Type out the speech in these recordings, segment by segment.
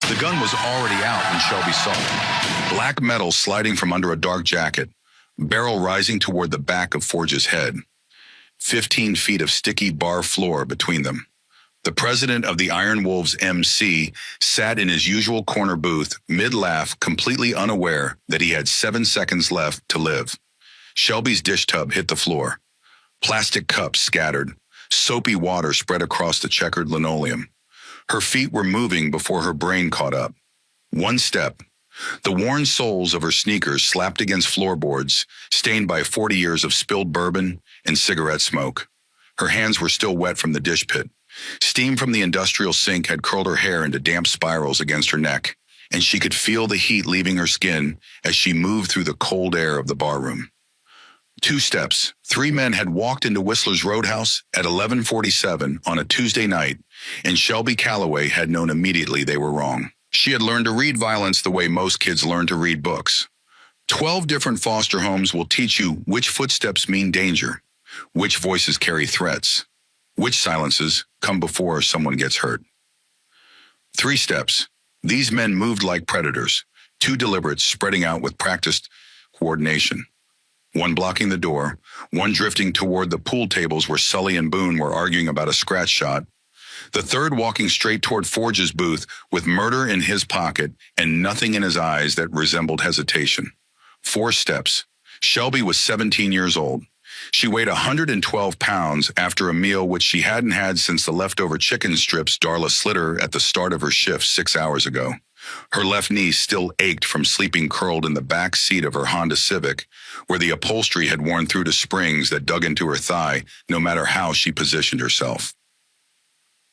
The gun was already out when Shelby saw it. Black metal sliding from under a dark jacket, barrel rising toward the back of Forge's head. 15 feet of sticky bar floor between them. The president of the Iron Wolves MC sat in his usual corner booth, mid-laugh, completely unaware that he had 7 seconds left to live. Shelby's dish tub hit the floor. Plastic cups scattered. Soapy water spread across the checkered linoleum. Her feet were moving before her brain caught up. One step. The worn soles of her sneakers slapped against floorboards, stained by 40 years of spilled bourbon and cigarette smoke. Her hands were still wet from the dish pit. Steam from the industrial sink had curled her hair into damp spirals against her neck, and she could feel the heat leaving her skin as she moved through the cold air of the barroom. 2 steps. 3 men had walked into Whistler's Roadhouse at 11:47 on a Tuesday night, and Shelby Calloway had known immediately they were wrong. She had learned to read violence the way most kids learn to read books. 12 different foster homes will teach you which footsteps mean danger, which voices carry threats, which silences come before someone gets hurt. 3 steps. These men moved like predators, 2 deliberate, spreading out with practiced coordination. One blocking the door, one drifting toward the pool tables where Sully and Boone were arguing about a scratch shot. The third walking straight toward Forge's booth with murder in his pocket and nothing in his eyes that resembled hesitation. 4 steps. Shelby was 17 years old. She weighed 112 pounds after a meal which she hadn't had since the leftover chicken strips Darla slid her at the start of her shift 6 hours ago. Her left knee still ached from sleeping curled in the back seat of her Honda Civic, where the upholstery had worn through to springs that dug into her thigh no matter how she positioned herself.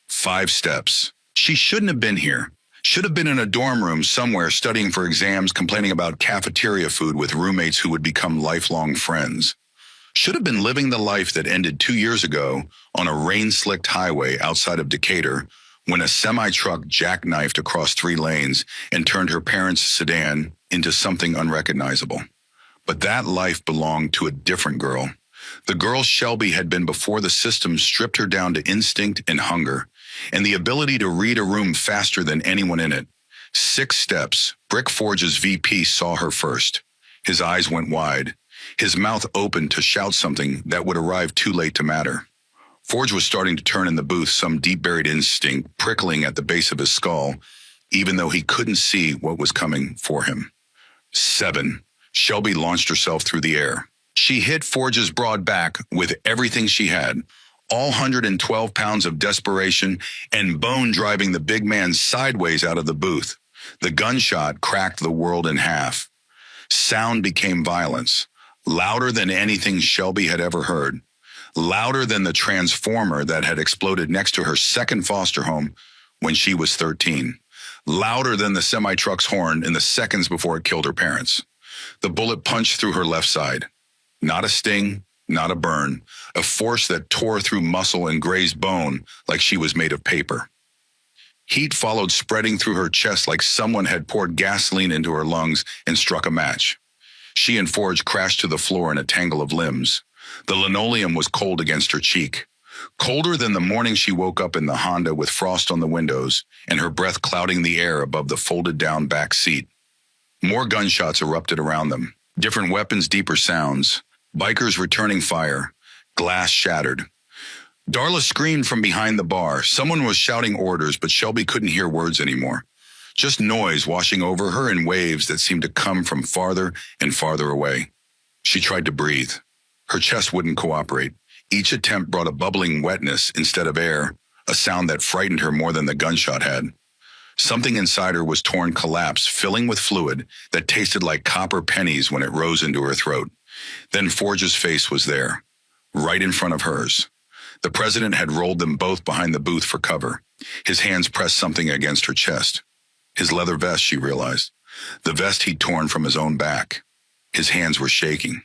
5 steps. She shouldn't have been here. Should have been in a dorm room somewhere studying for exams, complaining about cafeteria food with roommates who would become lifelong friends. Should have been living the life that ended 2 years ago on a rain-slicked highway outside of Decatur when a semi-truck jackknifed across 3 lanes and turned her parents' sedan into something unrecognizable. But that life belonged to a different girl. The girl Shelby had been before the system stripped her down to instinct and hunger, and the ability to read a room faster than anyone in it. 6 steps. Brick Forge's VP saw her first. His eyes went wide. His mouth opened to shout something that would arrive too late to matter. Forge was starting to turn in the booth, some deep-buried instinct prickling at the base of his skull, even though he couldn't see what was coming for him. 7. Shelby launched herself through the air. She hit Forge's broad back with everything she had, all 112 pounds of desperation and bone driving the big man sideways out of the booth. The gunshot cracked the world in half. Sound became violence, louder than anything Shelby had ever heard. Louder than the transformer that had exploded next to her second foster home when she was 13. Louder than the semi-truck's horn in the seconds before it killed her parents. The bullet punched through her left side. Not a sting, not a burn. A force that tore through muscle and grazed bone like she was made of paper. Heat followed, spreading through her chest like someone had poured gasoline into her lungs and struck a match. She and Forge crashed to the floor in a tangle of limbs. The linoleum was cold against her cheek. Colder than the morning she woke up in the Honda with frost on the windows and her breath clouding the air above the folded-down back seat. More gunshots erupted around them. Different weapons, deeper sounds. Bikers returning fire. Glass shattered. Darla screamed from behind the bar. Someone was shouting orders, but Shelby couldn't hear words anymore. Just noise washing over her in waves that seemed to come from farther and farther away. She tried to breathe. Her chest wouldn't cooperate. Each attempt brought a bubbling wetness instead of air, a sound that frightened her more than the gunshot had. Something inside her was torn collapse, filling with fluid that tasted like copper pennies when it rose into her throat. Then Forge's face was there, right in front of hers. The president had rolled them both behind the booth for cover. His hands pressed something against her chest. His leather vest, she realized. The vest he'd torn from his own back. His hands were shaking.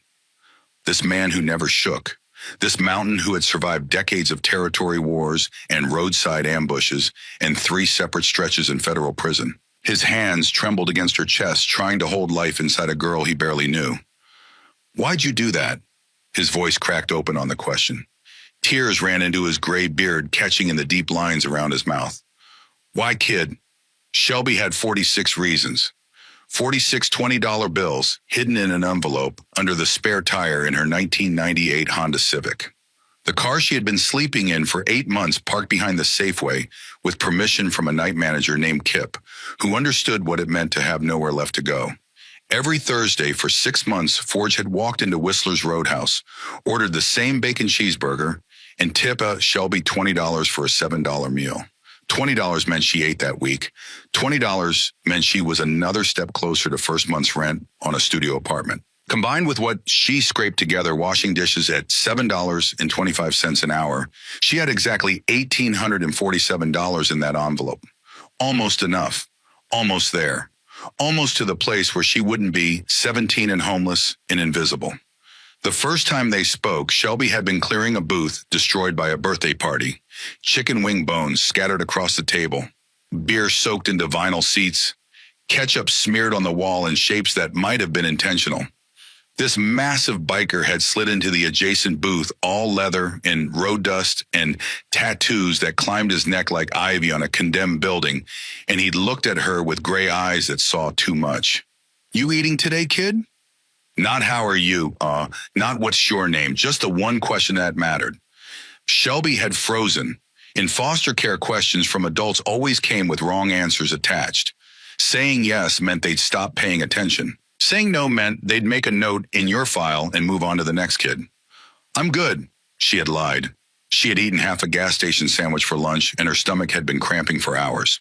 This man who never shook. This mountain who had survived decades of territory wars and roadside ambushes and 3 separate stretches in federal prison. His hands trembled against her chest, trying to hold life inside a girl he barely knew. "Why'd you do that?" His voice cracked open on the question. Tears ran into his gray beard, catching in the deep lines around his mouth. "Why, kid?" Shelby had 46 reasons. 46 $20 bills hidden in an envelope under the spare tire in her 1998 Honda Civic. The car she had been sleeping in for 8 months parked behind the Safeway with permission from a night manager named Kip, who understood what it meant to have nowhere left to go. Every Thursday for 6 months, Forge had walked into Whistler's Roadhouse, ordered the same bacon cheeseburger, and tipped Shelby $20 for a $7 meal. $20 meant she ate that week. $20 meant she was another step closer to first month's rent on a studio apartment. Combined with what she scraped together washing dishes at $7.25 an hour, she had exactly $1,847 in that envelope. Almost enough. Almost there. Almost to the place where she wouldn't be 17 and homeless and invisible. The first time they spoke, Shelby had been clearing a booth destroyed by a birthday party. Chicken wing bones scattered across the table. Beer soaked into vinyl seats. Ketchup smeared on the wall in shapes that might have been intentional. This massive biker had slid into the adjacent booth, all leather and road dust and tattoos that climbed his neck like ivy on a condemned building, and he'd looked at her with gray eyes that saw too much. "You eating today, kid?" Not "how are you?" Not "what's your name?" Just the one question that mattered. Shelby had frozen. In foster care, questions from adults always came with wrong answers attached. Saying yes meant they'd stop paying attention. Saying no meant they'd make a note in your file and move on to the next kid. "I'm good," she had lied. She had eaten half a gas station sandwich for lunch, and her stomach had been cramping for hours.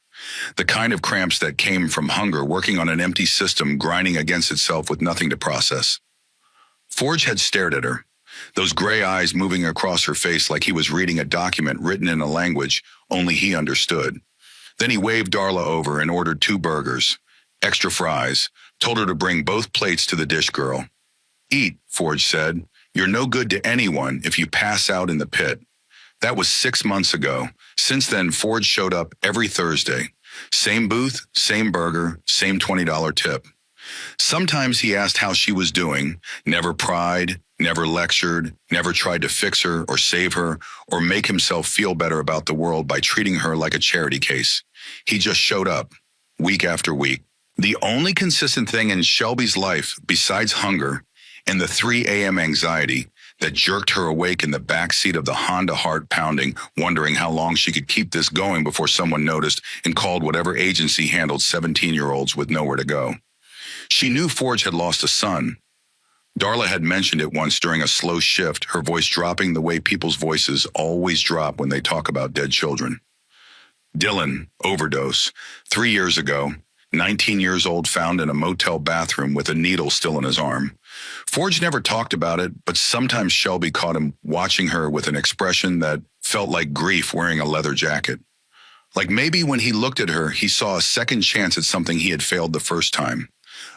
The kind of cramps that came from hunger working on an empty system grinding against itself with nothing to process. Forge had stared at her, those gray eyes moving across her face like he was reading a document written in a language only he understood. Then he waved Darla over and ordered 2 burgers, extra fries, told her to bring both plates to the dish girl. "Eat," Forge said. "You're no good to anyone if you pass out in the pit." That was 6 months ago. Since then, Forge showed up every Thursday. Same booth, same burger, same $20 tip. Sometimes he asked how she was doing, never pried, never lectured, never tried to fix her or save her or make himself feel better about the world by treating her like a charity case. He just showed up, week after week. The only consistent thing in Shelby's life, besides hunger and the 3 a.m. anxiety that jerked her awake in the back seat of the Honda, heart pounding, wondering how long she could keep this going before someone noticed and called whatever agency handled 17-year-olds with nowhere to go. She knew Forge had lost a son. Darla had mentioned it once during a slow shift, her voice dropping the way people's voices always drop when they talk about dead children. Dylan, overdose, 3 years ago, 19 years old, found in a motel bathroom with a needle still in his arm. Forge never talked about it, but sometimes Shelby caught him watching her with an expression that felt like grief wearing a leather jacket. Like maybe when he looked at her, he saw a second chance at something he had failed the first time.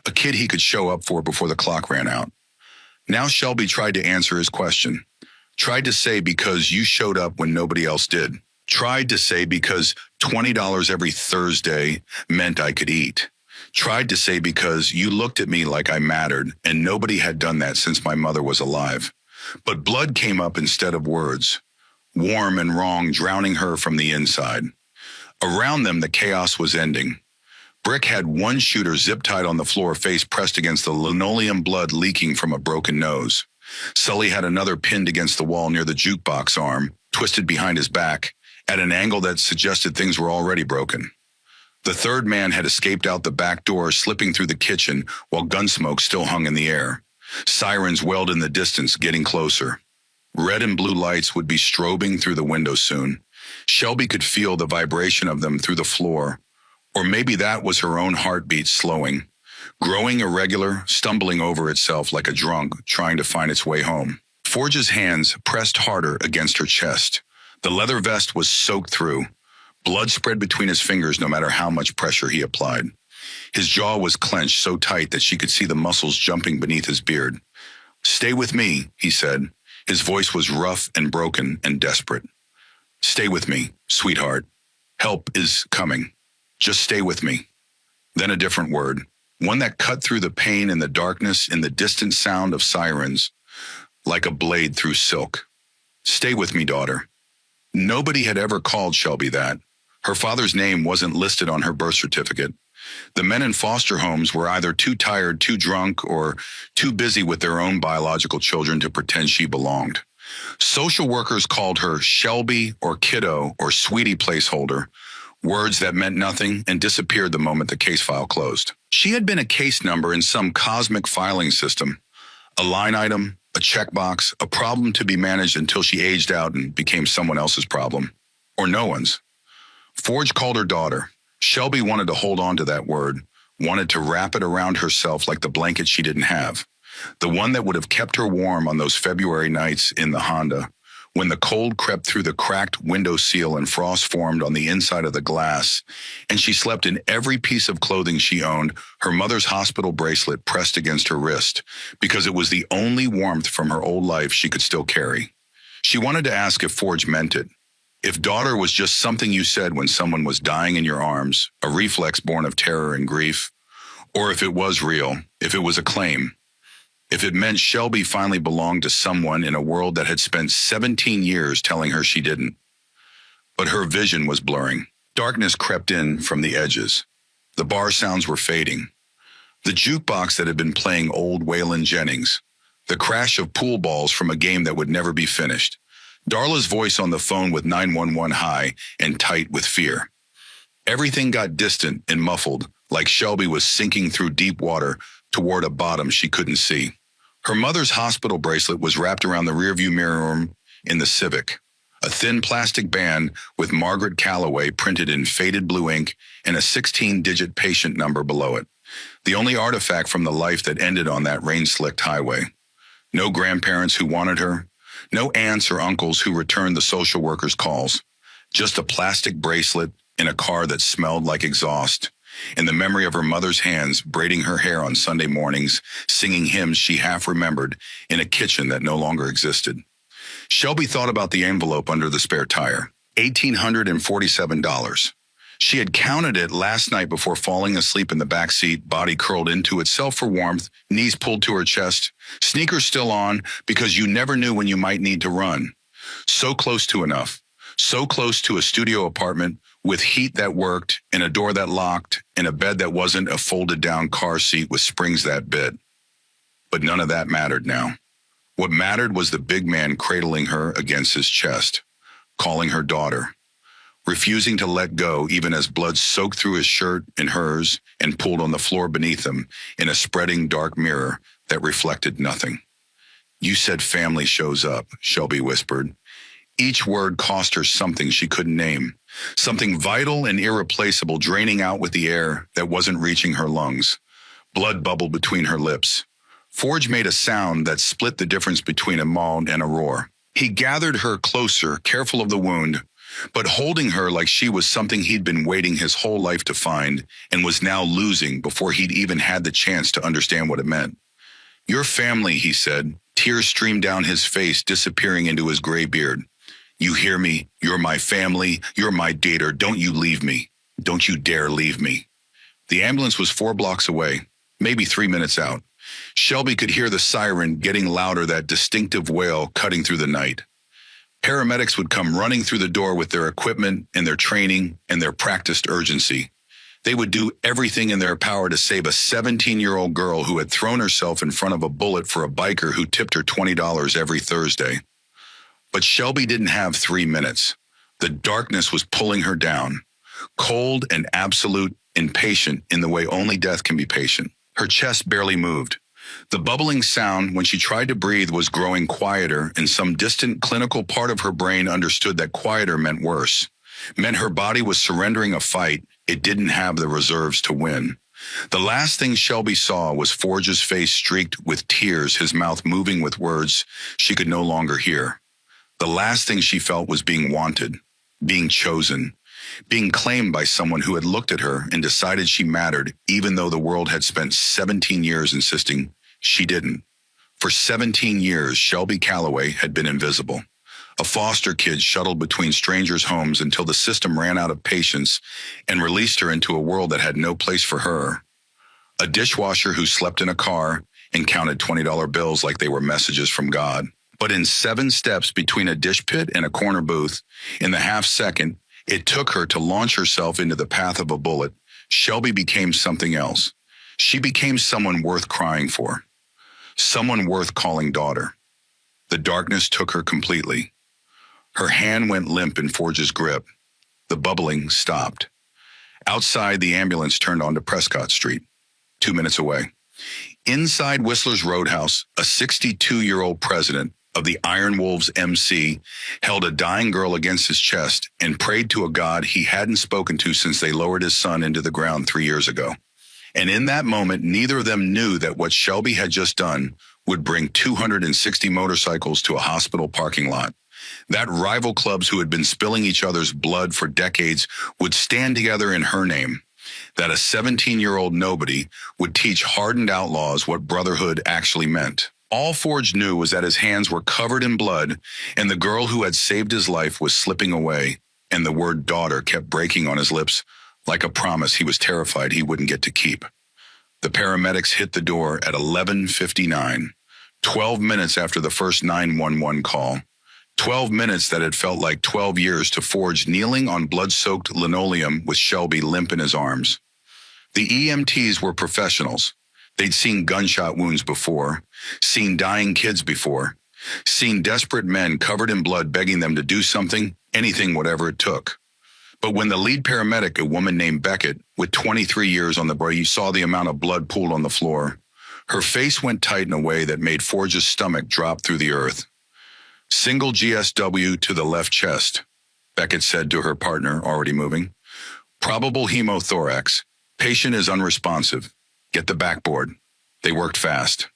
A kid he could show up for before the clock ran out. Now Shelby tried to answer his question. Tried to say because you showed up when nobody else did. Tried to say because $20 every Thursday meant I could eat. Tried to say because you looked at me like I mattered, and nobody had done that since my mother was alive. But blood came up instead of words. Warm and wrong, drowning her from the inside. Around them, the chaos was ending. Brick had one shooter zip-tied on the floor, face pressed against the linoleum, blood leaking from a broken nose. Sully had another pinned against the wall near the jukebox arm, twisted behind his back, at an angle that suggested things were already broken. The third man had escaped out the back door, slipping through the kitchen while gunsmoke still hung in the air. Sirens wailed in the distance, getting closer. Red and blue lights would be strobing through the window soon. Shelby could feel the vibration of them through the floor. Or maybe that was her own heartbeat slowing, growing irregular, stumbling over itself like a drunk trying to find its way home. Forge's hands pressed harder against her chest. The leather vest was soaked through. Blood spread between his fingers no matter how much pressure he applied. His jaw was clenched so tight that she could see the muscles jumping beneath his beard. "Stay with me," he said. His voice was rough and broken and desperate. "Stay with me, sweetheart. Help is coming. Just stay with me." Then a different word, one that cut through the pain and the darkness in the distant sound of sirens, like a blade through silk. "Stay with me, daughter." Nobody had ever called Shelby that. Her father's name wasn't listed on her birth certificate. The men in foster homes were either too tired, too drunk, or too busy with their own biological children to pretend she belonged. Social workers called her Shelby or Kiddo or Sweetie placeholder, words that meant nothing and disappeared the moment the case file closed. She had been a case number in some cosmic filing system, a line item, a checkbox, a problem to be managed until she aged out and became someone else's problem, or no one's. Forge called her daughter. Shelby wanted to hold on to that word, wanted to wrap it around herself like the blanket she didn't have, the one that would have kept her warm on those February nights in the Honda, when the cold crept through the cracked window seal and frost formed on the inside of the glass, and she slept in every piece of clothing she owned, her mother's hospital bracelet pressed against her wrist, because it was the only warmth from her old life she could still carry. She wanted to ask if Forge meant it. If daughter was just something you said when someone was dying in your arms, a reflex born of terror and grief, or if it was real, if it was a claim, if it meant Shelby finally belonged to someone in a world that had spent 17 years telling her she didn't. But her vision was blurring. Darkness crept in from the edges. The bar sounds were fading. The jukebox that had been playing old Waylon Jennings. The crash of pool balls from a game that would never be finished. Darla's voice on the phone with 911 high and tight with fear. Everything got distant and muffled, like Shelby was sinking through deep water toward a bottom she couldn't see. Her mother's hospital bracelet was wrapped around the rearview mirror in the Civic, a thin plastic band with Margaret Calloway printed in faded blue ink and a 16-digit patient number below it, the only artifact from the life that ended on that rain-slicked highway. No grandparents who wanted her, no aunts or uncles who returned the social worker's calls, just a plastic bracelet in a car that smelled like exhaust, and the memory of her mother's hands braiding her hair on Sunday mornings, singing hymns she half remembered in a kitchen that no longer existed. Shelby thought about the envelope under the spare tire, $1,847. She had counted it last night before falling asleep in the back seat, body curled into itself for warmth, knees pulled to her chest, sneakers still on because you never knew when you might need to run. So close to enough, so close to a studio apartment with heat that worked and a door that locked and a bed that wasn't a folded down car seat with springs that bit. But none of that mattered now. What mattered was the big man cradling her against his chest, calling her daughter, refusing to let go even as blood soaked through his shirt and hers and pooled on the floor beneath him in a spreading dark mirror that reflected nothing. "You said family shows up," Shelby whispered. Each word cost her something she couldn't name, something vital and irreplaceable draining out with the air that wasn't reaching her lungs. Blood bubbled between her lips. Forge made a sound that split the difference between a moan and a roar. He gathered her closer, careful of the wound, but holding her like she was something he'd been waiting his whole life to find and was now losing before he'd even had the chance to understand what it meant. "Your family," he said. Tears streamed down his face, disappearing into his gray beard. "You hear me? You're my family. You're my dater. Don't you leave me. Don't you dare leave me." The ambulance was 4 blocks away, maybe 3 minutes out. Shelby could hear the siren getting louder, that distinctive wail cutting through the night. Paramedics would come running through the door with their equipment and their training and their practiced urgency. They would do everything in their power to save a 17-year-old girl who had thrown herself in front of a bullet for a biker who tipped her $20 every Thursday. But Shelby didn't have 3 minutes. The darkness was pulling her down, cold and absolute, impatient in the way only death can be patient. Her chest barely moved. The bubbling sound when she tried to breathe was growing quieter, and some distant clinical part of her brain understood that quieter meant worse, meant her body was surrendering a fight it didn't have the reserves to win. The last thing Shelby saw was Forge's face streaked with tears, his mouth moving with words she could no longer hear. The last thing she felt was being wanted, being chosen, being claimed by someone who had looked at her and decided she mattered, even though the world had spent 17 years insisting she didn't. For 17 years, Shelby Calloway had been invisible. A foster kid shuttled between strangers' homes until the system ran out of patience and released her into a world that had no place for her. A dishwasher who slept in a car and counted $20 bills like they were messages from God. But in 7 steps between a dish pit and a corner booth, in the half second, It took her to launch herself into the path of a bullet. Shelby became something else. She became someone worth crying for, someone worth calling daughter. The darkness took her completely. Her hand went limp in Forge's grip. The bubbling stopped. Outside, the ambulance turned onto Prescott Street, 2 minutes away. Inside Whistler's Roadhouse, a 62-year-old president of the Iron Wolves MC held a dying girl against his chest and prayed to a God he hadn't spoken to since they lowered his son into the ground 3 years ago. And in that moment, neither of them knew that what Shelby had just done would bring 260 motorcycles to a hospital parking lot. That rival clubs who had been spilling each other's blood for decades would stand together in her name. That a 17-year-old nobody would teach hardened outlaws what brotherhood actually meant. All Forge knew was that his hands were covered in blood, and the girl who had saved his life was slipping away, and the word daughter kept breaking on his lips like a promise he was terrified he wouldn't get to keep. The paramedics hit the door at 11:59, 12 minutes after the first 911 call. 12 minutes that had felt like 12 years to Forge kneeling on blood-soaked linoleum with Shelby limp in his arms. The EMTs were professionals. They'd seen gunshot wounds before, seen dying kids before, seen desperate men covered in blood begging them to do something, anything, whatever it took. But when the lead paramedic, a woman named Beckett, with 23 years on the brace, saw the amount of blood pooled on the floor, her face went tight in a way that made Forge's stomach drop through the earth. "Single GSW to the left chest," Beckett said to her partner, already moving. "Probable hemothorax. Patient is unresponsive. Get the backboard." They worked fast.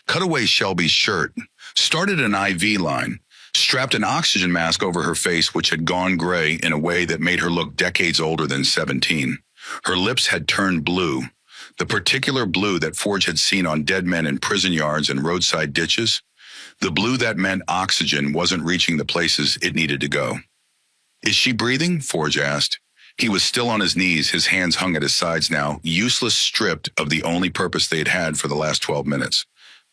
Cut away Shelby's shirt, started an IV line, strapped an oxygen mask over her face, which had gone gray in a way that made her look decades older than 17. Her lips had turned blue, the particular blue that Forge had seen on dead men in prison yards and roadside ditches. The blue that meant oxygen wasn't reaching the places it needed to go. "Is she breathing?" Forge asked. He was still on his knees, his hands hung at his sides now, useless, stripped of the only purpose they'd had for the last 12 minutes.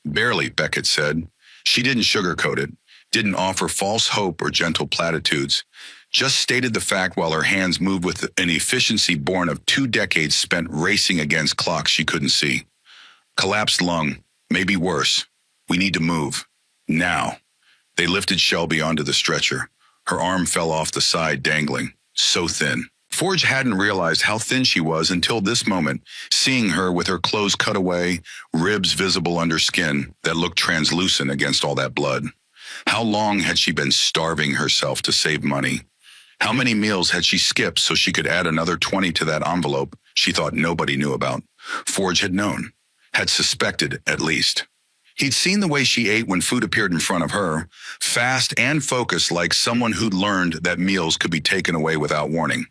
"Barely," Beckett said. She didn't sugarcoat it, didn't offer false hope or gentle platitudes, just stated the fact while her hands moved with an efficiency born of 2 decades spent racing against clocks she couldn't see. "Collapsed lung, maybe worse. We need to move. Now." They lifted Shelby onto the stretcher. Her arm fell off the side, dangling, so thin. Forge hadn't realized how thin she was until this moment, seeing her with her clothes cut away, ribs visible under skin that looked translucent against all that blood. How long had she been starving herself to save money? How many meals had she skipped so she could add another 20 to that envelope she thought nobody knew about? Forge had known, had suspected at least. He'd seen the way she ate when food appeared in front of her, fast and focused like someone who'd learned that meals could be taken away without warning.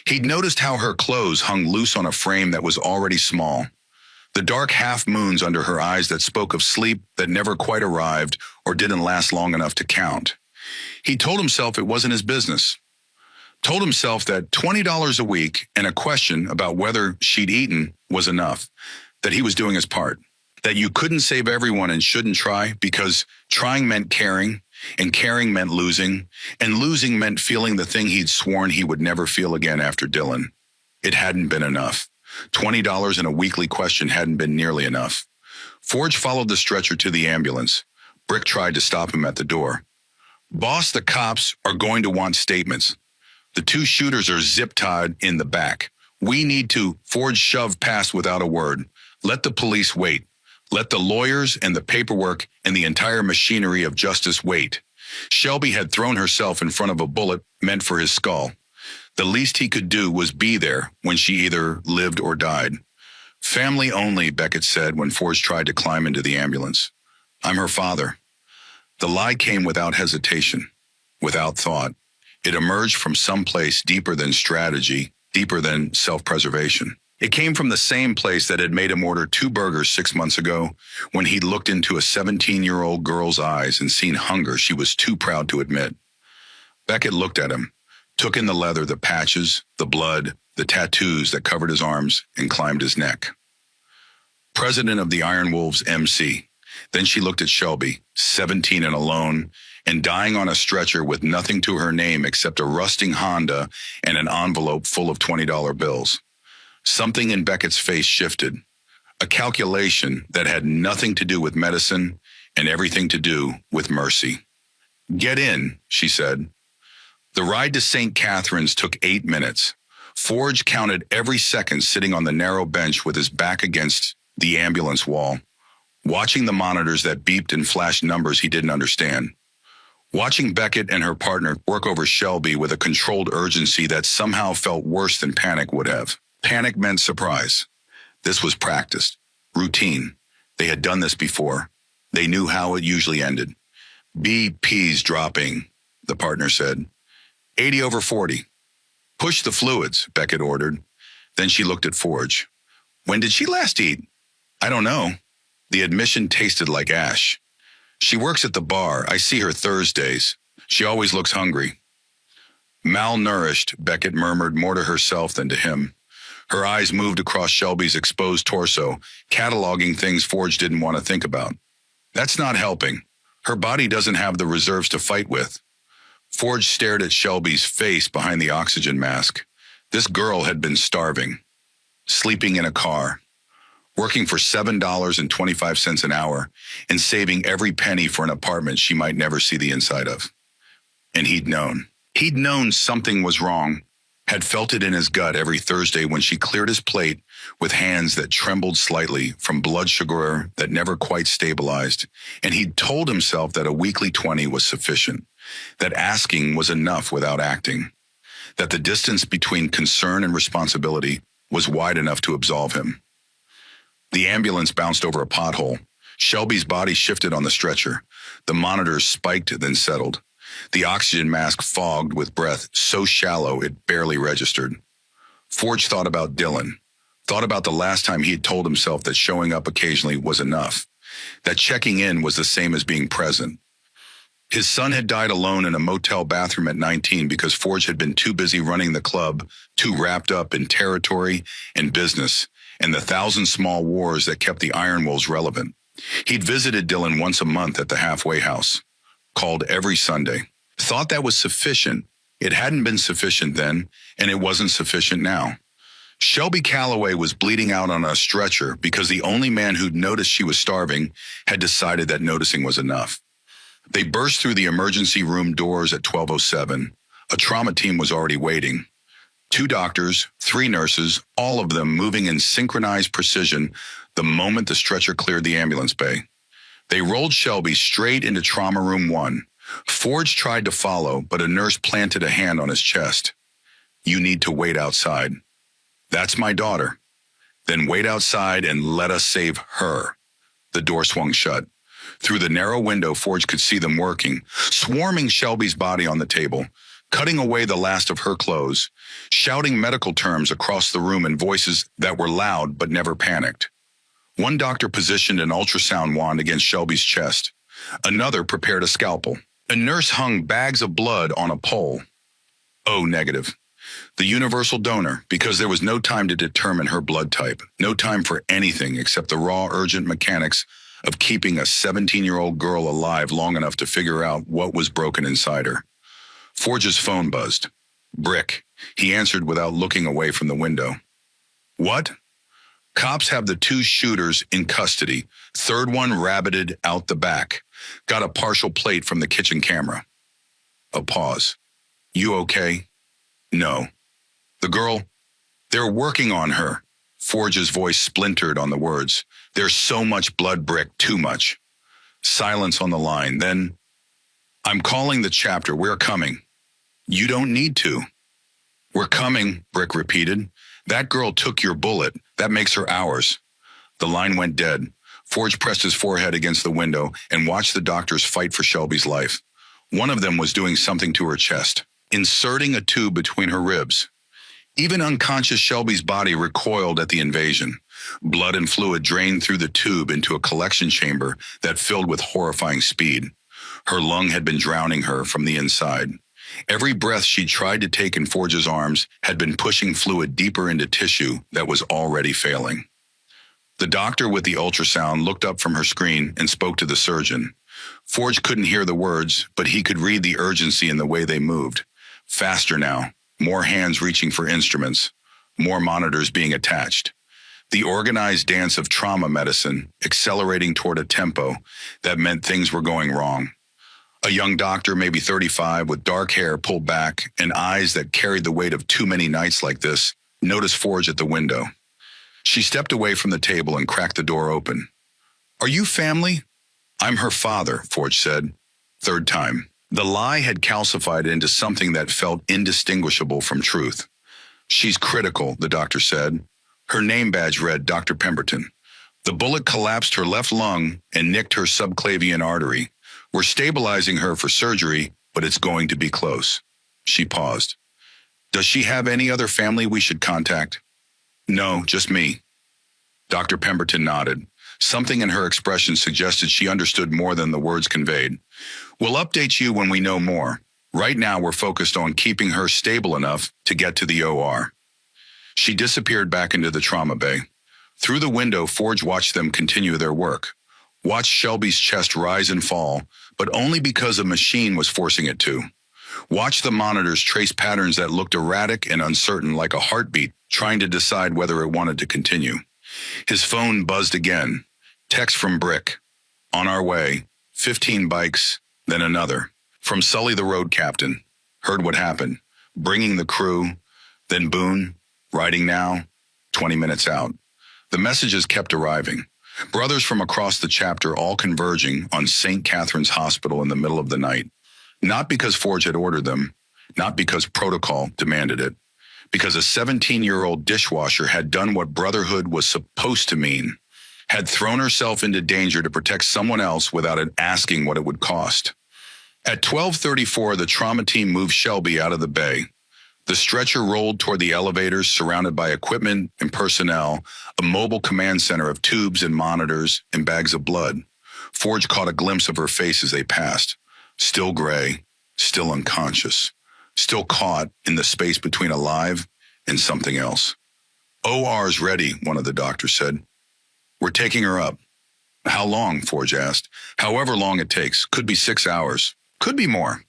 He'd noticed how her clothes hung loose on a frame that was already small. The dark half-moons under her eyes that spoke of sleep that never quite arrived or didn't last long enough to count. He told himself it wasn't his business. Told himself that $20 a week and a question about whether she'd eaten was enough, that he was doing his part. That you couldn't save everyone and shouldn't try because trying meant caring, and caring meant losing, and losing meant feeling the thing he'd sworn he would never feel again after Dylan. It hadn't been enough. $20 and a weekly question hadn't been nearly enough. Forge followed the stretcher to the ambulance. Brick tried to stop him at the door. "Boss, the cops are going to want statements. The 2 shooters are zip-tied in the back. We need to." Forge shoved past without a word. "Let the police wait. Let the lawyers and the paperwork and the entire machinery of justice wait." Shelby had thrown herself in front of a bullet meant for his skull. The least he could do was be there when she either lived or died. "Family only," Beckett said when Forge tried to climb into the ambulance. "I'm her father." The lie came without hesitation, without thought. It emerged from some place deeper than strategy, deeper than self-preservation. It came from the same place that had made him order 2 burgers 6 months ago, when he'd looked into a 17-year-old girl's eyes and seen hunger she was too proud to admit. Beckett looked at him, took in the leather, the patches, the blood, the tattoos that covered his arms and climbed his neck. President of the Iron Wolves MC. Then she looked at Shelby, 17 and alone, and dying on a stretcher with nothing to her name except a rusting Honda and an envelope full of $20 bills. Something in Beckett's face shifted. A calculation that had nothing to do with medicine and everything to do with mercy. "Get in," she said. The ride to St. Catherine's took 8 minutes. Forge counted every second sitting on the narrow bench with his back against the ambulance wall, watching the monitors that beeped and flashed numbers he didn't understand. Watching Beckett and her partner work over Shelby with a controlled urgency that somehow felt worse than panic would have. Panic meant surprise. This was practiced, routine. They had done this before. They knew how it usually ended. "BP's dropping," the partner said. 80 over 40. "Push the fluids," Beckett ordered. Then she looked at Forge. "When did she last eat?" "I don't know." The admission tasted like ash. "She works at the bar. I see her Thursdays. She always looks hungry." "Malnourished," Beckett murmured more to herself than to him. Her eyes moved across Shelby's exposed torso, cataloging things Forge didn't want to think about. "That's not helping. Her body doesn't have the reserves to fight with." Forge stared at Shelby's face behind the oxygen mask. This girl had been starving, sleeping in a car, working for $7.25 an hour, and saving every penny for an apartment she might never see the inside of. And he'd known. He'd known something was wrong, had felt it in his gut every Thursday when she cleared his plate with hands that trembled slightly from blood sugar that never quite stabilized, and he'd told himself that a weekly 20 was sufficient, that asking was enough without acting, that the distance between concern and responsibility was wide enough to absolve him. The ambulance bounced over a pothole. Shelby's body shifted on the stretcher. The monitors spiked, then settled. The oxygen mask fogged with breath so shallow it barely registered. Forge thought about Dylan, thought about the last time he had told himself that showing up occasionally was enough, that checking in was the same as being present. His son had died alone in a motel bathroom at 19 because Forge had been too busy running the club, too wrapped up in territory and business, and the 1,000 small wars that kept the Iron Wolves relevant. He'd visited Dylan once a month at the halfway house, called every Sunday. Thought that was sufficient. It hadn't been sufficient then, and it wasn't sufficient now. Shelby Calloway was bleeding out on a stretcher because the only man who'd noticed she was starving had decided that noticing was enough. They burst through the emergency room doors at 12:07. A trauma team was already waiting. 2 doctors, 3 nurses, all of them moving in synchronized precision the moment the stretcher cleared the ambulance bay. They rolled Shelby straight into trauma room 1. Forge tried to follow, but a nurse planted a hand on his chest. "You need to wait outside." "That's my daughter." "Then wait outside and let us save her." The door swung shut. Through the narrow window, Forge could see them working, swarming Shelby's body on the table, cutting away the last of her clothes, shouting medical terms across the room in voices that were loud but never panicked. One doctor positioned an ultrasound wand against Shelby's chest. Another prepared a scalpel. A nurse hung bags of blood on a pole. O negative. The universal donor, because there was no time to determine her blood type, no time for anything except the raw, urgent mechanics of keeping a 17-year-old girl alive long enough to figure out what was broken inside her. Forge's phone buzzed. "Brick." He answered without looking away from the window. "What?" "Cops have the 2 shooters in custody. Third one rabbited out the back. Got a partial plate from the kitchen camera." A pause. "You okay?" "No." "The girl?" "They're working on her." Forge's voice splintered on the words. "There's so much blood, Brick, too much." Silence on the line. Then, "I'm calling the chapter. We're coming." "You don't need to." "We're coming," Brick repeated. "That girl took your bullet. That makes her ours." The line went dead. Forge pressed his forehead against the window and watched the doctors fight for Shelby's life. One of them was doing something to her chest, inserting a tube between her ribs. Even unconscious Shelby's body recoiled at the invasion. Blood and fluid drained through the tube into a collection chamber that filled with horrifying speed. Her lung had been drowning her from the inside. Every breath she tried to take in Forge's arms had been pushing fluid deeper into tissue that was already failing. The doctor with the ultrasound looked up from her screen and spoke to the surgeon. Forge couldn't hear the words, but he could read the urgency in the way they moved. Faster now, more hands reaching for instruments, more monitors being attached. The organized dance of trauma medicine accelerating toward a tempo that meant things were going wrong. A young doctor, maybe 35, with dark hair pulled back and eyes that carried the weight of too many nights like this, noticed Forge at the window. She stepped away from the table and cracked the door open. "Are you family?" "I'm her father," Forge said. Third time. The lie had calcified into something that felt indistinguishable from truth. "She's critical," the doctor said. Her name badge read Dr. Pemberton. "The bullet collapsed her left lung and nicked her subclavian artery. We're stabilizing her for surgery, but it's going to be close." She paused. "Does she have any other family we should contact?" "No, just me." Dr. Pemberton nodded. Something in her expression suggested she understood more than the words conveyed. "We'll update you when we know more. Right now we're focused on keeping her stable enough to get to the OR." She disappeared back into the trauma bay. Through the window, Forge watched them continue their work. Watched Shelby's chest rise and fall, but only because a machine was forcing it to. Watched the monitors trace patterns that looked erratic and uncertain, like a heartbeat, trying to decide whether it wanted to continue. His phone buzzed again. Text from Brick. "On our way. 15 bikes, then another. From Sully the road captain. Heard what happened. Bringing the crew. Then Boone. Riding now. 20 minutes out." The messages kept arriving. Brothers from across the chapter all converging on St. Catherine's Hospital in the middle of the night. Not because Forge had ordered them, not because protocol demanded it, because a 17-year-old dishwasher had done what brotherhood was supposed to mean, had thrown herself into danger to protect someone else without it asking what it would cost. At 12:34, the trauma team moved Shelby out of the bay. The stretcher rolled toward the elevators, surrounded by equipment and personnel, a mobile command center of tubes and monitors and bags of blood. Forge caught a glimpse of her face as they passed. Still gray, still unconscious, still caught in the space between alive and something else. "OR's ready," one of the doctors said. "We're taking her up." "How long?" Forge asked. "However long it takes. Could be 6 hours. Could be more."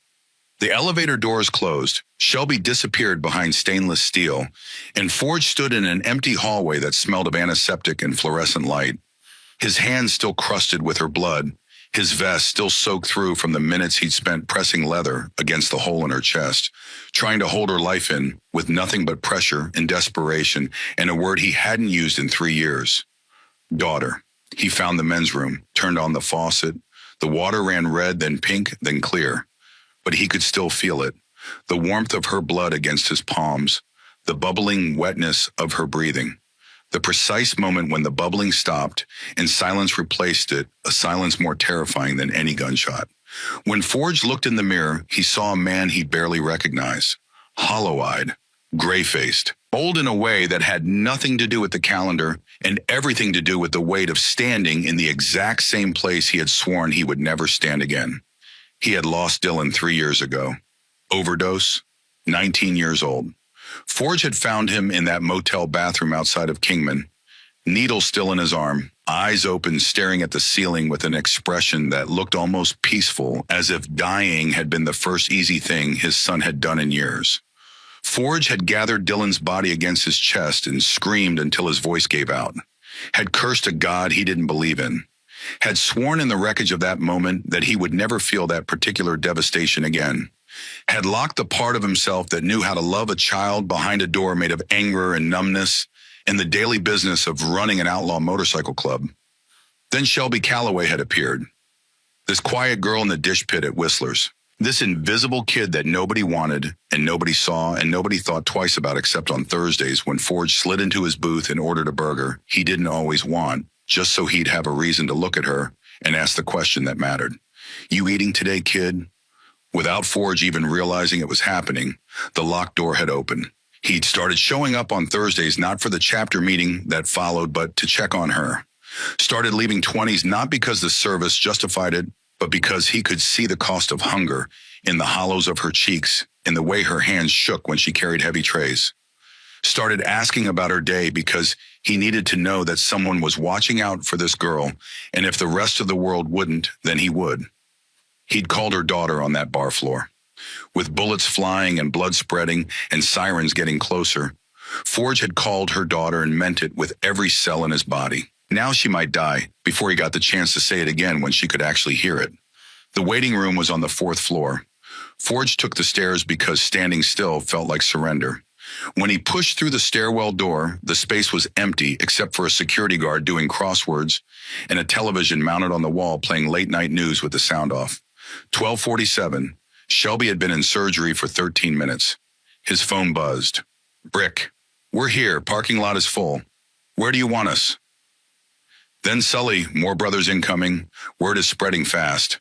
The elevator doors closed. Shelby disappeared behind stainless steel, and Forge stood in an empty hallway that smelled of antiseptic and fluorescent light. His hands still crusted with her blood, his vest still soaked through from the minutes he'd spent pressing leather against the hole in her chest, trying to hold her life in with nothing but pressure and desperation, and a word he hadn't used in 3 years. Daughter. He found the men's room, turned on the faucet. The water ran red, then pink, then clear. But he could still feel it. The warmth of her blood against his palms, the bubbling wetness of her breathing. The precise moment when the bubbling stopped and silence replaced it, a silence more terrifying than any gunshot. When Forge looked in the mirror, he saw a man he barely recognized. Hollow-eyed, gray-faced, old in a way that had nothing to do with the calendar and everything to do with the weight of standing in the exact same place he had sworn he would never stand again. He had lost Dylan 3 years ago. Overdose, 19 years old. Forge had found him in that motel bathroom outside of Kingman, needle still in his arm, eyes open, staring at the ceiling with an expression that looked almost peaceful, as if dying had been the first easy thing his son had done in years. Forge had gathered Dylan's body against his chest and screamed until his voice gave out, had cursed a God he didn't believe in, had sworn in the wreckage of that moment that he would never feel that particular devastation again, had locked the part of himself that knew how to love a child behind a door made of anger and numbness and the daily business of running an outlaw motorcycle club. Then Shelby Calloway had appeared, this quiet girl in the dish pit at Whistler's, this invisible kid that nobody wanted and nobody saw and nobody thought twice about except on Thursdays when Forge slid into his booth and ordered a burger he didn't always want, just so he'd have a reason to look at her and ask the question that mattered. "You eating today, kid?" Without Forge even realizing it was happening, the locked door had opened. He'd started showing up on Thursdays not for the chapter meeting that followed, but to check on her. Started leaving 20s not because the service justified it, but because he could see the cost of hunger in the hollows of her cheeks, in the way her hands shook when she carried heavy trays. Started asking about her day because He needed to know that someone was watching out for this girl, and if the rest of the world wouldn't, then he would. He'd called her daughter on that bar floor. With bullets flying and blood spreading and sirens getting closer, Forge had called her daughter and meant it with every cell in his body. Now she might die before he got the chance to say it again when she could actually hear it. The waiting room was on the 4th floor. Forge took the stairs because standing still felt like surrender. When he pushed through the stairwell door, the space was empty except for a security guard doing crosswords and a television mounted on the wall playing late-night news with the sound off. 12:47. Shelby had been in surgery for 13 minutes. His phone buzzed. "Brick, we're here. Parking lot is full. Where do you want us?" Then Sully, more brothers incoming. Word is spreading fast.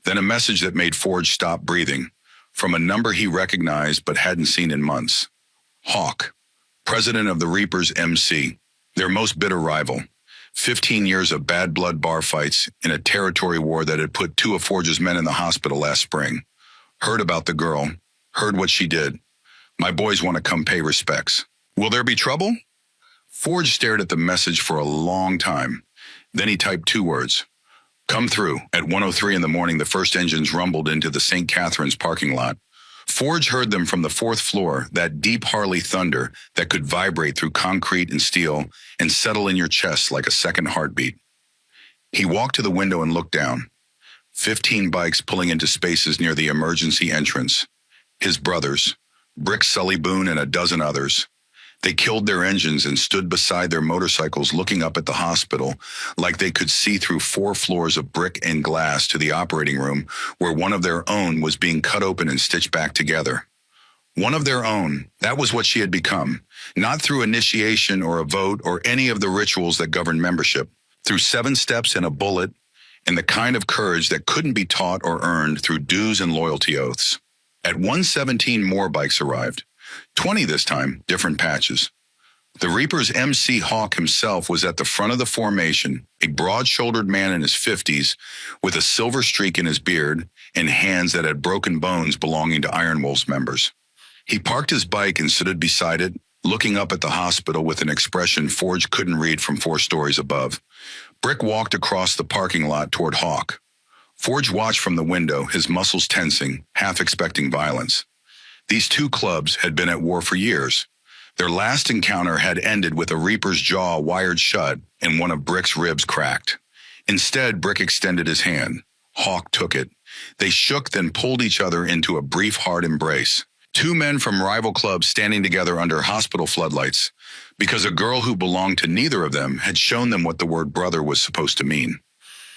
Then a message that made Forge stop breathing, from a number he recognized but hadn't seen in months. Hawk, president of the Reapers MC, their most bitter rival. 15 years of bad blood bar fights in a territory war that had put 2 of Forge's men in the hospital last spring. Heard about the girl, heard what she did. "My boys want to come pay respects. Will there be trouble?" Forge stared at the message for a long time. Then he typed 2 words. "Come through." At 1:03 in the morning, the first engines rumbled into the St. Catherine's parking lot. Forge heard them from the 4th floor, that deep Harley thunder that could vibrate through concrete and steel and settle in your chest like a second heartbeat. He walked to the window and looked down. 15 bikes pulling into spaces near the emergency entrance. His brothers, Brick, Sully Boone, and a dozen others. They killed their engines and stood beside their motorcycles looking up at the hospital like they could see through 4 floors of brick and glass to the operating room where one of their own was being cut open and stitched back together. One of their own, that was what she had become, not through initiation or a vote or any of the rituals that govern membership, through 7 steps and a bullet and the kind of courage that couldn't be taught or earned through dues and loyalty oaths. At 1:17, more bikes arrived. 20 this time, different patches. The Reaper's MC Hawk himself was at the front of the formation, a broad-shouldered man in his 50s with a silver streak in his beard and hands that had broken bones belonging to Iron Wolf's members. He parked his bike and stood beside it, looking up at the hospital with an expression Forge couldn't read from 4 stories above. Brick walked across the parking lot toward Hawk. Forge watched from the window, his muscles tensing, half expecting violence. These 2 clubs had been at war for years. Their last encounter had ended with a Reaper's jaw wired shut and one of Brick's ribs cracked. Instead, Brick extended his hand. Hawk took it. They shook, then pulled each other into a brief, hard embrace. 2 men from rival clubs standing together under hospital floodlights, because a girl who belonged to neither of them had shown them what the word brother was supposed to mean.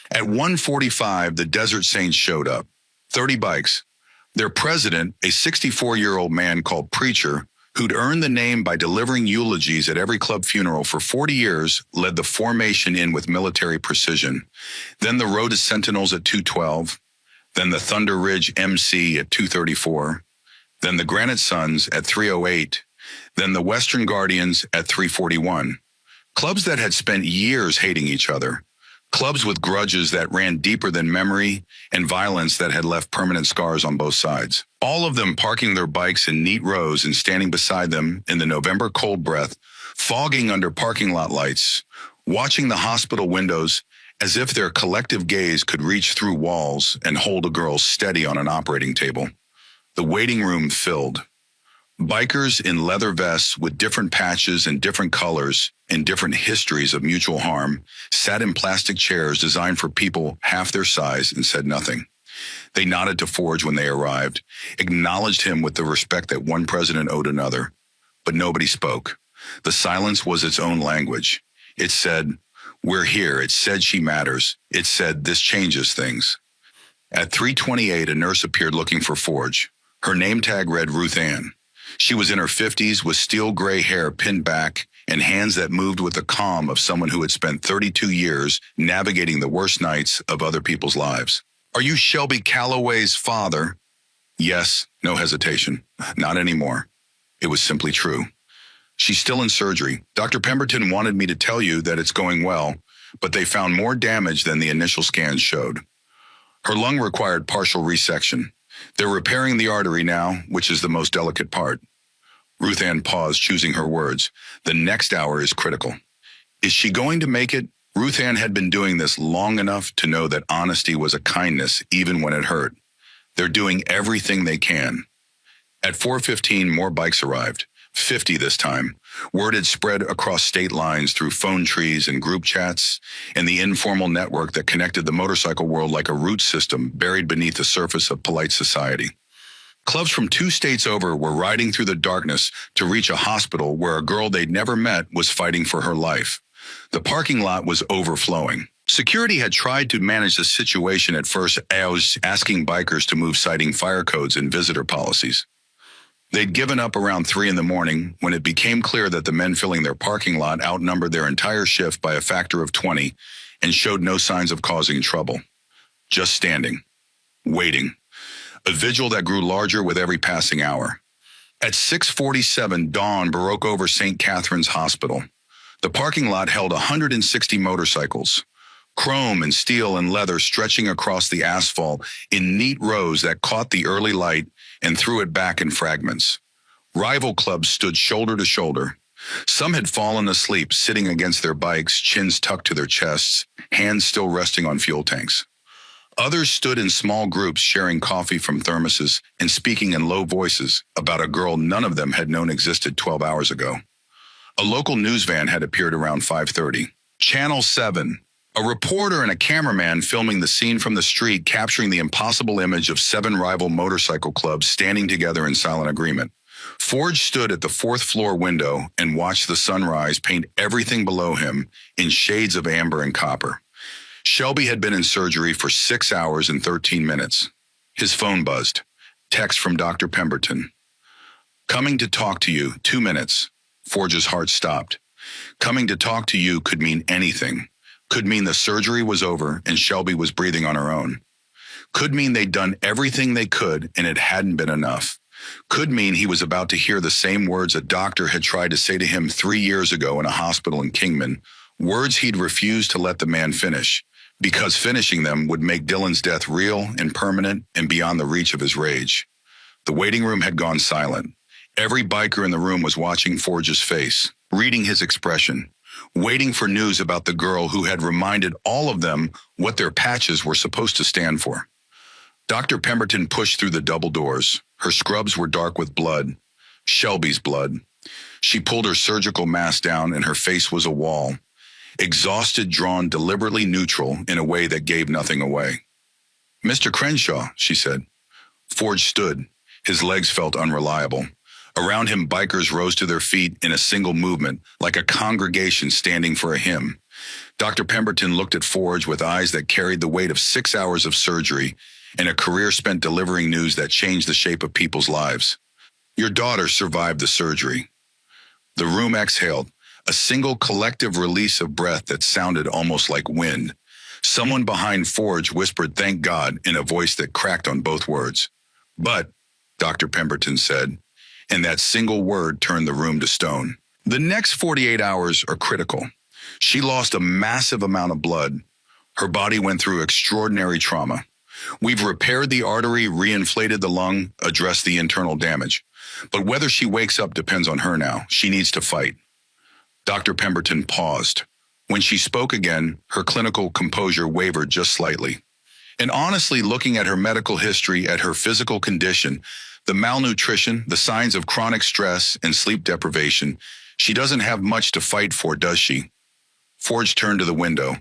At 1:45, the Desert Saints showed up. 30 bikes. Their president, a 64-year-old man called Preacher, who'd earned the name by delivering eulogies at every club funeral for 40 years, led the formation in with military precision. Then the Rhoda Sentinels at 2:12, then the Thunder Ridge MC at 2:34, then the Granite Suns at 3:08, then the Western Guardians at 3:41. Clubs that had spent years hating each other. Clubs with grudges that ran deeper than memory and violence that had left permanent scars on both sides. All of them parking their bikes in neat rows and standing beside them in the November cold breath, fogging under parking lot lights, watching the hospital windows as if their collective gaze could reach through walls and hold a girl steady on an operating table. The waiting room filled. Bikers in leather vests with different patches and different colors and different histories of mutual harm sat in plastic chairs designed for people half their size and said nothing. They nodded to Forge when they arrived, acknowledged him with the respect that one president owed another, but nobody spoke. The silence was its own language. It said, "We're here." It said, "She matters." It said, "This changes things." At 3:28, a nurse appeared looking for Forge. Her name tag read Ruth Ann. She was in her 50s with steel gray hair pinned back and hands that moved with the calm of someone who had spent 32 years navigating the worst nights of other people's lives. "Are you Shelby Calloway's father?" Yes, no hesitation. Not anymore. It was simply true. "She's still in surgery. Dr. Pemberton wanted me to tell you that it's going well, but they found more damage than the initial scans showed. Her lung required partial resection. They're repairing the artery now, which is the most delicate part." Ruth Ann paused, choosing her words. "The next hour is critical. Is she going to make it? Ruth Ann had been doing this long enough to know that honesty was a kindness even when it hurt. They're doing everything they can. At 4:15, more bikes arrived, 50 this time. Word had spread across state lines through phone trees and group chats, and the informal network that connected the motorcycle world like a root system buried beneath the surface of polite society. Clubs from 2 states over were riding through the darkness to reach a hospital where a girl they'd never met was fighting for her life. The parking lot was overflowing. Security had tried to manage the situation at first, asking bikers to move, citing fire codes and visitor policies. They'd given up around 3 in the morning when it became clear that the men filling their parking lot outnumbered their entire shift by a factor of 20 and showed no signs of causing trouble. Just standing, waiting. A vigil that grew larger with every passing hour. At 6:47, dawn broke over St. Catherine's Hospital. The parking lot held 160 motorcycles, chrome and steel and leather stretching across the asphalt in neat rows that caught the early light and threw it back in fragments. Rival clubs stood shoulder to shoulder. Some had fallen asleep, sitting against their bikes, chins tucked to their chests, hands still resting on fuel tanks. Others stood in small groups sharing coffee from thermoses and speaking in low voices about a girl none of them had known existed 12 hours ago. A local news van had appeared around 5:30. Channel 7. A reporter and a cameraman filming the scene from the street, capturing the impossible image of 7 rival motorcycle clubs standing together in silent agreement. Forge stood at the 4th floor window and watched the sunrise paint everything below him in shades of amber and copper. Shelby had been in surgery for 6 hours and 13 minutes. His phone buzzed. Text from Dr. Pemberton. Coming to talk to you, 2 minutes. Forge's heart stopped. Coming to talk to you could mean anything. Could mean the surgery was over and Shelby was breathing on her own. Could mean they'd done everything they could and it hadn't been enough. Could mean he was about to hear the same words a doctor had tried to say to him 3 years ago in a hospital in Kingman, words he'd refused to let the man finish, because finishing them would make Dylan's death real and permanent and beyond the reach of his rage. The waiting room had gone silent. Every biker in the room was watching Forge's face, reading his expression, waiting for news about the girl who had reminded all of them what their patches were supposed to stand for. Dr. Pemberton pushed through the double doors. Her scrubs were dark with blood, Shelby's blood. She pulled her surgical mask down and her face was a wall, exhausted, drawn, deliberately neutral in a way that gave nothing away. "Mr. Crenshaw," she said. Forge stood. His legs felt unreliable. Around him, bikers rose to their feet in a single movement, like a congregation standing for a hymn. Dr. Pemberton looked at Forge with eyes that carried the weight of 6 hours of surgery and a career spent delivering news that changed the shape of people's lives. "Your daughter survived the surgery." The room exhaled, a single collective release of breath that sounded almost like wind. Someone behind Forge whispered, "Thank God," in a voice that cracked on both words. "But," Dr. Pemberton said, and that single word turned the room to stone. The next 48 hours are critical. She lost a massive amount of blood. Her body went through extraordinary trauma. We've repaired the artery, reinflated the lung, addressed the internal damage. But whether she wakes up depends on her now. She needs to fight. Dr. Pemberton paused. When she spoke again, her clinical composure wavered just slightly. And honestly, looking at her medical history, at her physical condition, the malnutrition, the signs of chronic stress and sleep deprivation, she doesn't have much to fight for, does she? Forge turned to the window,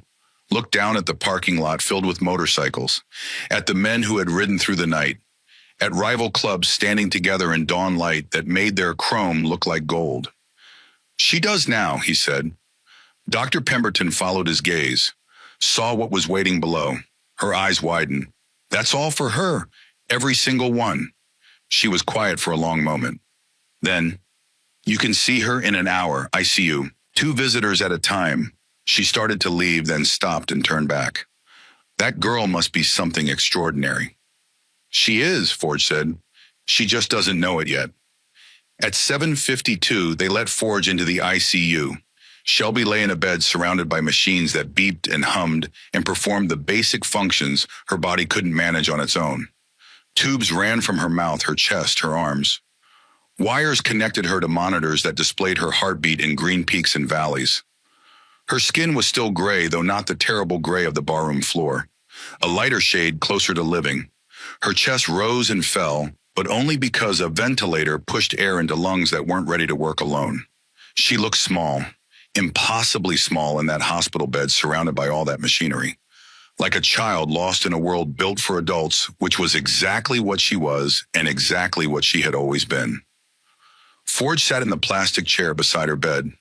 looked down at the parking lot filled with motorcycles, at the men who had ridden through the night, at rival clubs standing together in dawn light that made their chrome look like gold. "She does now," he said. Dr. Pemberton followed his gaze, saw what was waiting below. Her eyes widened. "That's all for her, every single one." She was quiet for a long moment. Then, "You can see her in an hour, ICU, 2 visitors at a time." She started to leave, then stopped and turned back. "That girl must be something extraordinary." "She is," Forge said. "She just doesn't know it yet." At 7:52, they let Forge into the ICU. Shelby lay in a bed surrounded by machines that beeped and hummed and performed the basic functions her body couldn't manage on its own. Tubes ran from her mouth, her chest, her arms. Wires connected her to monitors that displayed her heartbeat in green peaks and valleys. Her skin was still gray, though not the terrible gray of the barroom floor. A lighter shade closer to living. Her chest rose and fell, but only because a ventilator pushed air into lungs that weren't ready to work alone. She looked small, impossibly small in that hospital bed surrounded by all that machinery. Like a child lost in a world built for adults, which was exactly what she was and exactly what she had always been. Forge sat in the plastic chair beside her bed,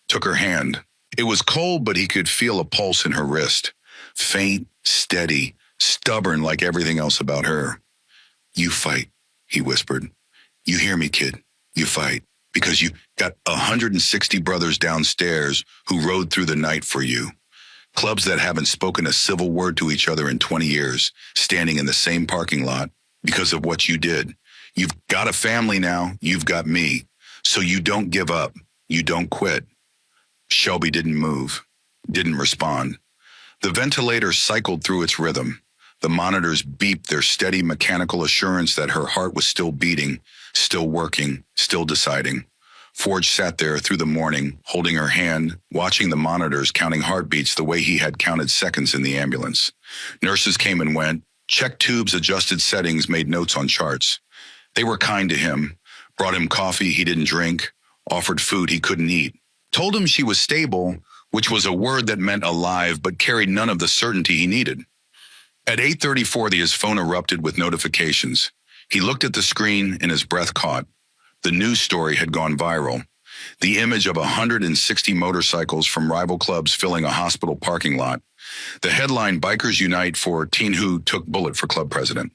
took her hand. It was cold, but he could feel a pulse in her wrist. Faint, steady, stubborn like everything else about her. "You fight," he whispered. "You hear me, kid? You fight. Because you got 160 brothers downstairs who rode through the night for you. Clubs that haven't spoken a civil word to each other in 20 years, standing in the same parking lot because of what you did. You've got a family now, you've got me. So you don't give up, you don't quit." Shelby didn't move, didn't respond. The ventilator cycled through its rhythm. The monitors beeped their steady mechanical assurance that her heart was still beating, still working, still deciding. Forge sat there through the morning, holding her hand, watching the monitors, counting heartbeats the way he had counted seconds in the ambulance. Nurses came and went, checked tubes, adjusted settings, made notes on charts. They were kind to him, brought him coffee he didn't drink, offered food he couldn't eat, told him she was stable, which was a word that meant alive but carried none of the certainty he needed. At 8:34, his phone erupted with notifications. He looked at the screen and his breath caught. The news story had gone viral. The image of 160 motorcycles from rival clubs filling a hospital parking lot. The headline, "Bikers Unite for Teen Who Took Bullet for Club President."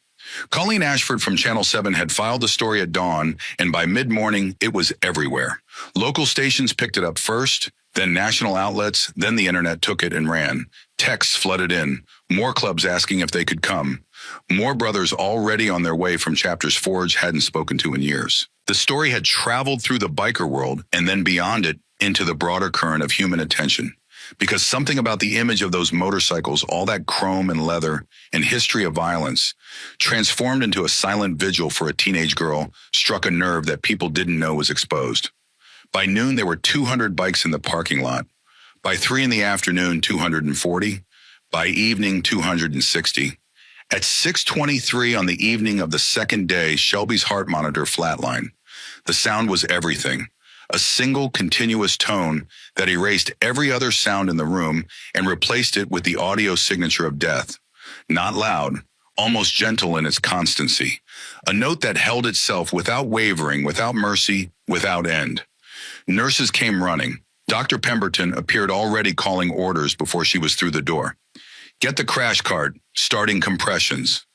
Colleen Ashford from Channel 7 had filed the story at dawn, and by mid-morning, it was everywhere. Local stations picked it up first, then national outlets, then the internet took it and ran. Texts flooded in, more clubs asking if they could come. More brothers already on their way from chapters Forge hadn't spoken to in years. The story had traveled through the biker world and then beyond it into the broader current of human attention. Because something about the image of those motorcycles, all that chrome and leather and history of violence, transformed into a silent vigil for a teenage girl, struck a nerve that people didn't know was exposed. By noon, there were 200 bikes in the parking lot. By 3 in the afternoon, 240. By evening, 260. At 6:23 on the evening of the second day, Shelby's heart monitor flatlined. The sound was everything. A single continuous tone that erased every other sound in the room and replaced it with the audio signature of death. Not loud, almost gentle in its constancy. A note that held itself without wavering, without mercy, without end. Nurses came running. Dr. Pemberton appeared already calling orders before she was through the door. "Get the crash cart, starting compressions."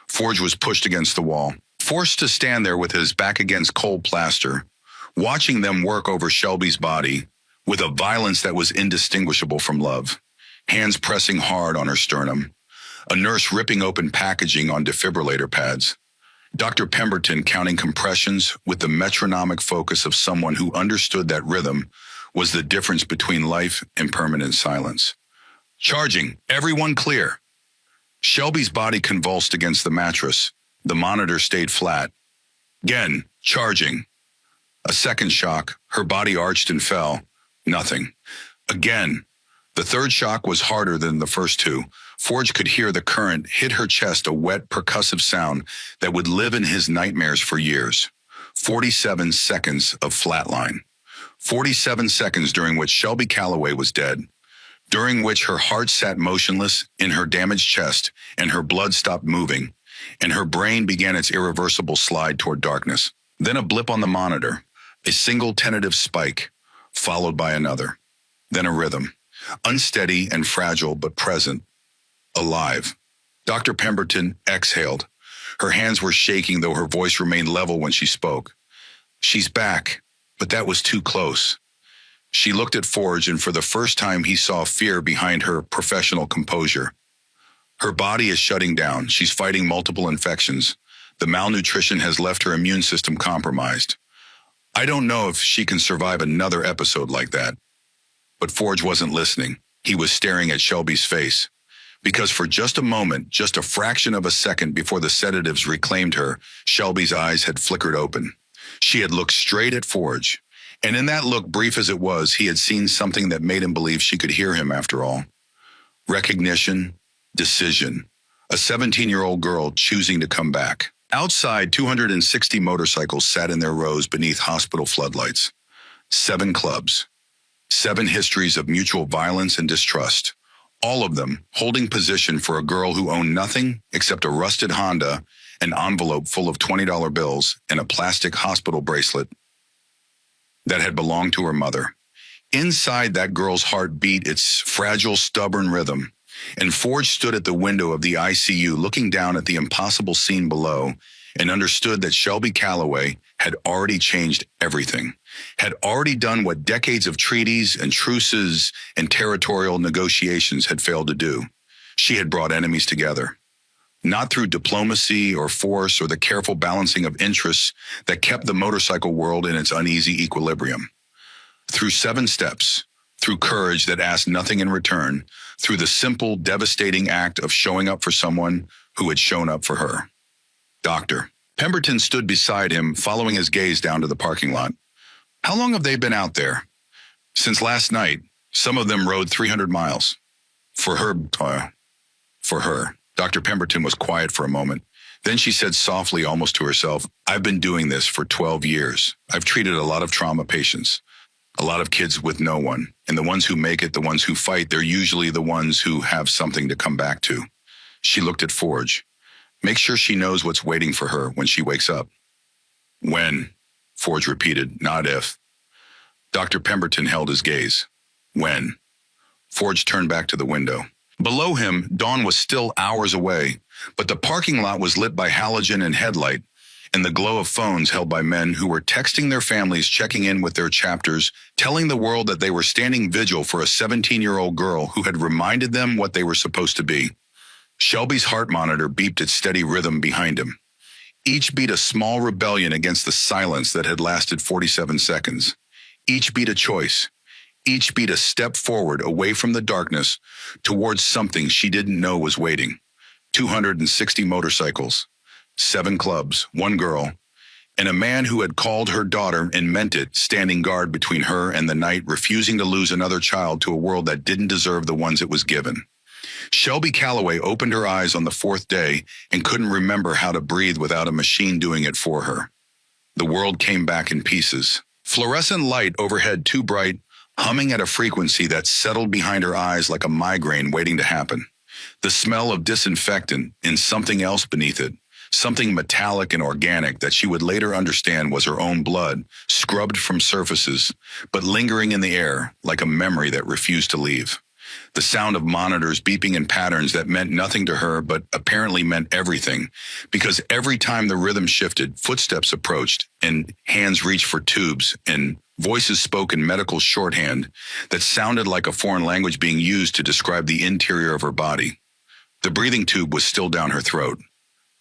Forge was pushed against the wall, forced to stand there with his back against cold plaster, watching them work over Shelby's body with a violence that was indistinguishable from love. Hands pressing hard on her sternum. A nurse ripping open packaging on defibrillator pads. Dr. Pemberton counting compressions with the metronomic focus of someone who understood that rhythm was the difference between life and permanent silence. "Charging, everyone clear." Shelby's body convulsed against the mattress. The monitor stayed flat. Again, charging. A second shock, her body arched and fell. Nothing. Again. The third shock was harder than the first two. Forge could hear the current hit her chest, a wet, percussive sound that would live in his nightmares for years. 47 seconds of flatline. 47 seconds during which Shelby Calloway was dead. During which her heart sat motionless in her damaged chest and her blood stopped moving, and her brain began its irreversible slide toward darkness. Then a blip on the monitor, a single tentative spike, followed by another. Then a rhythm, unsteady and fragile but present, alive. Dr. Pemberton exhaled. Her hands were shaking, though her voice remained level when she spoke. "She's back, but that was too close." She looked at Forge, and for the first time he saw fear behind her professional composure. Her body is shutting down. She's fighting multiple infections. The malnutrition has left her immune system compromised. "I don't know if she can survive another episode like that." But Forge wasn't listening. He was staring at Shelby's face. Because for just a moment, just a fraction of a second before the sedatives reclaimed her, Shelby's eyes had flickered open. She had looked straight at Forge, And in that look, brief as it was, he had seen something that made him believe she could hear him after all. Recognition, decision. A 17-year-old girl choosing to come back. Outside, 260 motorcycles sat in their rows beneath hospital floodlights. 7 clubs. 7 histories of mutual violence and distrust. All of them holding position for a girl who owned nothing except a rusted Honda, an envelope full of $20 bills, and a plastic hospital bracelet that had belonged to her mother. Inside, that girl's heart beat its fragile, stubborn rhythm, and Forge stood at the window of the ICU looking down at the impossible scene below and understood that Shelby Calloway had already changed everything, had already done what decades of treaties and truces and territorial negotiations had failed to do. She had brought enemies together, not through diplomacy or force or the careful balancing of interests that kept the motorcycle world in its uneasy equilibrium. Through 7 steps, through courage that asked nothing in return, through the simple, devastating act of showing up for someone who had shown up for her. Doctor. Pemberton stood beside him, following his gaze down to the parking lot. How long have they been out there? Since last night. Some of them rode 300 miles. For her. Dr. Pemberton was quiet for a moment. Then she said softly, almost to herself, I've been doing this for 12 years. I've treated a lot of trauma patients. A lot of kids with no one. And the ones who make it, the ones who fight, they're usually the ones who have something to come back to. She looked at Forge. Make sure she knows what's waiting for her when she wakes up. When, Forge repeated, not if. Dr. Pemberton held his gaze. When. Forge turned back to the window. Below him, dawn was still hours away, but the parking lot was lit by halogen and headlight, and the glow of phones held by men who were texting their families, checking in with their chapters, telling the world that they were standing vigil for a 17-year-old girl who had reminded them what they were supposed to be. Shelby's heart monitor beeped its steady rhythm behind him. Each beat a small rebellion against the silence that had lasted 47 seconds. Each beat a choice. Each beat a step forward away from the darkness towards something she didn't know was waiting. 260 motorcycles, 7 clubs, 1 girl, and a man who had called her daughter and meant it, standing guard between her and the night, refusing to lose another child to a world that didn't deserve the ones it was given. Shelby Calloway opened her eyes on the 4th day and couldn't remember how to breathe without a machine doing it for her. The world came back in pieces. Fluorescent light overhead too bright, humming at a frequency that settled behind her eyes like a migraine waiting to happen. The smell of disinfectant and something else beneath it, something metallic and organic that she would later understand was her own blood, scrubbed from surfaces, but lingering in the air like a memory that refused to leave. The sound of monitors beeping in patterns that meant nothing to her but apparently meant everything, because every time the rhythm shifted, footsteps approached, and hands reached for tubes, and voices spoke in medical shorthand that sounded like a foreign language being used to describe the interior of her body. The breathing tube was still down her throat.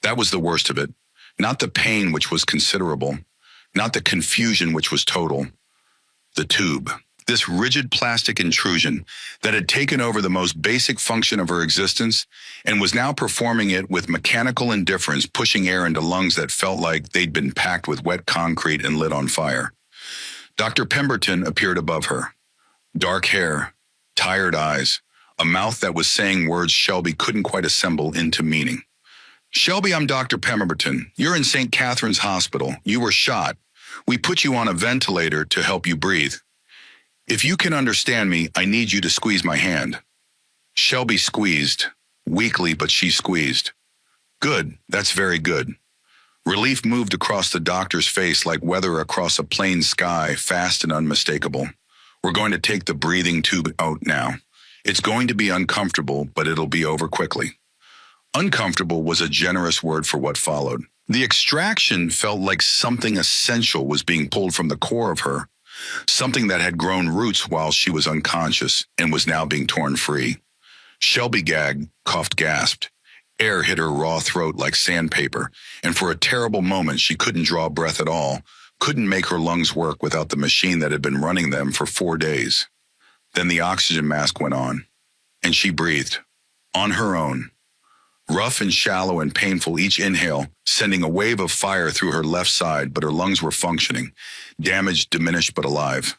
That was the worst of it. Not the pain, which was considerable. Not the confusion, which was total. The tube. This rigid plastic intrusion that had taken over the most basic function of her existence and was now performing it with mechanical indifference, pushing air into lungs that felt like they'd been packed with wet concrete and lit on fire. Dr. Pemberton appeared above her. Dark hair, tired eyes, a mouth that was saying words Shelby couldn't quite assemble into meaning. Shelby, I'm Dr. Pemberton. You're in St. Catherine's Hospital. You were shot. We put you on a ventilator to help you breathe. If you can understand me, I need you to squeeze my hand. Shelby squeezed. Weakly, but she squeezed. Good, that's very good. Relief moved across the doctor's face like weather across a plain sky, fast and unmistakable. We're going to take the breathing tube out now. It's going to be uncomfortable, but it'll be over quickly. Uncomfortable was a generous word for what followed. The extraction felt like something essential was being pulled from the core of her, something that had grown roots while she was unconscious and was now being torn free. Shelby gagged, coughed, gasped. Air hit her raw throat like sandpaper, and for a terrible moment she couldn't draw breath at all, couldn't make her lungs work without the machine that had been running them for 4 days. Then the oxygen mask went on, and she breathed, on her own. Rough and shallow and painful each inhale, sending a wave of fire through her left side, but her lungs were functioning, damaged, diminished, but alive.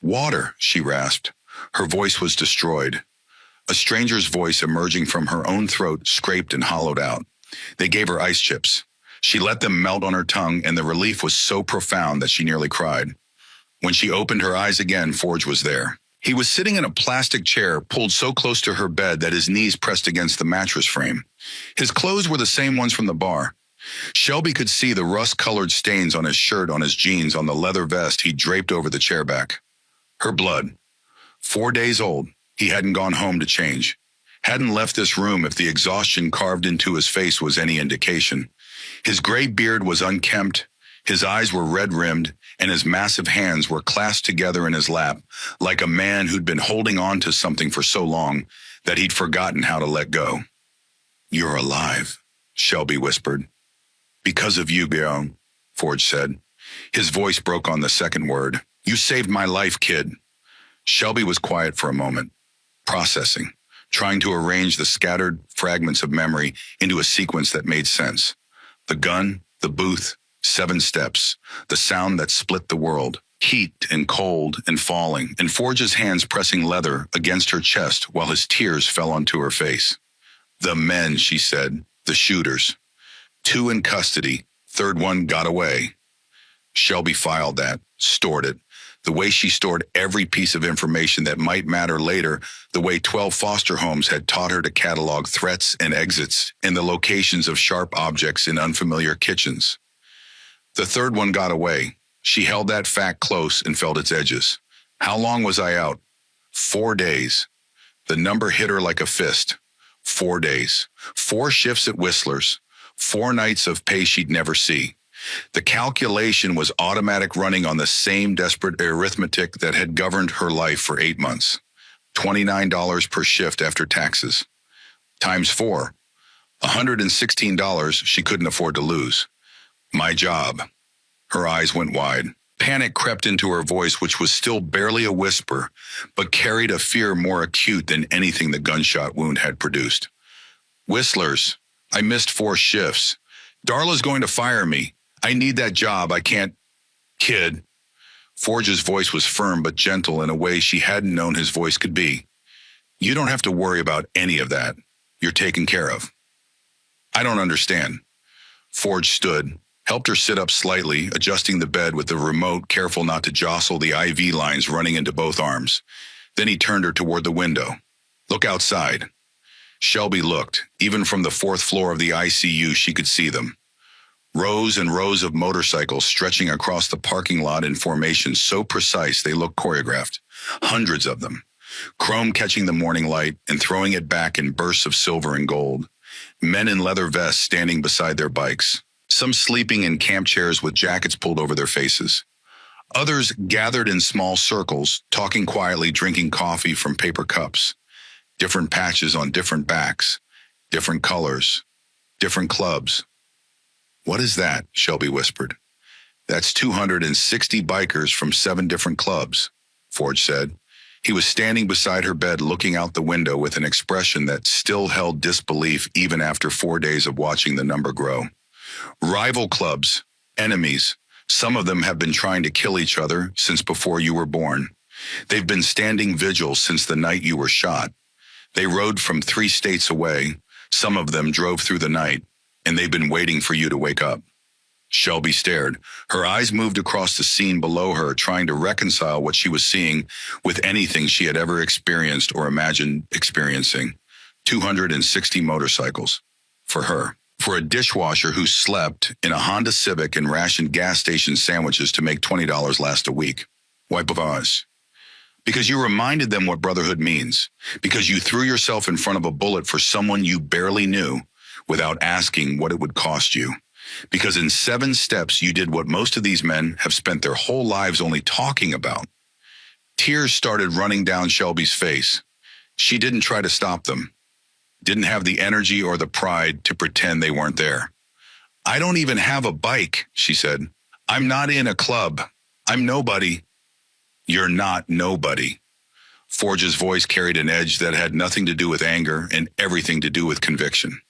"Water," she rasped. Her voice was destroyed. A stranger's voice emerging from her own throat scraped and hollowed out. They gave her ice chips. She let them melt on her tongue, and the relief was so profound that she nearly cried. When she opened her eyes again, Forge was there. He was sitting in a plastic chair pulled so close to her bed that his knees pressed against the mattress frame. His clothes were the same ones from the bar. Shelby could see the rust-colored stains on his shirt, on his jeans, on the leather vest he draped over the chair back. Her blood. 4 days old. He hadn't gone home to change. Hadn't left this room if the exhaustion carved into his face was any indication. His gray beard was unkempt, his eyes were red-rimmed, and his massive hands were clasped together in his lap, like a man who'd been holding on to something for so long that he'd forgotten how to let go. "You're alive," Shelby whispered. "Because of you, Guillaume," Forge said. His voice broke on the second word. "You saved my life, kid." Shelby was quiet for a moment, processing, trying to arrange the scattered fragments of memory into a sequence that made sense. The gun, the booth, 7 steps, the sound that split the world, heat and cold and falling, and Forge's hands pressing leather against her chest while his tears fell onto her face. "The men," she said, "the shooters. 2 in custody, third one got away." Shelby filed that, stored it, the way she stored every piece of information that might matter later, the way 12 foster homes had taught her to catalog threats and exits, and the locations of sharp objects in unfamiliar kitchens. The third one got away. She held that fact close and felt its edges. How long was I out? 4 days. The number hit her like a fist. 4 days. 4 shifts at Whistler's. 4 nights of pay she'd never see. The calculation was automatic, running on the same desperate arithmetic that had governed her life for 8 months. $29 per shift after taxes. Times 4. $116 she couldn't afford to lose. My job. Her eyes went wide. Panic crept into her voice, which was still barely a whisper, but carried a fear more acute than anything the gunshot wound had produced. "Whistler's. I missed 4 shifts. Darla's going to fire me. I need that job. I can't." "Kid." Forge's voice was firm but gentle in a way she hadn't known his voice could be. "You don't have to worry about any of that. You're taken care of." "I don't understand." Forge stood, helped her sit up slightly, adjusting the bed with the remote, careful not to jostle the IV lines running into both arms. Then he turned her toward the window. "Look outside." Shelby looked. Even from the 4th floor of the ICU, she could see them. Rows and rows of motorcycles stretching across the parking lot in formation so precise they looked choreographed. Hundreds of them. Chrome catching the morning light and throwing it back in bursts of silver and gold. Men in leather vests standing beside their bikes. Some sleeping in camp chairs with jackets pulled over their faces. Others gathered in small circles, talking quietly, drinking coffee from paper cups. Different patches on different backs. Different colors. Different clubs. "What is that?" Shelby whispered. "That's 260 bikers from 7 different clubs," Forge said. He was standing beside her bed, looking out the window with an expression that still held disbelief even after 4 days of watching the number grow. "Rival clubs, enemies. Some of them have been trying to kill each other since before you were born. They've been standing vigil since the night you were shot. They rode from 3 states away. Some of them drove through the night, and they've been waiting for you to wake up." Shelby stared. Her eyes moved across the scene below her, trying to reconcile what she was seeing with anything she had ever experienced or imagined experiencing. 260 motorcycles. For her. For a dishwasher who slept in a Honda Civic and rationed gas station sandwiches to make $20 last a week. Why pause? Because you reminded them what brotherhood means. Because you threw yourself in front of a bullet for someone you barely knew without asking what it would cost you. Because in 7 steps you did what most of these men have spent their whole lives only talking about. Tears started running down Shelby's face. She didn't try to stop them. Didn't have the energy or the pride to pretend they weren't there. "I don't even have a bike," she said. "I'm not in a club. I'm nobody." "You're not nobody." Forge's voice carried an edge that had nothing to do with anger and everything to do with conviction.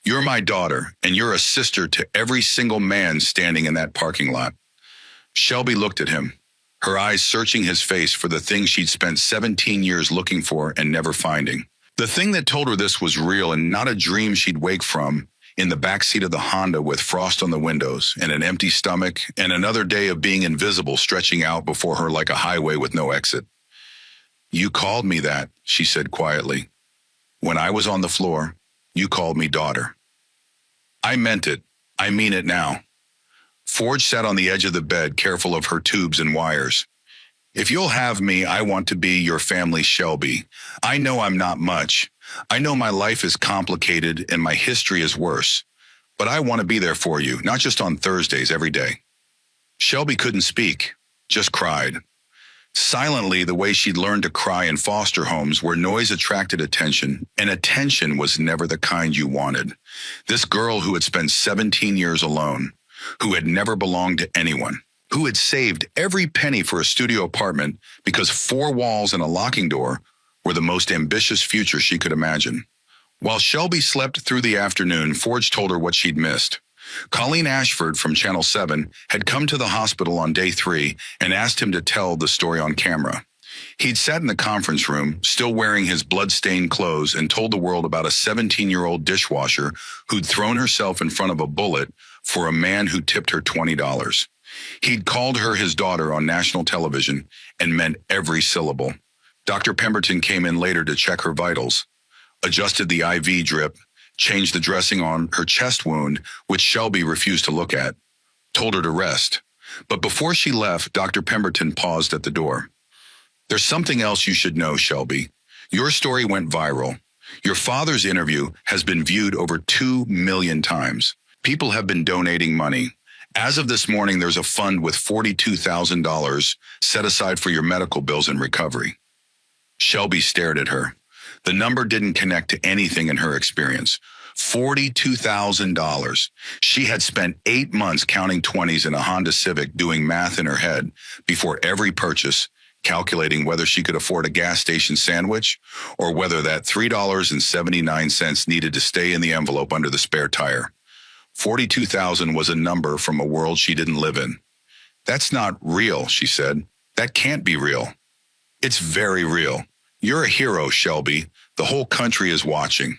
You're my daughter, and you're a sister to every single man standing in that parking lot. Shelby looked at him, her eyes searching his face for the thing she'd spent 17 years looking for and never finding. The thing that told her this was real and not a dream she'd wake from, in the backseat of the Honda with frost on the windows and an empty stomach and another day of being invisible stretching out before her like a highway with no exit. You called me that, she said quietly. When I was on the floor, you called me daughter. I meant it. I mean it now. Forge sat on the edge of the bed, careful of her tubes and wires. If you'll have me, I want to be your family Shelby. I know I'm not much. I know my life is complicated and my history is worse. But I want to be there for you, not just on Thursdays, every day. Shelby couldn't speak, just cried. Silently, the way she'd learned to cry in foster homes where noise attracted attention, and attention was never the kind you wanted. This girl who had spent 17 years alone, who had never belonged to anyone, who had saved every penny for a studio apartment because 4 walls and a locking door were the most ambitious future she could imagine. While Shelby slept through the afternoon, Forge told her what she'd missed. Colleen Ashford from Channel 7 had come to the hospital on day 3 and asked him to tell the story on camera. He'd sat in the conference room, still wearing his blood-stained clothes, and told the world about a 17-year-old dishwasher who'd thrown herself in front of a bullet for a man who tipped her $20. He'd called her his daughter on national television and meant every syllable. Dr. Pemberton came in later to check her vitals, adjusted the IV drip, changed the dressing on her chest wound, which Shelby refused to look at, told her to rest. But before she left, Dr. Pemberton paused at the door. There's something else you should know, Shelby. Your story went viral. Your father's interview has been viewed over 2 million times. People have been donating money. As of this morning, there's a fund with $42,000 set aside for your medical bills and recovery. Shelby stared at her. The number didn't connect to anything in her experience. $42,000. She had spent 8 months counting 20s in a Honda Civic, doing math in her head before every purchase, calculating whether she could afford a gas station sandwich or whether that $3.79 needed to stay in the envelope under the spare tire. 42,000 was a number from a world she didn't live in. That's not real, she said. That can't be real. It's very real. You're a hero, Shelby. The whole country is watching.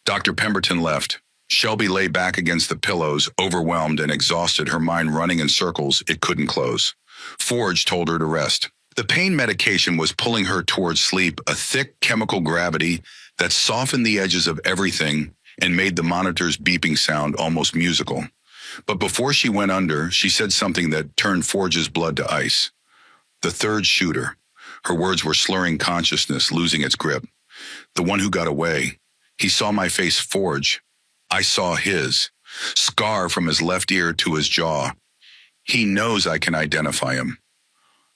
Dr. Pemberton left. Shelby lay back against the pillows, overwhelmed and exhausted, her mind running in circles it couldn't close. Forge told her to rest. The pain medication was pulling her towards sleep, a thick chemical gravity that softened the edges of everything and made the monitor's beeping sound almost musical. But before she went under, she said something that turned Forge's blood to ice. The third shooter. Her words were slurring consciousness, losing its grip. The one who got away. He saw my face, Forge. I saw his. Scar from his left ear to his jaw. He knows I can identify him.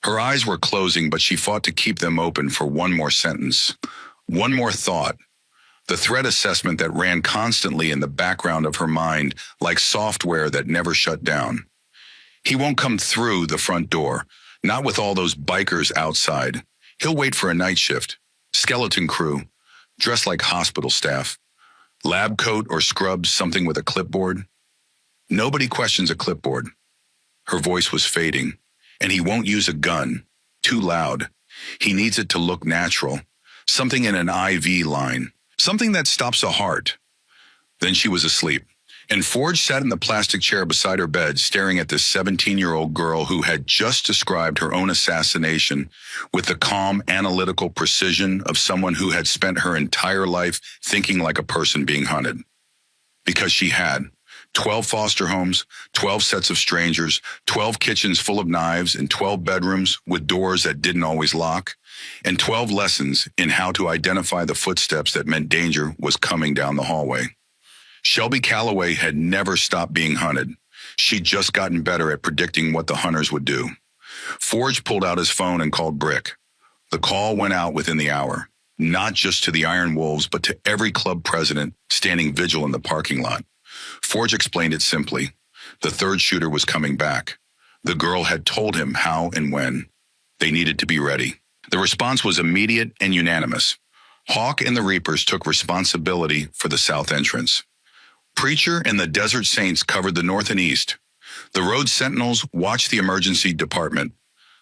Her eyes were closing, but she fought to keep them open for one more sentence. One more thought. The threat assessment that ran constantly in the background of her mind, like software that never shut down. He won't come through the front door, not with all those bikers outside. He'll wait for a night shift. Skeleton crew, dressed like hospital staff. Lab coat or scrubs, something with a clipboard. Nobody questions a clipboard. Her voice was fading. And he won't use a gun. Too loud. He needs it to look natural. Something in an IV line. Something that stops a heart. Then she was asleep. And Forge sat in the plastic chair beside her bed, staring at this 17-year-old girl who had just described her own assassination with the calm, analytical precision of someone who had spent her entire life thinking like a person being hunted. Because she had. 12 foster homes, 12 sets of strangers, 12 kitchens full of knives, and 12 bedrooms with doors that didn't always lock, and 12 lessons in how to identify the footsteps that meant danger was coming down the hallway. Shelby Calloway had never stopped being hunted. She'd just gotten better at predicting what the hunters would do. Forge pulled out his phone and called Brick. The call went out within the hour, not just to the Iron Wolves, but to every club president standing vigil in the parking lot. Forge explained it simply. The third shooter was coming back. The girl had told him how and when. They needed to be ready. The response was immediate and unanimous. Hawk and the Reapers took responsibility for the south entrance. preacher and the desert saints covered the north and east. The road sentinels watched the emergency department.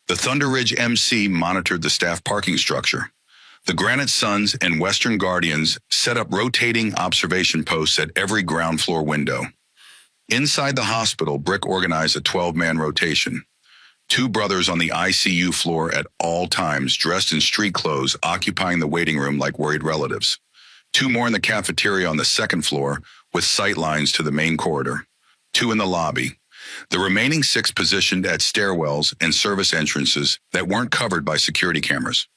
The Thunder Ridge MC monitored the staff parking structure. The Granite Sons and Western Guardians set up rotating observation posts at every ground floor window. Inside the hospital, Brick organized a 12-man rotation. 2 brothers on the ICU floor at all times, dressed in street clothes, occupying the waiting room like worried relatives. 2 more in the cafeteria on the second floor, with sight lines to the main corridor. 2 in the lobby. The remaining 6 positioned at stairwells and service entrances that weren't covered by security cameras.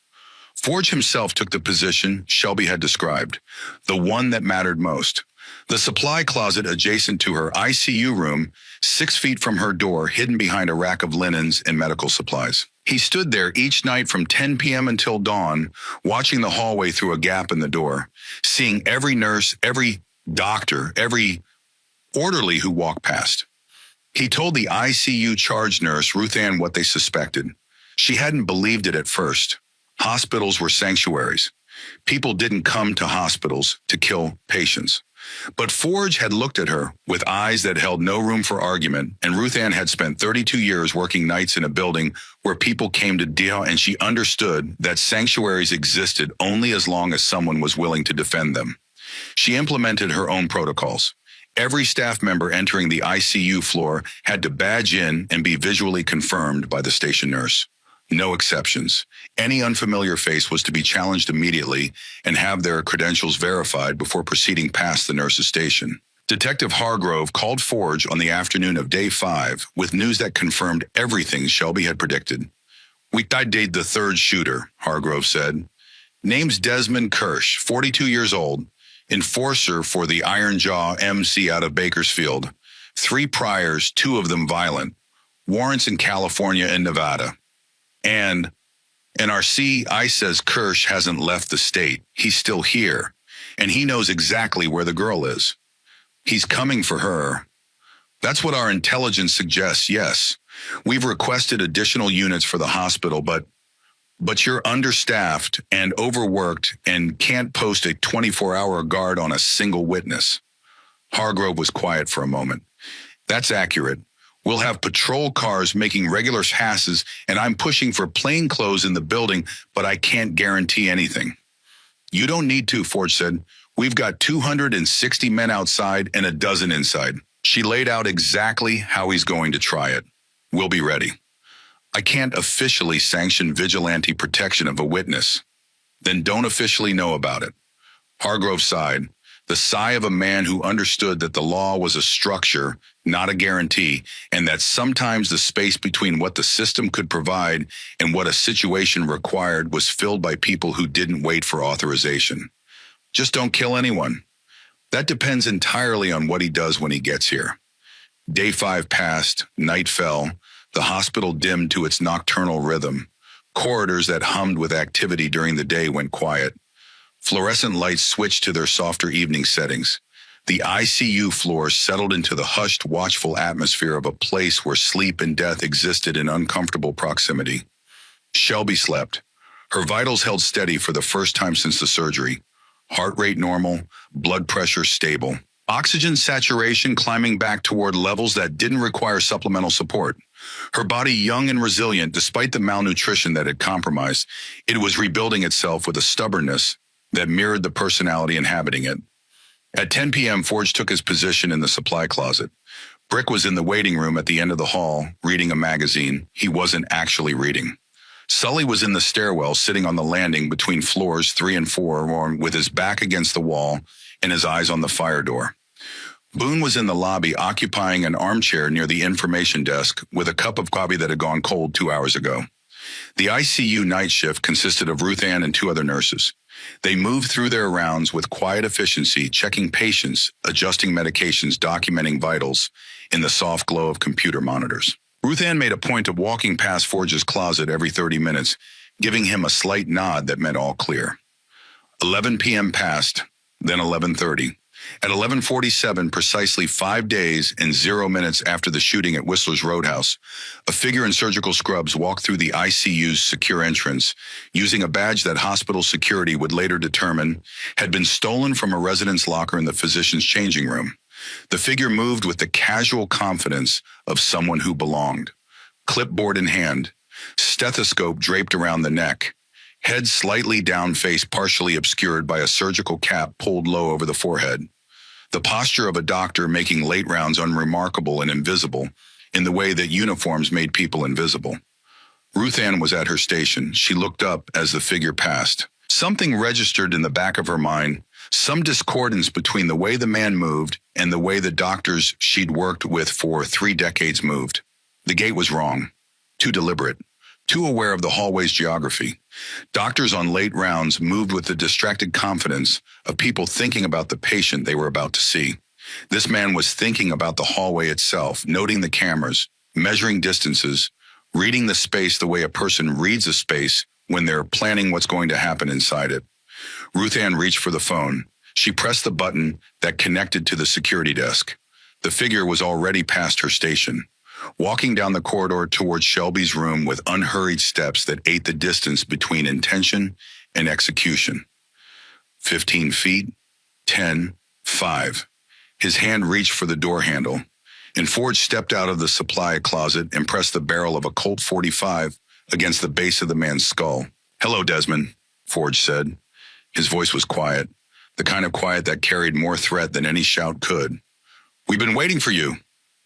Forge himself took the position Shelby had described, the one that mattered most. The supply closet adjacent to her ICU room, 6 feet from her door, hidden behind a rack of linens and medical supplies. He stood there each night from 10 p.m. until dawn, watching the hallway through a gap in the door, seeing every nurse, every doctor, every orderly who walked past. He told the ICU charge nurse, Ruth Ann, what they suspected. She hadn't believed it at first. Hospitals were sanctuaries. People didn't come to hospitals to kill patients. But Forge had looked at her with eyes that held no room for argument, and Ruth Ann had spent 32 years working nights in a building where people came to deal, and she understood that sanctuaries existed only as long as someone was willing to defend them. She implemented her own protocols. Every staff member entering the ICU floor had to badge in and be visually confirmed by the station nurse. No exceptions. Any unfamiliar face was to be challenged immediately and have their credentials verified before proceeding past the nurse's station. Detective Hargrove called Forge on the afternoon of day 5 with news that confirmed everything Shelby had predicted. "We identified the third shooter," Hargrove said. "Name's Desmond Kirsch, 42 years old, enforcer for the Iron Jaw MC out of Bakersfield. 3 priors, 2 of them violent. Warrants in California and Nevada. And NRC, I says Kirsch hasn't left the state. He's still here, and he knows exactly where the girl is. He's coming for her. That's what our intelligence suggests, yes. We've requested additional units for the hospital, but you're understaffed and overworked and can't post a 24-hour guard on a single witness." Hargrove was quiet for a moment. "That's accurate. We'll have patrol cars making regular passes, and I'm pushing for plainclothes in the building, but I can't guarantee anything." "You don't need to," Forge said. "We've got 260 men outside and a dozen inside." She laid out exactly how he's going to try it. "We'll be ready." "I can't officially sanction vigilante protection of a witness." "Then don't officially know about it." Hargrove sighed, the sigh of a man who understood that the law was a structure, not a guarantee, and that sometimes the space between what the system could provide and what a situation required was filled by people who didn't wait for authorization. "Just don't kill anyone." "That depends entirely on what he does when he gets here." Day 5 passed, night fell. The hospital dimmed to its nocturnal rhythm. Corridors that hummed with activity during the day went quiet. Fluorescent lights switched to their softer evening settings. The ICU floor settled into the hushed, watchful atmosphere of a place where sleep and death existed in uncomfortable proximity. Shelby slept. Her vitals held steady for the first time since the surgery. Heart rate normal, blood pressure stable. Oxygen saturation climbing back toward levels that didn't require supplemental support. Her body young and resilient despite the malnutrition that had compromised, it was rebuilding itself with a stubbornness that mirrored the personality inhabiting it. At 10 p.m., Forge took his position in the supply closet. Brick was in the waiting room at the end of the hall, reading a magazine. He wasn't actually reading. Sully was in the stairwell, sitting on the landing between floors 3 and 4, with his back against the wall and his eyes on the fire door. Boone was in the lobby, occupying an armchair near the information desk with a cup of coffee that had gone cold 2 hours ago. The ICU night shift consisted of Ruth Ann and 2 other nurses. They moved through their rounds with quiet efficiency, checking patients, adjusting medications, documenting vitals in the soft glow of computer monitors. Ruth Ann made a point of walking past Forge's closet every 30 minutes, giving him a slight nod that meant all clear. 11 p.m. passed, then 11:30. At 11:47, precisely 5 days and 0 minutes after the shooting at Whistler's Roadhouse, a figure in surgical scrubs walked through the ICU's secure entrance, using a badge that hospital security would later determine had been stolen from a resident's locker in the physician's changing room. The figure moved with the casual confidence of someone who belonged. Clipboard in hand, stethoscope draped around the neck, head slightly down, face partially obscured by a surgical cap pulled low over the forehead. The posture of a doctor making late rounds unremarkable and invisible in the way that uniforms made people invisible. Ruth Ann was at her station. She looked up as the figure passed. Something registered in the back of her mind, some discordance between the way the man moved and the way the doctors she'd worked with for 3 decades moved. The gait was wrong, too deliberate, too aware of the hallway's geography. Doctors on late rounds moved with the distracted confidence of people thinking about the patient they were about to see. This man was thinking about the hallway itself, noting the cameras, measuring distances, reading the space the way a person reads a space when they're planning what's going to happen inside it. Ruth Ann reached for the phone. She pressed the button that connected to the security desk. The figure was already past her station, walking down the corridor towards Shelby's room with unhurried steps that ate the distance between intention and execution. 15 feet, 10, 5. His hand reached for the door handle, and Forge stepped out of the supply closet and pressed the barrel of a Colt 45 against the base of the man's skull. "Hello, Desmond," Forge said. His voice was quiet, the kind of quiet that carried more threat than any shout could. "We've been waiting for you."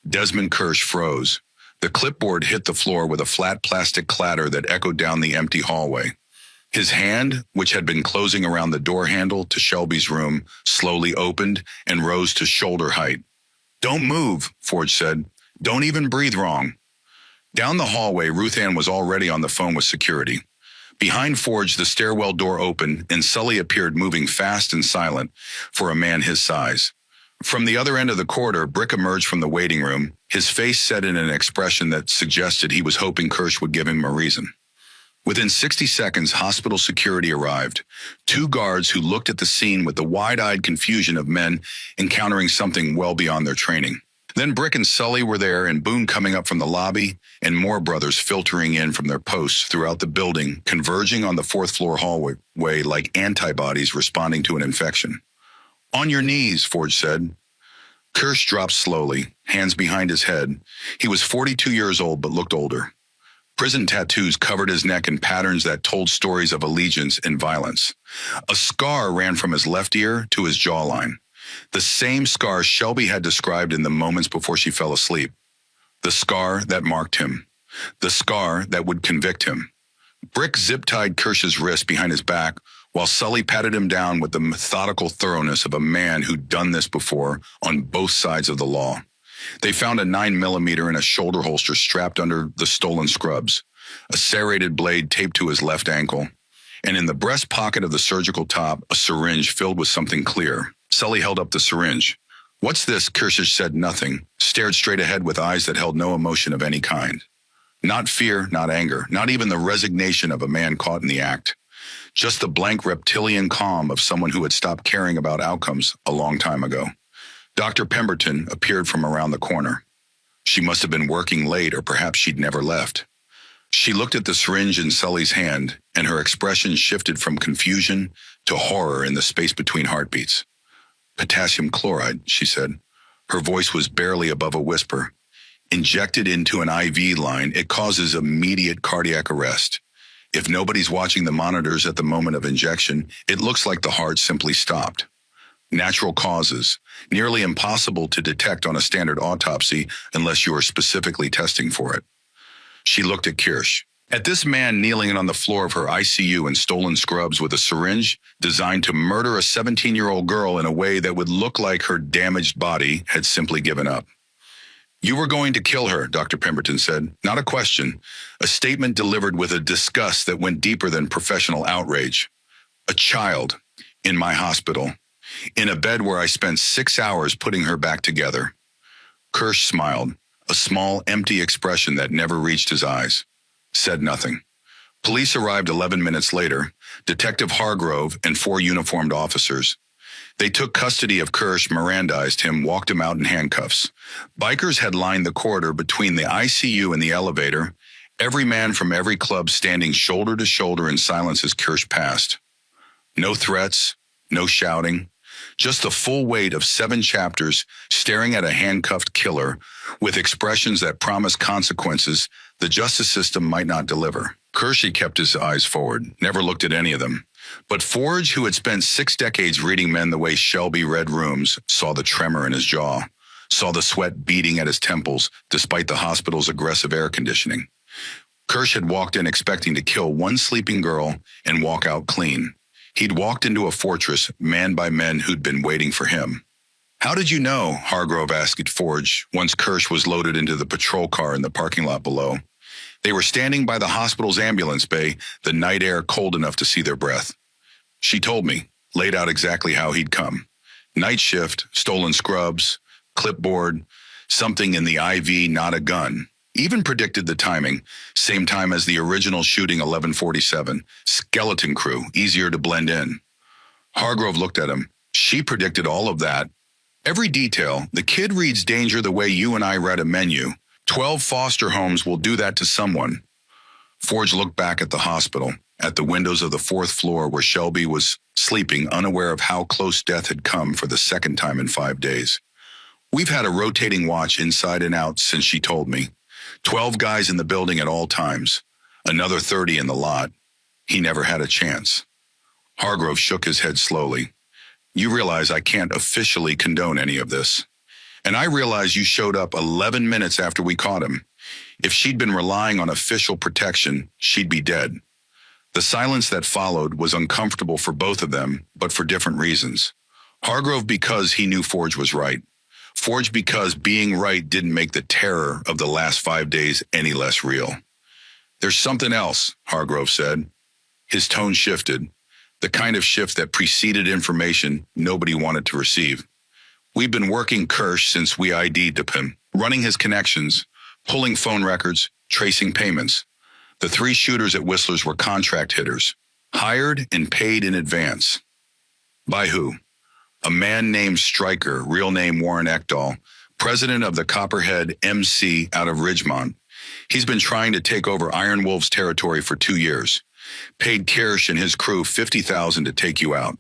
Desmond Kirsch froze. The clipboard hit the floor with a flat plastic clatter that echoed down the empty hallway. His hand, which had been closing around the door handle to Shelby's room, slowly opened and rose to shoulder height. "Don't move," Forge said. "Don't even breathe wrong." Down the hallway, Ruth Ann was already on the phone with security. Behind Forge, the stairwell door opened, and Sully appeared, moving fast and silent for a man his size. From the other end of the corridor, Brick emerged from the waiting room, his face set in an expression that suggested he was hoping Kirsch would give him a reason. Within 60 seconds, hospital security arrived, 2 guards who looked at the scene with the wide-eyed confusion of men encountering something well beyond their training. Then Brick and Sully were there, and Boone coming up from the lobby, and more brothers filtering in from their posts throughout the building, converging on the 4th-floor hallway like antibodies responding to an infection. "On your knees," Forge said. Kirsch dropped slowly, hands behind his head. He was 42 years old but looked older. Prison tattoos covered his neck in patterns that told stories of allegiance and violence. A scar ran from his left ear to his jawline, the same scar Shelby had described in the moments before she fell asleep. The scar that marked him. The scar that would convict him. Brick zip-tied Kirsch's wrist behind his back, while Sully patted him down with the methodical thoroughness of a man who'd done this before on both sides of the law. They found a 9mm in a shoulder holster strapped under the stolen scrubs, a serrated blade taped to his left ankle, and in the breast pocket of the surgical top, a syringe filled with something clear. Sully held up the syringe. "What's this?" Kirsch said nothing, stared straight ahead with eyes that held no emotion of any kind. Not fear, not anger, not even the resignation of a man caught in the act. Just the blank reptilian calm of someone who had stopped caring about outcomes a long time ago. Dr. Pemberton appeared from around the corner. She must have been working late, or perhaps she'd never left. She looked at the syringe in Sully's hand, and her expression shifted from confusion to horror in the space between heartbeats. "Potassium chloride," she said. Her voice was barely above a whisper. "Injected into an IV line, it causes immediate cardiac arrest. If nobody's watching the monitors at the moment of injection, it looks like the heart simply stopped. Natural causes, nearly impossible to detect on a standard autopsy unless you are specifically testing for it." She looked at Kirsch. At this man kneeling on the floor of her ICU in stolen scrubs with a syringe designed to murder a 17-year-old girl in a way that would look like her damaged body had simply given up. "You were going to kill her," Dr. Pemberton said. Not a question, a statement delivered with a disgust that went deeper than professional outrage. "A child, in my hospital, in a bed where I spent 6 hours putting her back together." Kirsch smiled, a small, empty expression that never reached his eyes. Said nothing. Police arrived 11 minutes later, Detective Hargrove and 4 uniformed officers. They took custody of Kirsch, Mirandized him, walked him out in handcuffs. Bikers had lined the corridor between the ICU and the elevator, every man from every club standing shoulder to shoulder in silence as Kirsch passed. No threats, no shouting, Just the full weight of 7 chapters staring at a handcuffed killer with expressions that promise consequences the justice system might not deliver. Kershey kept his eyes forward, never looked at any of them. But Forge, who had spent 6 decades reading men the way Shelby read rooms, saw the tremor in his jaw, saw the sweat beating at his temples despite the hospital's aggressive air conditioning. Kersh had walked in expecting to kill one sleeping girl and walk out clean. He'd walked into a fortress manned by men who'd been waiting for him. "How did you know?" Hargrove asked Forge once Kersh was loaded into the patrol car in the parking lot below. They were standing by the hospital's ambulance bay, the night air cold enough to see their breath. "She told me," laid out exactly how he'd come. Night shift, stolen scrubs, clipboard, something in the IV, not a gun. Even predicted the timing, same time as the original shooting 11:47. Skeleton crew, easier to blend in. Hargrove looked at him. "She predicted all of that. Every detail. The kid reads danger the way you and I read a menu. 12 foster homes will do that to someone." Forge looked back at the hospital, at the windows of the 4th floor where Shelby was sleeping, unaware of how close death had come for the 2nd time in 5 days. "We've had a rotating watch inside and out since she told me. 12 guys in the building at all times. Another 30 in the lot. He never had a chance." Hargrove shook his head slowly. "You realize I can't officially condone any of this. And I realize you showed up 11 minutes after we caught him. If she'd been relying on official protection, she'd be dead." The silence that followed was uncomfortable for both of them, but for different reasons. Hargrove because he knew Forge was right. Forge because being right didn't make the terror of the last 5 days any less real. "There's something else," Hargrove said. His tone shifted, the kind of shift that preceded information nobody wanted to receive. "We've been working Kersh since we ID'd him, running his connections, pulling phone records, tracing payments. The 3 shooters at Whistler's were contract hitters, hired and paid in advance." "By who?" "A man named Stryker, real name Warren Ekdahl, president of the Copperhead MC out of Ridgemont. He's been trying to take over Iron Wolf's territory for 2 years. Paid Kirsch and his crew $50,000 to take you out."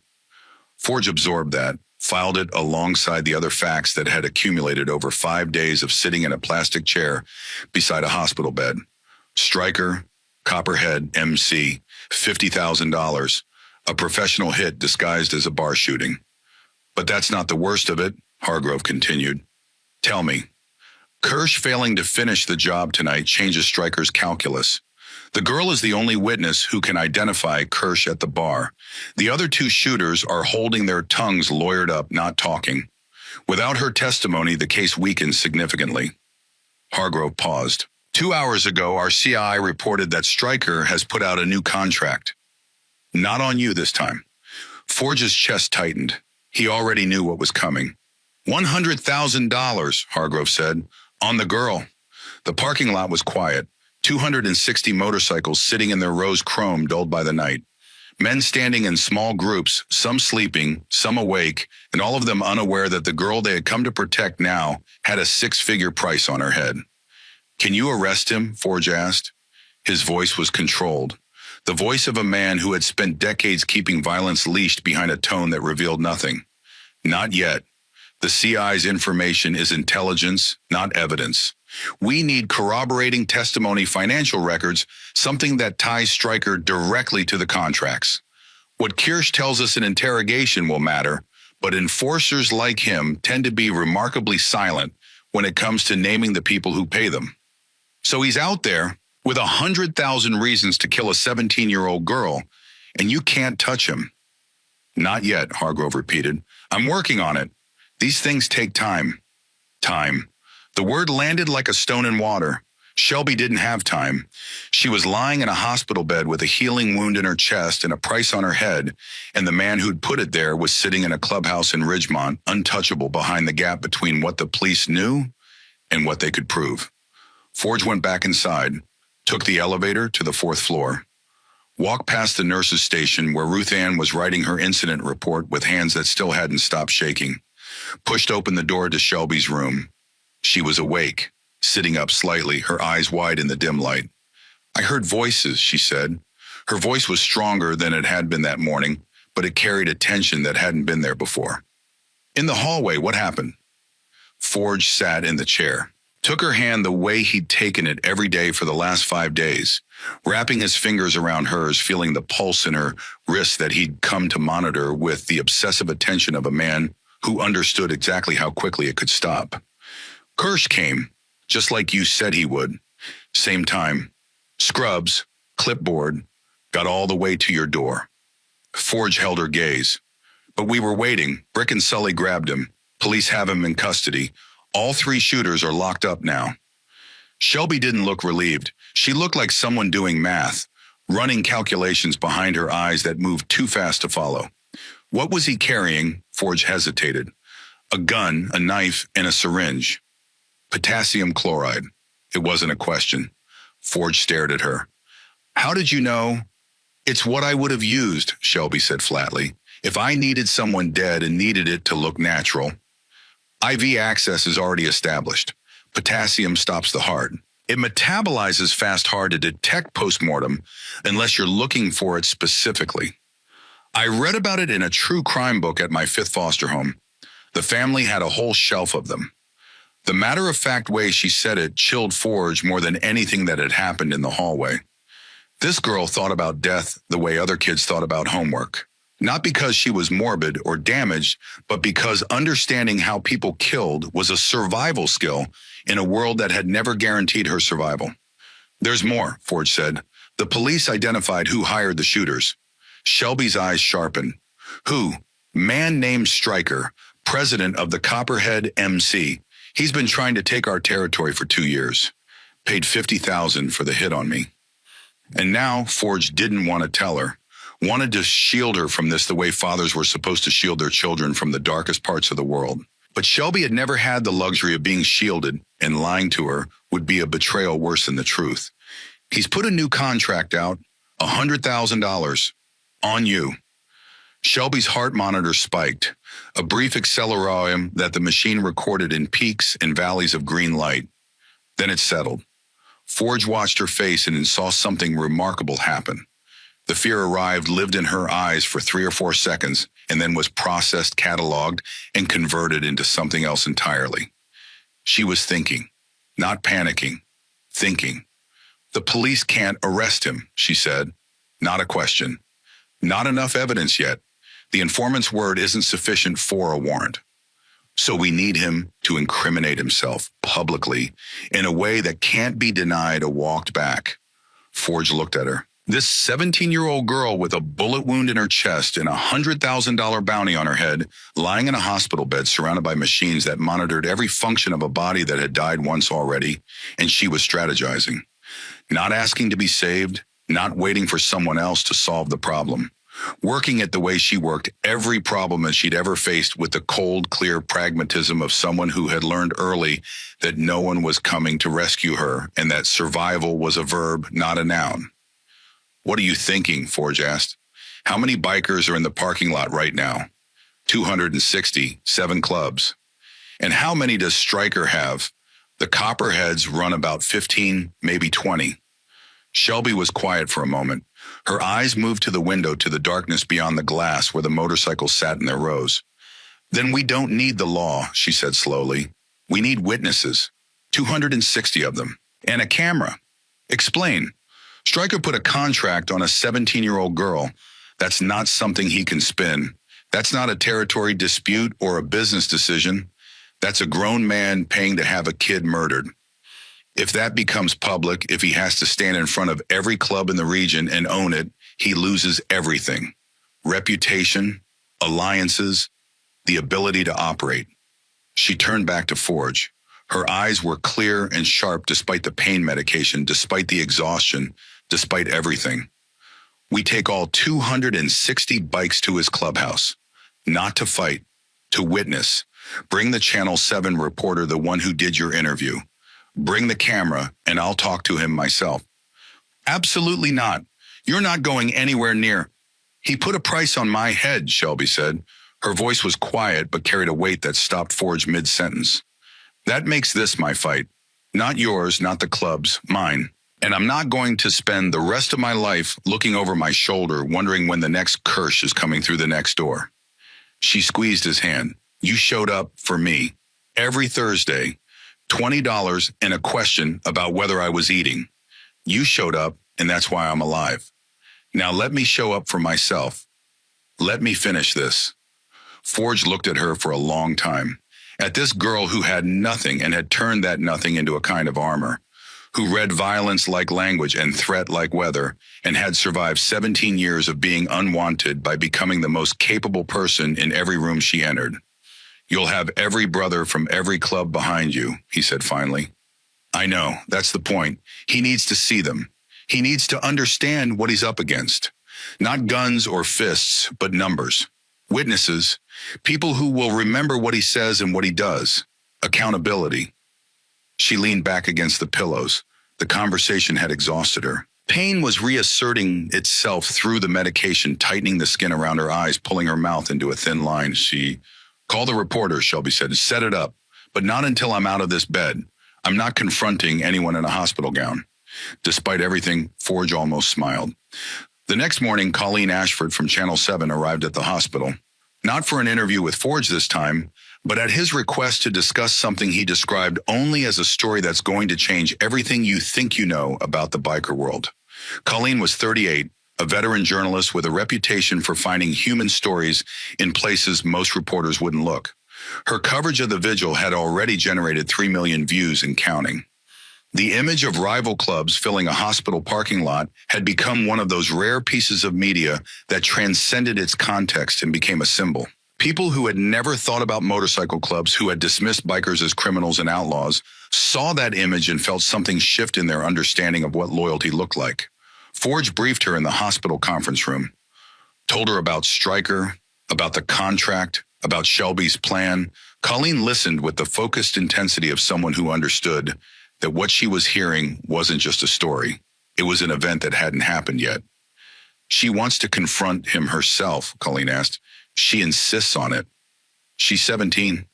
Forge absorbed that, filed it alongside the other facts that had accumulated over 5 days of sitting in a plastic chair beside a hospital bed. Stryker, Copperhead MC, $50,000, a professional hit disguised as a bar shooting. "But that's not the worst of it," Hargrove continued. "Tell me." "Kersh failing to finish the job tonight changes Stryker's calculus. The girl is the only witness who can identify Kersh at the bar. The other 2 shooters are holding their tongues lawyered up, not talking. Without her testimony, the case weakens significantly." Hargrove paused. "2 hours ago, our CI reported that Stryker has put out a new contract. Not on you this time." Forge's chest tightened. He already knew what was coming. $100,000, Hargrove said, "on the girl." The parking lot was quiet. 260 motorcycles sitting in their rose chrome dulled by the night. Men standing in small groups, some sleeping, some awake, and all of them unaware that the girl they had come to protect now had a 6-figure price on her head. "Can you arrest him?" Forge asked. His voice was controlled. The voice of a man who had spent decades keeping violence leashed behind a tone that revealed nothing. "Not yet. The CI's information is intelligence, not evidence. We need corroborating testimony, financial records, something that ties Stryker directly to the contracts. What Kirsch tells us in interrogation will matter, but enforcers like him tend to be remarkably silent when it comes to naming the people who pay them. So he's out there with 100,000 reasons to kill a 17-year-old girl, and you can't touch him." "Not yet," Hargrove repeated. "I'm working on it. These things take time." Time. The word landed like a stone in water. Shelby didn't have time. She was lying in a hospital bed with a healing wound in her chest and a price on her head, and the man who'd put it there was sitting in a clubhouse in Ridgemont, untouchable behind the gap between what the police knew and what they could prove. Forge went back inside, took the elevator to the 4th floor, walked past the nurse's station where Ruth Ann was writing her incident report with hands that still hadn't stopped shaking, pushed open the door to Shelby's room. She was awake, sitting up slightly, her eyes wide in the dim light. "I heard voices," she said. Her voice was stronger than it had been that morning, but it carried a tension that hadn't been there before. In the hallway, what happened? Forge sat in the chair, took her hand the way he'd taken it every day for the last 5 days, wrapping his fingers around hers, feeling the pulse in her wrist that he'd come to monitor with the obsessive attention of a man who understood exactly how quickly it could stop. Kirsch came, just like you said he would. Same time. Scrubs, clipboard, got all the way to your door. Forge held her gaze. But we were waiting. Brick and Sully grabbed him. Police have him in custody. All 3 shooters are locked up now. Shelby didn't look relieved. She looked like someone doing math, running calculations behind her eyes that moved too fast to follow. What was he carrying? Forge hesitated. A gun, a knife, and a syringe. Potassium chloride. It wasn't a question. Forge stared at her. How did you know? It's what I would have used, Shelby said flatly. If I needed someone dead and needed it to look natural. IV access is already established. Potassium stops the heart. It metabolizes fast hard to detect postmortem unless you're looking for it specifically. I read about it in a true crime book at my 5th foster home. The family had a whole shelf of them. The matter-of-fact way she said it chilled Forge more than anything that had happened in the hallway. This girl thought about death the way other kids thought about homework. Not because she was morbid or damaged, but because understanding how people killed was a survival skill in a world that had never guaranteed her survival. There's more, Forge said. The police identified who hired the shooters. Shelby's eyes sharpened. Who? Man named Stryker, president of the Copperhead MC. He's been trying to take our territory for 2 years. Paid $50,000 for the hit on me. And now Forge didn't want to tell her. Wanted to shield her from this the way fathers were supposed to shield their children from the darkest parts of the world. But Shelby had never had the luxury of being shielded, and lying to her would be a betrayal worse than the truth. He's put a new contract out, $100,000, on you. Shelby's heart monitor spiked, a brief accelerometer that the machine recorded in peaks and valleys of green light. Then it settled. Forge watched her face and saw something remarkable happen. The fear arrived, lived in her eyes for 3 or 4 seconds, and then was processed, cataloged, and converted into something else entirely. She was thinking, not panicking, thinking. The police can't arrest him, she said. Not a question. Not enough evidence yet. The informant's word isn't sufficient for a warrant. So we need him to incriminate himself publicly in a way that can't be denied or walked back. Forge looked at her. This 17-year-old girl with a bullet wound in her chest and a $100,000 bounty on her head, lying in a hospital bed surrounded by machines that monitored every function of a body that had died once already, and she was strategizing. Not asking to be saved, not waiting for someone else to solve the problem. Working it the way she worked every problem that she'd ever faced with the cold, clear pragmatism of someone who had learned early that no one was coming to rescue her and that survival was a verb, not a noun. What are you thinking? Forge asked. How many bikers are in the parking lot right now? 260, 7 clubs. And how many does Stryker have? The Copperheads run about 15, maybe 20. Shelby was quiet for a moment. Her eyes moved to the window, to the darkness beyond the glass where the motorcycles sat in their rows. Then we don't need the law, she said slowly. We need witnesses. 260 of them. And a camera. Explain. Stryker put a contract on a 17-year-old girl. That's not something he can spin. That's not a territory dispute or a business decision. That's a grown man paying to have a kid murdered. If that becomes public, if he has to stand in front of every club in the region and own it, he loses everything. Reputation, alliances, the ability to operate. She turned back to Forge. Her eyes were clear and sharp despite the pain medication, despite the exhaustion, despite everything. We take all 260 bikes to his clubhouse. Not to fight, to witness. Bring the Channel 7 reporter, the one who did your interview. Bring the camera, and I'll talk to him myself. Absolutely not. You're not going anywhere near. He put a price on my head, Shelby said. Her voice was quiet, but carried a weight that stopped Forge mid-sentence. That makes this my fight. Not yours, not the club's, mine. And I'm not going to spend the rest of my life looking over my shoulder, wondering when the next Kirsch is coming through the next door. She squeezed his hand. You showed up for me every Thursday, $20 and a question about whether I was eating. You showed up, and that's why I'm alive. Now let me show up for myself. Let me finish this." Forge looked at her for a long time, at this girl who had nothing and had turned that nothing into a kind of armor, who read violence like language and threat like weather, and had survived 17 years of being unwanted by becoming the most capable person in every room she entered. "You'll have every brother from every club behind you," he said finally. "I know, that's the point. He needs to see them. He needs to understand what he's up against. Not guns or fists, but numbers. Witnesses, people who will remember what he says and what he does. Accountability." She leaned back against the pillows. The conversation had exhausted her. Pain was reasserting itself through the medication, tightening the skin around her eyes, pulling her mouth into a thin line. "Call the reporter," Shelby said. "Set it up, but not until I'm out of this bed. I'm not confronting anyone in a hospital gown." Despite everything, Forge almost smiled. The next morning, Colleen Ashford from Channel 7 arrived at the hospital. Not for an interview with Forge this time, but at his request to discuss something he described only as a story that's going to change everything you think you know about the biker world. Colleen was 38, a veteran journalist with a reputation for finding human stories in places most reporters wouldn't look. Her coverage of the vigil had already generated 3 million views and counting. The image of rival clubs filling a hospital parking lot had become one of those rare pieces of media that transcended its context and became a symbol. People who had never thought about motorcycle clubs, who had dismissed bikers as criminals and outlaws, saw that image and felt something shift in their understanding of what loyalty looked like. Forge briefed her in the hospital conference room, told her about Stryker, about the contract, about Shelby's plan. Colleen listened with the focused intensity of someone who understood that what she was hearing wasn't just a story. It was an event that hadn't happened yet. "She wants to confront him herself," Colleen asked. "She insists on it. She's 17.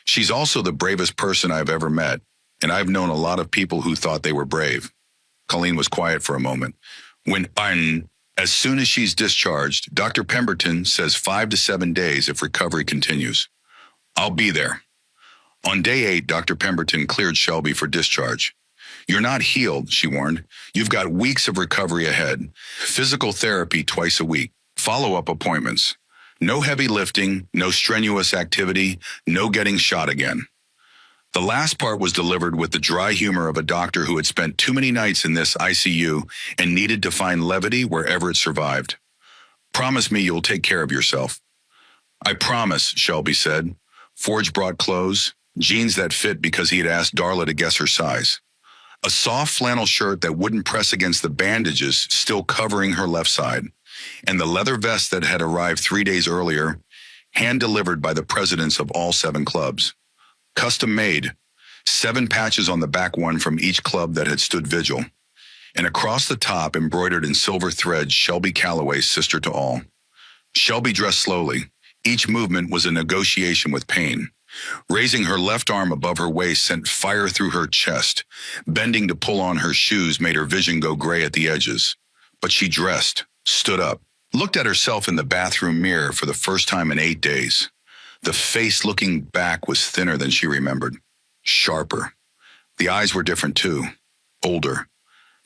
She's also the bravest person I've ever met, and I've known a lot of people who thought they were brave." Colleen was quiet for a moment. As soon as she's discharged, Dr. Pemberton says 5 to 7 days if recovery continues. I'll be there." On day 8, Dr. Pemberton cleared Shelby for discharge. "You're not healed," she warned. "You've got weeks of recovery ahead. Physical therapy twice a week. Follow-up appointments. No heavy lifting, no strenuous activity, no getting shot again." The last part was delivered with the dry humor of a doctor who had spent too many nights in this ICU and needed to find levity wherever it survived. "Promise me you'll take care of yourself." "I promise," Shelby said. Forge brought clothes, jeans that fit because he had asked Darla to guess her size. A soft flannel shirt that wouldn't press against the bandages still covering her left side, and the leather vest that had arrived 3 days earlier, hand-delivered by the presidents of all 7 clubs. Custom made, 7 patches on the back, one from each club that had stood vigil. And across the top, embroidered in silver thread, Shelby Calloway's sister to all. Shelby dressed slowly. Each movement was a negotiation with pain. Raising her left arm above her waist sent fire through her chest. Bending to pull on her shoes made her vision go gray at the edges. But she dressed, stood up, looked at herself in the bathroom mirror for the first time in 8 days. The face looking back was thinner than she remembered, sharper. The eyes were different too, older.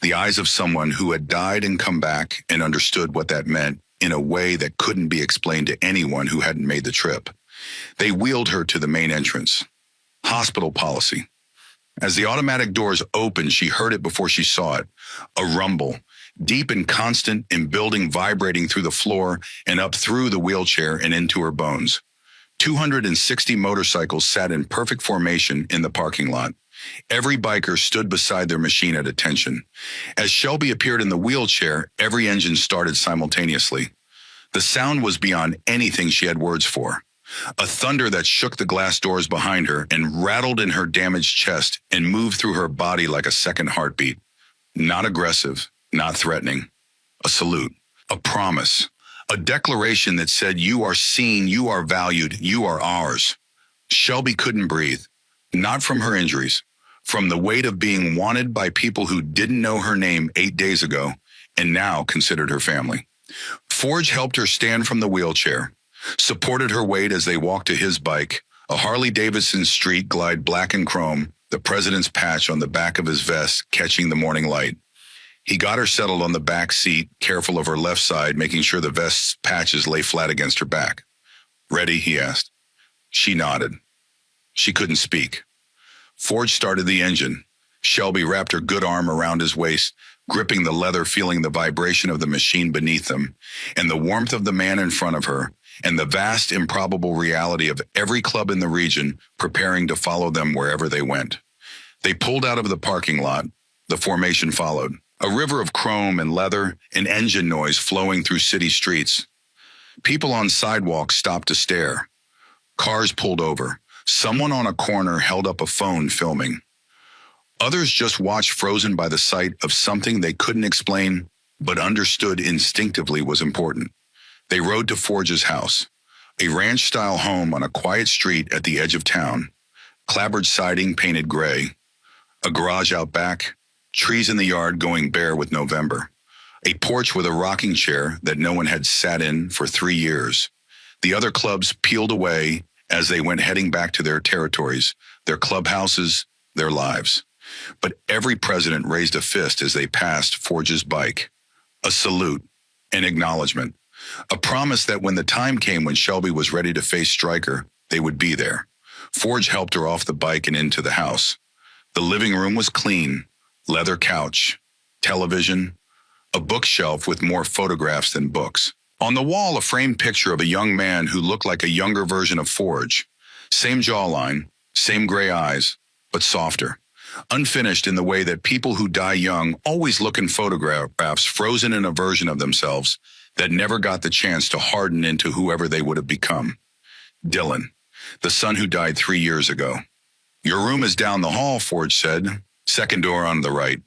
The eyes of someone who had died and come back and understood what that meant in a way that couldn't be explained to anyone who hadn't made the trip. They wheeled her to the main entrance. Hospital policy. As the automatic doors opened, she heard it before she saw it. A rumble, deep and constant in building, vibrating through the floor and up through the wheelchair and into her bones. 260 motorcycles sat in perfect formation in the parking lot. Every biker stood beside their machine at attention. As Shelby appeared in the wheelchair, every engine started simultaneously. The sound was beyond anything she had words for. A thunder that shook the glass doors behind her and rattled in her damaged chest and moved through her body like a second heartbeat. Not aggressive, not threatening. A salute, a promise, a declaration that said, "You are seen, you are valued, you are ours." Shelby couldn't breathe, not from her injuries, from the weight of being wanted by people who didn't know her name 8 days ago and now considered her family. Forge helped her stand from the wheelchair. supported her weight as they walked to his bike, a Harley-Davidson Street Glide black and chrome, the president's patch on the back of his vest catching the morning light. He got her settled on the back seat, careful of her left side, making sure the vest's patches lay flat against her back. "Ready?" he asked. She nodded. She couldn't speak. Forge started the engine. Shelby wrapped her good arm around his waist, gripping the leather, feeling the vibration of the machine beneath them, and the warmth of the man in front of her, and the vast, improbable reality of every club in the region preparing to follow them wherever they went. They pulled out of the parking lot. The formation followed. A river of chrome and leather and engine noise flowing through city streets. People on sidewalks stopped to stare. Cars pulled over. Someone on a corner held up a phone filming. Others just watched, frozen by the sight of something they couldn't explain, but understood instinctively was important. They rode to Forge's house, a ranch-style home on a quiet street at the edge of town. Clapboard siding painted gray. A garage out back. Trees in the yard going bare with November. A porch with a rocking chair that no one had sat in for 3 years. The other clubs peeled away as they went heading back to their territories, their clubhouses, their lives. But every president raised a fist as they passed Forge's bike. A salute, an acknowledgement, a promise that when the time came when Shelby was ready to face Stryker, they would be there. Forge helped her off the bike and into the house. The living room was clean, leather couch, television, a bookshelf with more photographs than books. On the wall, a framed picture of a young man who looked like a younger version of Forge. Same jawline, same gray eyes, but softer. Unfinished in the way that people who die young always look in photographs, frozen in a version of themselves that never got the chance to harden into whoever they would have become. Dylan, the son who died 3 years ago. "Your room is down the hall," Forge said. "Second door on the right."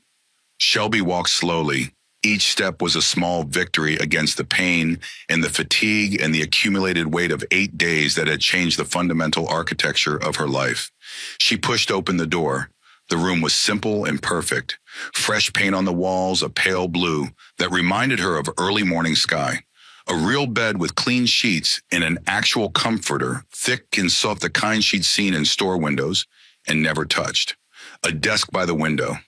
Shelby walked slowly. Each step was a small victory against the pain and the fatigue and the accumulated weight of 8 days that had changed the fundamental architecture of her life. She pushed open the door. The room was simple and perfect. Fresh paint on the walls, a pale blue that reminded her of early morning sky. A real bed with clean sheets and an actual comforter, thick and soft, the kind she'd seen in store windows and never touched. A desk by the window.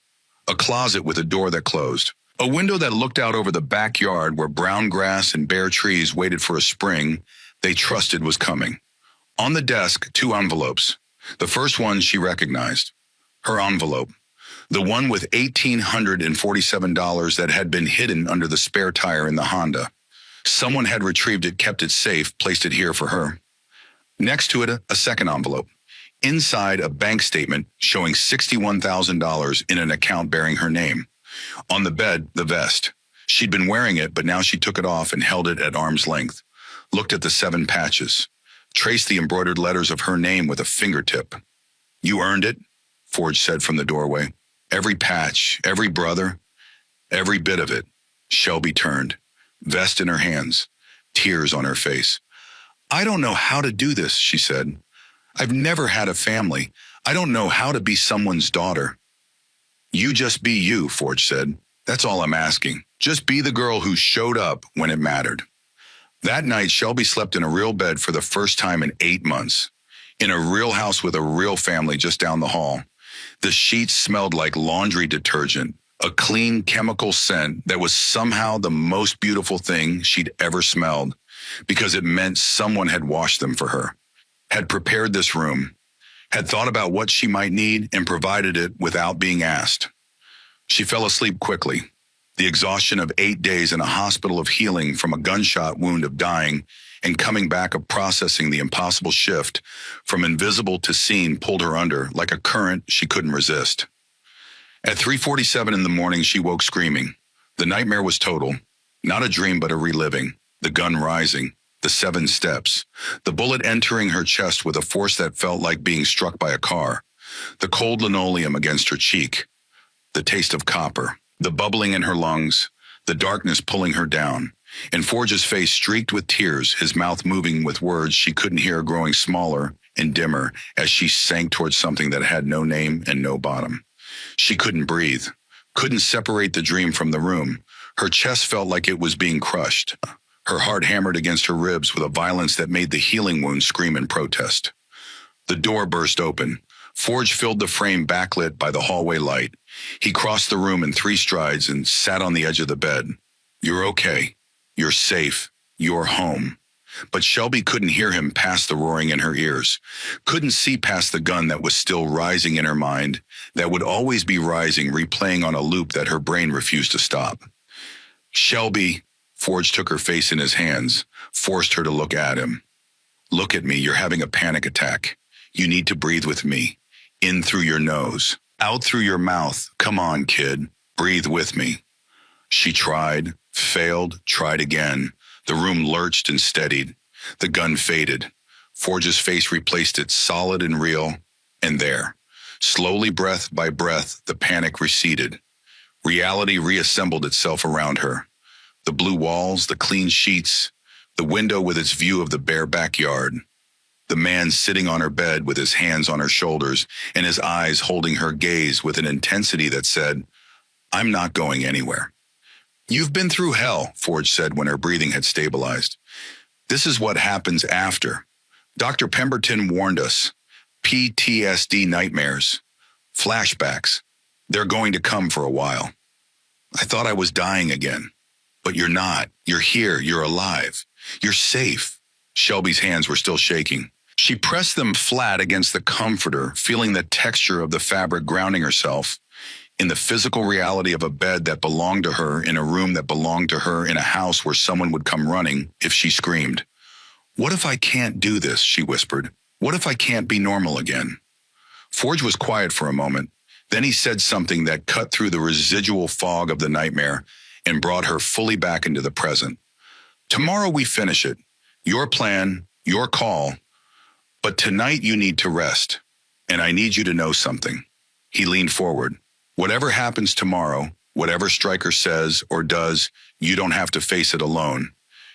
A closet with a door that closed. A window that looked out over the backyard where brown grass and bare trees waited for a spring they trusted was coming. On the desk, 2 envelopes. The first one she recognized. Her envelope. The one with $1,847 that had been hidden under the spare tire in the Honda. Someone had retrieved it, kept it safe, placed it here for her. Next to it, a second envelope. Inside, a bank statement showing $61,000 in an account bearing her name. On the bed, the vest. She'd been wearing it, but now she took it off and held it at arm's length. Looked at the 7 patches. Traced the embroidered letters of her name with a fingertip. "You earned it," Forge said from the doorway. "Every patch, every brother, every bit of it." Shelby turned. Vest in her hands. Tears on her face. "I don't know how to do this," she said. "I've never had a family. I don't know how to be someone's daughter." "You just be you," Forge said. "That's all I'm asking. Just be the girl who showed up when it mattered." That night, Shelby slept in a real bed for the first time in 8 months. In a real house with a real family just down the hall. The sheets smelled like laundry detergent, a clean chemical scent that was somehow the most beautiful thing she'd ever smelled, because it meant someone had washed them for her, had prepared this room, had thought about what she might need and provided it without being asked. She fell asleep quickly. The exhaustion of 8 days in a hospital of healing from a gunshot wound of dying and coming back of processing the impossible shift from invisible to seen pulled her under like a current she couldn't resist. At 3:47 in the morning, she woke screaming. The nightmare was total. Not a dream, but a reliving. The gun rising. The 7 steps. The bullet entering her chest with a force that felt like being struck by a car. The cold linoleum against her cheek. The taste of copper. The bubbling in her lungs. The darkness pulling her down. And Forge's face streaked with tears, his mouth moving with words she couldn't hear, growing smaller and dimmer as she sank towards something that had no name and no bottom. She couldn't breathe. Couldn't separate the dream from the room. Her chest felt like it was being crushed. Her heart hammered against her ribs with a violence that made the healing wound scream in protest. The door burst open. Forge filled the frame backlit by the hallway light. He crossed the room in 3 strides and sat on the edge of the bed. "You're okay. You're safe. You're home." But Shelby couldn't hear him past the roaring in her ears, couldn't see past the gun that was still rising in her mind, that would always be rising, replaying on a loop that her brain refused to stop. "Shelby," Forge took her face in his hands, forced her to look at him. "Look at me, you're having a panic attack. You need to breathe with me. In through your nose, out through your mouth. Come on, kid, breathe with me." She tried, failed, tried again. The room lurched and steadied. The gun faded. Forge's face replaced it, solid and real, and there. Slowly, breath by breath, the panic receded. Reality reassembled itself around her. The blue walls, the clean sheets, the window with its view of the bare backyard. The man sitting on her bed with his hands on her shoulders and his eyes holding her gaze with an intensity that said, "I'm not going anywhere." "You've been through hell," Forge said when her breathing had stabilized. "This is what happens after. Dr. Pemberton warned us. PTSD nightmares. Flashbacks. They're going to come for a while. I thought I was dying again. But you're not. You're here. You're alive. You're safe." Shelby's hands were still shaking. She pressed them flat against the comforter, feeling the texture of the fabric grounding herself in the physical reality of a bed that belonged to her, in a room that belonged to her, in a house where someone would come running if she screamed. "What if I can't do this?" she whispered. "What if I can't be normal again?" Forge was quiet for a moment. Then he said something that cut through the residual fog of the nightmare and brought her fully back into the present. "Tomorrow we finish it. Your plan, your call. But tonight you need to rest. And I need you to know something." He leaned forward. "Whatever happens tomorrow, whatever Stryker says or does, you don't have to face it alone.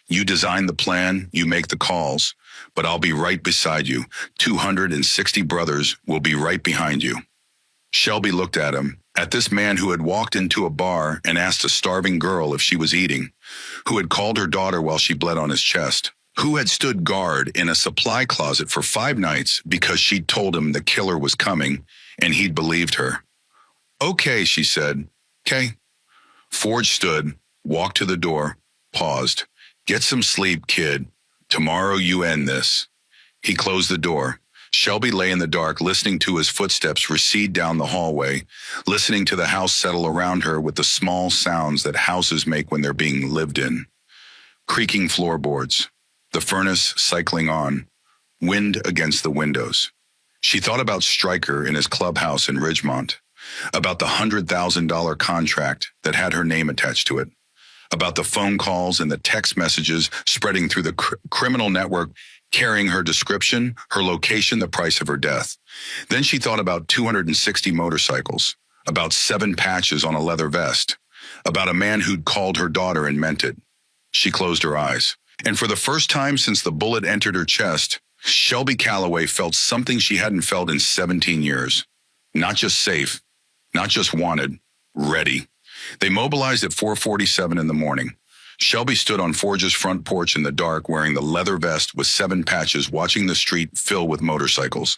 You design the plan, you make the calls, but I'll be right beside you. 260 brothers will be right behind you." Shelby looked at him, at this man who had walked into a bar and asked a starving girl if she was eating, who had called her daughter while she bled on his chest, who had stood guard in a supply closet for 5 nights because she'd told him the killer was coming, and he'd believed her. "Okay," she said. "Okay." Forge stood, walked to the door, paused. "Get some sleep, kid. Tomorrow you end this." He closed the door. Shelby lay in the dark, listening to his footsteps recede down the hallway, listening to the house settle around her with the small sounds that houses make when they're being lived in. Creaking floorboards, the furnace cycling on, wind against the windows. She thought about Stryker in his clubhouse in Ridgemont, about the $100,000 contract that had her name attached to it, about the phone calls and the text messages spreading through the criminal network, carrying her description, her location, the price of her death. Then she thought about 260 motorcycles, about 7 patches on a leather vest, about a man who'd called her daughter and meant it. She closed her eyes. And for the first time since the bullet entered her chest, Shelby Calloway felt something she hadn't felt in 17 years. Not just safe, not just wanted, ready. They mobilized at 4:47 in the morning. Shelby stood on Forge's front porch in the dark, wearing the leather vest with 7 patches, watching the street fill with motorcycles.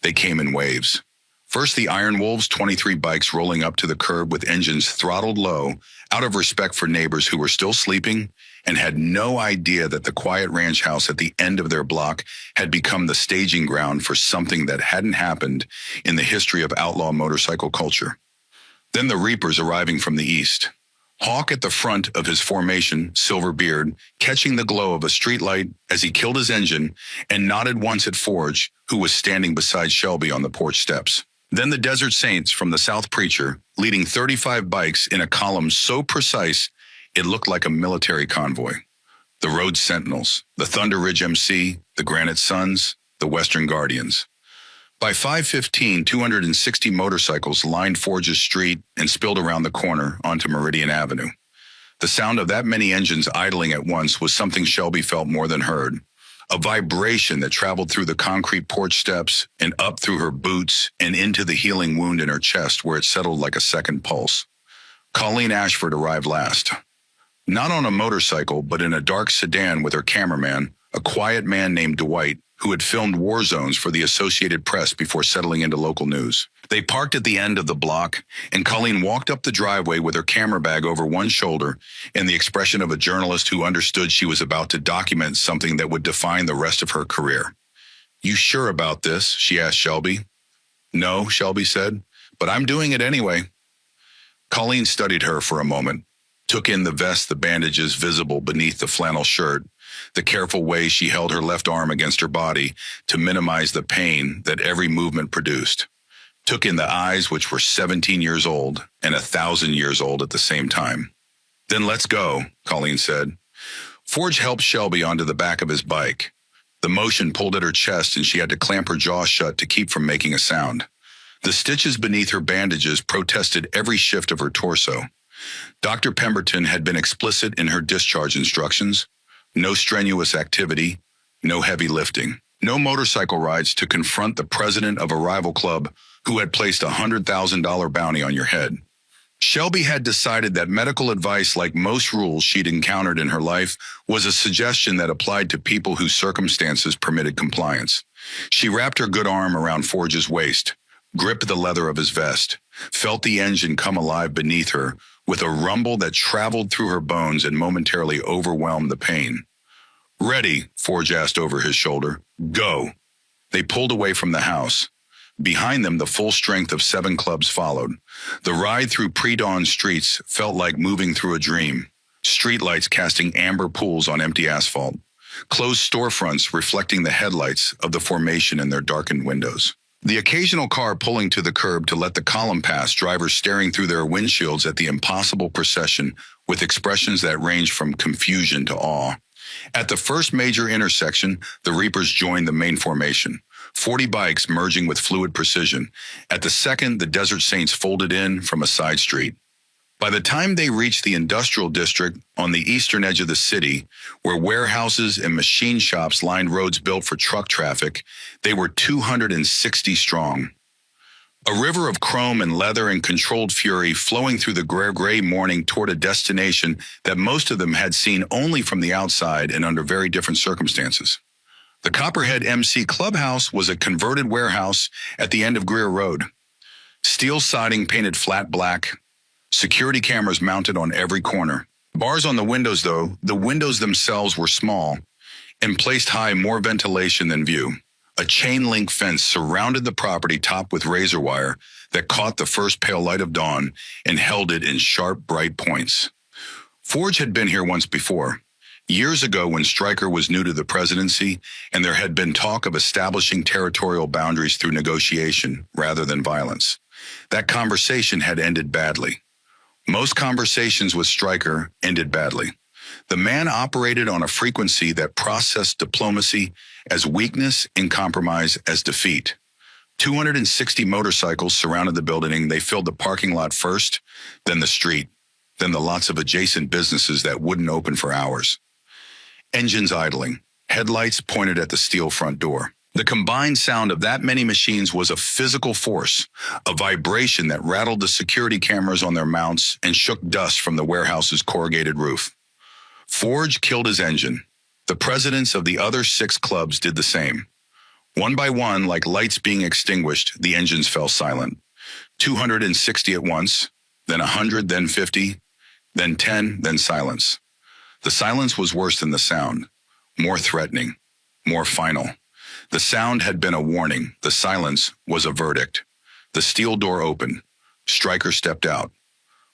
They came in waves. First, the Iron Wolves, 23 bikes rolling up to the curb with engines throttled low, out of respect for neighbors who were still sleeping and had no idea that the quiet ranch house at the end of their block had become the staging ground for something that hadn't happened in the history of outlaw motorcycle culture. Then the Reapers arriving from the east. Hawk at the front of his formation, silver beard, catching the glow of a streetlight as he killed his engine and nodded once at Forge, who was standing beside Shelby on the porch steps. Then the Desert Saints from the South Preacher, leading 35 bikes in a column so precise it looked like a military convoy. The Road Sentinels, the Thunder Ridge MC, the Granite Sons, the Western Guardians. By 5:15, 260 motorcycles lined Forge's street and spilled around the corner onto Meridian Avenue. The sound of that many engines idling at once was something Shelby felt more than heard. A vibration that traveled through the concrete porch steps and up through her boots and into the healing wound in her chest where it settled like a second pulse. Colleen Ashford arrived last. Not on a motorcycle, but in a dark sedan with her cameraman, a quiet man named Dwight, who had filmed war zones for the Associated Press before settling into local news. They parked at the end of the block, and Colleen walked up the driveway with her camera bag over one shoulder and the expression of a journalist who understood she was about to document something that would define the rest of her career. "You sure about this?" she asked Shelby. "No," Shelby said, "but I'm doing it anyway." Colleen studied her for a moment, took in the vest, the bandages visible beneath the flannel shirt, the careful way she held her left arm against her body to minimize the pain that every movement produced, took in the eyes, which were 17 years old and 1,000 years old at the same time. "Then let's go," Colleen said. Forge helped Shelby onto the back of his bike. The motion pulled at her chest and she had to clamp her jaw shut to keep from making a sound. The stitches beneath her bandages protested every shift of her torso. Dr. Pemberton had been explicit in her discharge instructions. No strenuous activity, no heavy lifting, no motorcycle rides to confront the president of a rival club who had placed a $100,000 bounty on your head. Shelby had decided that medical advice, like most rules she'd encountered in her life, was a suggestion that applied to people whose circumstances permitted compliance. She wrapped her good arm around Forge's waist, gripped the leather of his vest, felt the engine come alive beneath her with a rumble that traveled through her bones and momentarily overwhelmed the pain. "Ready?" Forge asked over his shoulder. "Go." They pulled away from the house. Behind them, the full strength of 7 clubs followed. The ride through pre-dawn streets felt like moving through a dream. Streetlights casting amber pools on empty asphalt. Closed storefronts reflecting the headlights of the formation in their darkened windows. The occasional car pulling to the curb to let the column pass, drivers staring through their windshields at the impossible procession with expressions that ranged from confusion to awe. At the first major intersection, the Reapers joined the main formation. 40 bikes merging with fluid precision. At the second, the Desert Saints folded in from a side street. By the time they reached the industrial district on the eastern edge of the city, where warehouses and machine shops lined roads built for truck traffic, they were 260 strong. A river of chrome and leather and controlled fury flowing through the gray morning toward a destination that most of them had seen only from the outside and under very different circumstances. The Copperhead MC Clubhouse was a converted warehouse at the end of Greer Road. Steel siding painted flat black, security cameras mounted on every corner. Bars on the windows, though, the windows themselves were small and placed high, more ventilation than view. A chain-link fence surrounded the property topped with razor wire that caught the first pale light of dawn and held it in sharp, bright points. Forge had been here once before. Years ago when Stryker was new to the presidency and there had been talk of establishing territorial boundaries through negotiation rather than violence. That conversation had ended badly. Most conversations with Stryker ended badly. The man operated on a frequency that processed diplomacy as weakness and compromise as defeat. 260 motorcycles surrounded the building. They filled the parking lot first, then the street, then the lots of adjacent businesses that wouldn't open for hours. Engines idling, headlights pointed at the steel front door. The combined sound of that many machines was a physical force, a vibration that rattled the security cameras on their mounts and shook dust from the warehouse's corrugated roof. Forge killed his engine. The presidents of the other 6 clubs did the same. One by one, like lights being extinguished, the engines fell silent. 260 at once, then 100, then 50, then 10, then silence. The silence was worse than the sound, more threatening, more final. The sound had been a warning. The silence was a verdict. The steel door opened. Stryker stepped out.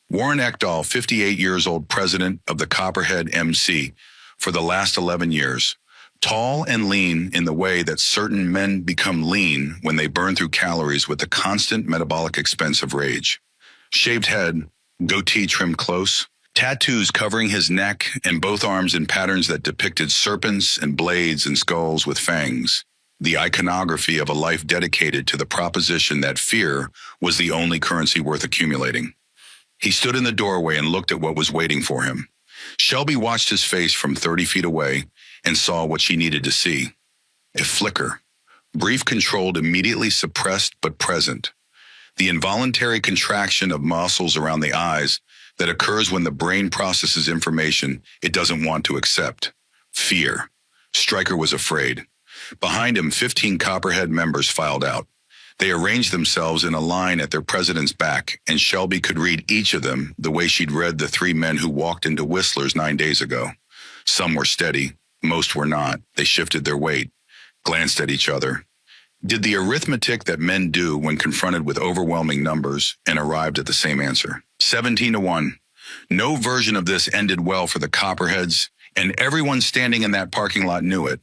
Warren Ekdahl, 58 years old, president of the Copperhead MC for the last 11 years, tall and lean in the way that certain men become lean when they burn through calories with the constant metabolic expense of rage. Shaved head, goatee trimmed close, tattoos covering his neck and both arms in patterns that depicted serpents and blades and skulls with fangs, the iconography of a life dedicated to the proposition that fear was the only currency worth accumulating. He stood in the doorway and looked at what was waiting for him. Shelby watched his face from 30 feet away and saw what she needed to see. A flicker, brief, controlled, immediately suppressed but present. The involuntary contraction of muscles around the eyes that occurs when the brain processes information it doesn't want to accept. Fear. Stryker was afraid. Behind him, 15 Copperhead members filed out. They arranged themselves in a line at their president's back, and Shelby could read each of them the way she'd read the 3 men who walked into Whistler's 9 days ago. Some were steady, most were not. They shifted their weight, glanced at each other, did the arithmetic that men do when confronted with overwhelming numbers, and arrived at the same answer. 17-1. No version of this ended well for the Copperheads, and everyone standing in that parking lot knew it.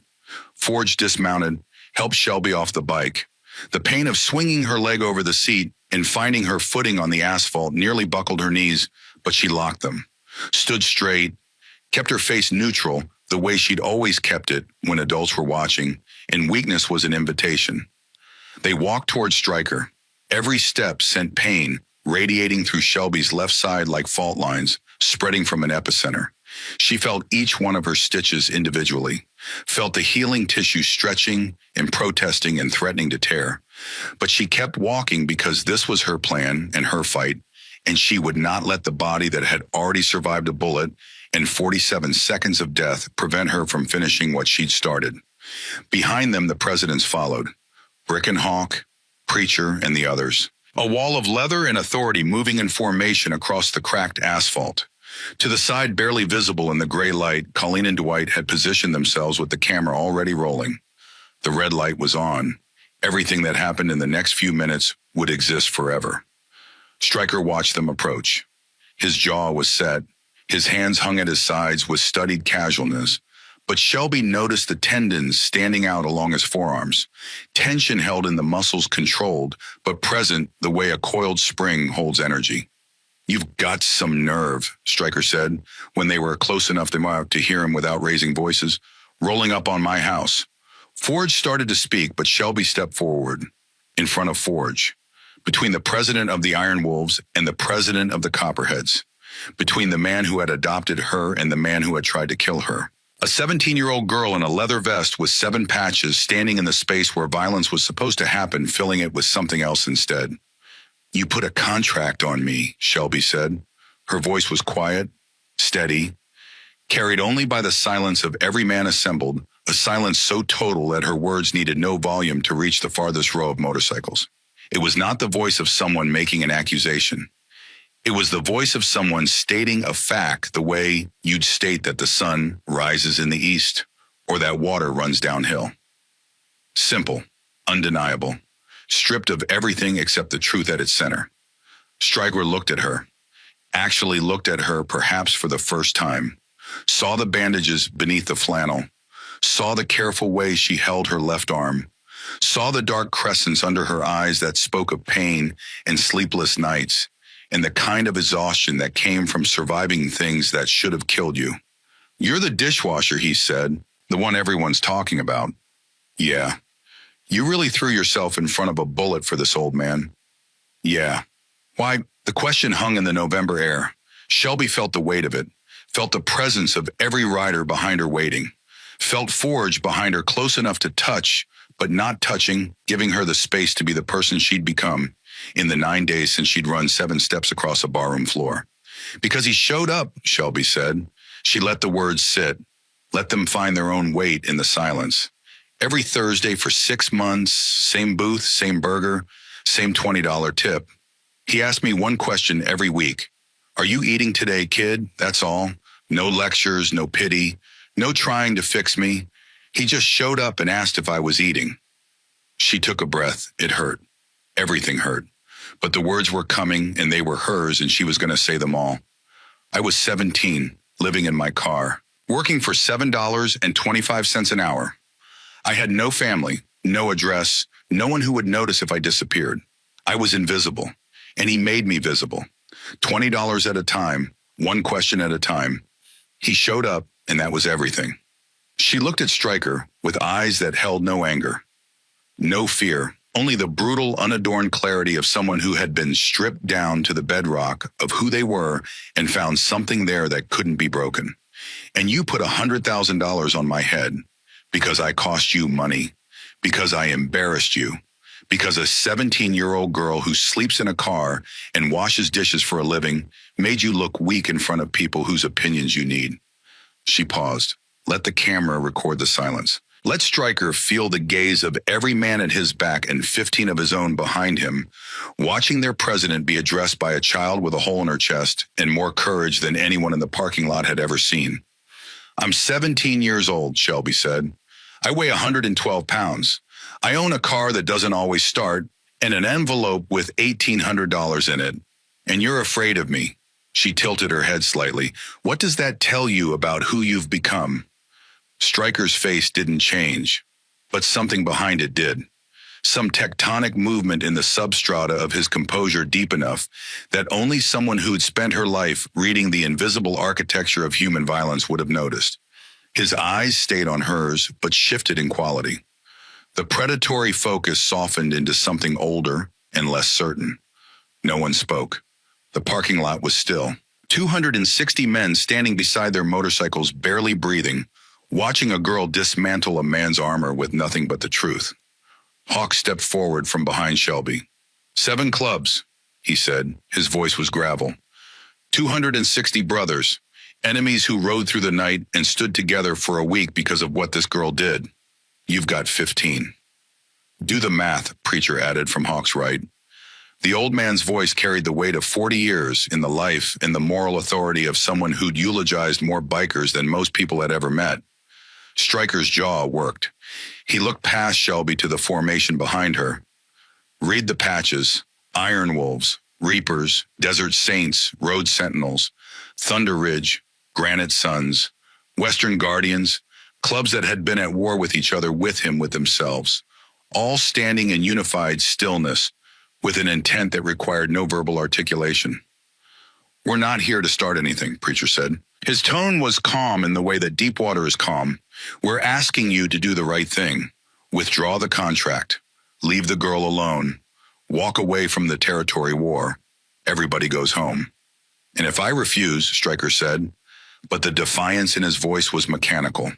Forge dismounted, helped Shelby off the bike. The pain of swinging her leg over the seat and finding her footing on the asphalt nearly buckled her knees, but she locked them, stood straight, kept her face neutral the way she'd always kept it when adults were watching, and weakness was an invitation. They walked toward Stryker. Every step sent pain radiating through Shelby's left side like fault lines, spreading from an epicenter. She felt each one of her stitches individually, felt the healing tissue stretching and protesting and threatening to tear. But she kept walking because this was her plan and her fight, and she would not let the body that had already survived a bullet and 47 seconds of death prevent her from finishing what she'd started. Behind them, the presidents followed. Brick and Hawk, Preacher, and the others. A wall of leather and authority moving in formation across the cracked asphalt. To the side, barely visible in the gray light, Colleen and Dwight had positioned themselves with the camera already rolling. The red light was on. Everything that happened in the next few minutes would exist forever. Stryker watched them approach. His jaw was set. His hands hung at his sides with studied casualness. But Shelby noticed the tendons standing out along his forearms. Tension held in the muscles controlled, but present the way a coiled spring holds energy. "You've got some nerve," Stryker said, when they were close enough to hear him without raising voices. "Rolling up on my house." Forge started to speak, but Shelby stepped forward, in front of Forge, between the president of the Iron Wolves and the president of the Copperheads, between the man who had adopted her and the man who had tried to kill her. A 17-year-old girl in a leather vest with 7 patches standing in the space where violence was supposed to happen, filling it with something else instead. "You put a contract on me," Shelby said. Her voice was quiet, steady, carried only by the silence of every man assembled, a silence so total that her words needed no volume to reach the farthest row of motorcycles. It was not the voice of someone making an accusation. It was the voice of someone stating a fact the way you'd state that the sun rises in the east or that water runs downhill. Simple, undeniable, stripped of everything except the truth at its center. Stryker looked at her, actually looked at her perhaps for the first time, saw the bandages beneath the flannel, saw the careful way she held her left arm, saw the dark crescents under her eyes that spoke of pain and sleepless nights, and the kind of exhaustion that came from surviving things that should have killed you. "You're the dishwasher," he said, "the one everyone's talking about." "Yeah." "You really threw yourself in front of a bullet for this old man." "Yeah." Why, the question hung in the November air. Shelby felt the weight of it, felt the presence of every rider behind her waiting, felt Forge behind her close enough to touch, but not touching, giving her the space to be the person she'd become in the 9 days since she'd run 7 steps across a barroom floor. Because he showed up, Shelby said. She let the words sit, let them find their own weight in the silence. Every Thursday for 6 months, same booth, same burger, same $20 tip. He asked me one question every week. "Are you eating today, kid?" That's all. No lectures, no pity, no trying to fix me. He just showed up and asked if I was eating. She took a breath. It hurt. Everything hurt. But the words were coming, and they were hers, and she was going to say them all. I was 17, living in my car, working for $7.25 an hour. I had no family, no address, no one who would notice if I disappeared. I was invisible, and he made me visible. $20 at a time, one question at a time. He showed up, and that was everything. She looked at Stryker with eyes that held no anger, no fear, only the brutal, unadorned clarity of someone who had been stripped down to the bedrock of who they were and found something there that couldn't be broken. "And you put $100,000 on my head because I cost you money, because I embarrassed you, because a 17-year-old girl who sleeps in a car and washes dishes for a living made you look weak in front of people whose opinions you need. She paused. Let the camera record the silence. Let Stryker feel the gaze of every man at his back and 15 of his own behind him, watching their president be addressed by a child with a hole in her chest and more courage than anyone in the parking lot had ever seen. I'm 17 years old, Shelby said. I weigh 112 pounds. I own a car that doesn't always start and an envelope with $1,800 in it. And you're afraid of me. She tilted her head slightly. What does that tell you about who you've become? Stryker's face didn't change, but something behind it did. Some tectonic movement in the substrata of his composure deep enough that only someone who'd spent her life reading the invisible architecture of human violence would have noticed. His eyes stayed on hers, but shifted in quality. The predatory focus softened into something older and less certain. No one spoke. The parking lot was still. 260 men standing beside their motorcycles, barely breathing, watching a girl dismantle a man's armor with nothing but the truth. Hawk stepped forward from behind Shelby. 7 clubs, he said. His voice was gravel. 260 brothers, enemies who rode through the night and stood together for a week because of what this girl did. You've got 15. Do the math, Preacher added from Hawk's right. The old man's voice carried the weight of 40 years in the life and the moral authority of someone who'd eulogized more bikers than most people had ever met. Stryker's jaw worked. He looked past Shelby to the formation behind her. Read the patches: Iron Wolves, Reapers, Desert Saints, Road Sentinels, Thunder Ridge, Granite Sons, Western Guardians, clubs that had been at war with each other, with themselves, all standing in unified stillness with an intent that required no verbal articulation. We're not here to start anything, Preacher said. His tone was calm in the way that deep water is calm. We're asking you to do the right thing. Withdraw the contract. Leave the girl alone. Walk away from the territory war. Everybody goes home. And if I refuse, Stryker said, but the defiance in his voice was mechanical,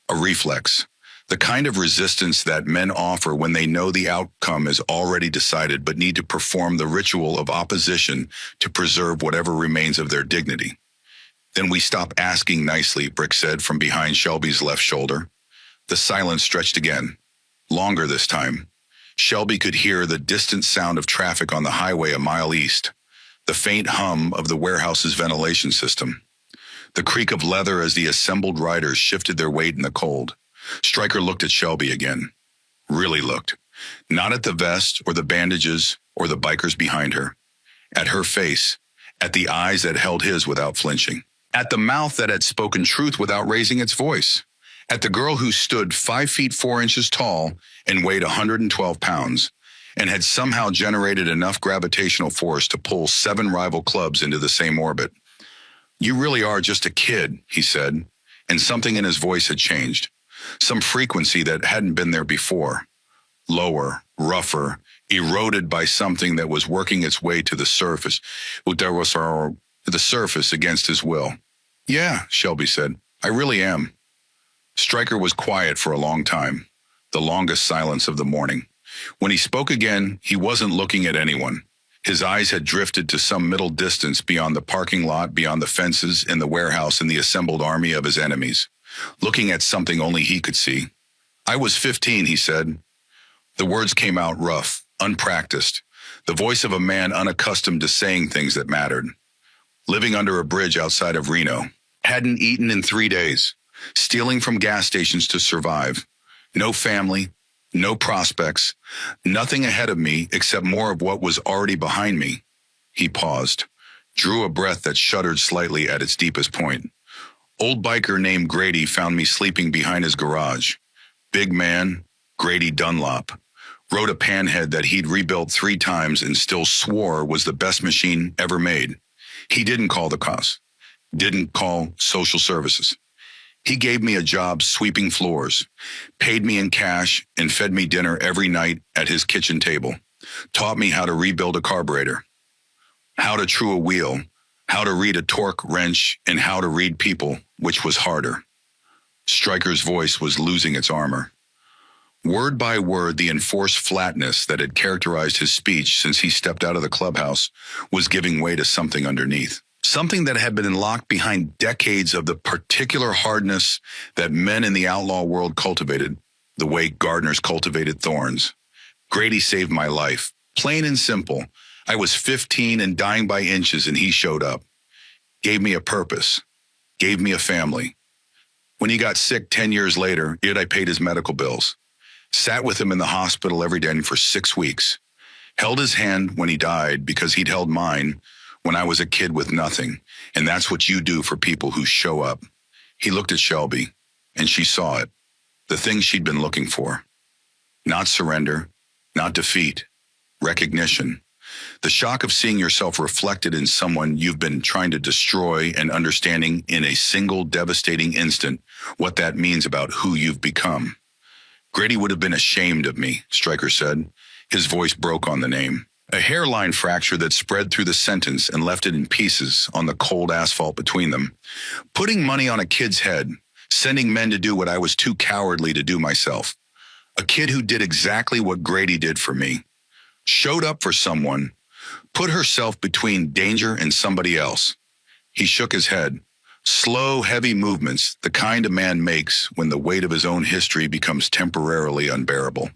a reflex, the kind of resistance that men offer when they know the outcome is already decided but need to perform the ritual of opposition to preserve whatever remains of their dignity. Then we stop asking nicely, Brick said from behind Shelby's left shoulder. The silence stretched again, longer this time. Shelby could hear the distant sound of traffic on the highway a mile east, the faint hum of the warehouse's ventilation system, the creak of leather as the assembled riders shifted their weight in the cold. Stryker looked at Shelby again. Really looked. Not at the vest or the bandages or the bikers behind her. At her face, at the eyes that held his without flinching. At the mouth that had spoken truth without raising its voice. At the girl who stood 5 feet 4 inches tall and weighed 112 pounds and had somehow generated enough gravitational force to pull 7 rival clubs into the same orbit. You really are just a kid, he said, and something in his voice had changed. Some frequency that hadn't been there before. Lower, rougher, eroded by something that was working its way to the surface. The surface against his will. Yeah, Shelby said. I really am. Stryker was quiet for a long time, the longest silence of the morning. When he spoke again, he wasn't looking at anyone. His eyes had drifted to some middle distance beyond the parking lot, beyond the fences in the warehouse and the assembled army of his enemies, looking at something only he could see. I was 15, he said. The words came out rough, unpracticed, the voice of a man unaccustomed to saying things that mattered. Living under a bridge outside of Reno. Hadn't eaten in 3 days. Stealing from gas stations to survive. No family, no prospects, nothing ahead of me except more of what was already behind me. He paused, drew a breath that shuddered slightly at its deepest point. Old biker named Grady found me sleeping behind his garage. Big man, Grady Dunlop. Rode a panhead that he'd rebuilt 3 times and still swore was the best machine ever made. He didn't call the cops, didn't call social services. He gave me a job sweeping floors, paid me in cash, and fed me dinner every night at his kitchen table, taught me how to rebuild a carburetor, how to true a wheel, how to read a torque wrench, and how to read people, which was harder. Stryker's voice was losing its armor. Word by word, the enforced flatness that had characterized his speech since he stepped out of the clubhouse was giving way to something underneath. Something that had been locked behind decades of the particular hardness that men in the outlaw world cultivated, the way gardeners cultivated thorns. Grady saved my life. Plain and simple. I was 15 and dying by inches, and he showed up. Gave me a purpose. Gave me a family. When he got sick 10 years later, I paid his medical bills. Sat with him in the hospital every day for 6 weeks. Held his hand when he died because he'd held mine when I was a kid with nothing. And that's what you do for people who show up. He looked at Shelby, and she saw it. The thing she'd been looking for. Not surrender, not defeat, recognition. The shock of seeing yourself reflected in someone you've been trying to destroy and understanding in a single devastating instant what that means about who you've become. Grady would have been ashamed of me, Stryker said. His voice broke on the name. A hairline fracture that spread through the sentence and left it in pieces on the cold asphalt between them. Putting money on a kid's head, sending men to do what I was too cowardly to do myself. A kid who did exactly what Grady did for me. Showed up for someone, put herself between danger and somebody else. He shook his head. Slow, heavy movements, the kind a man makes when the weight of his own history becomes temporarily unbearable.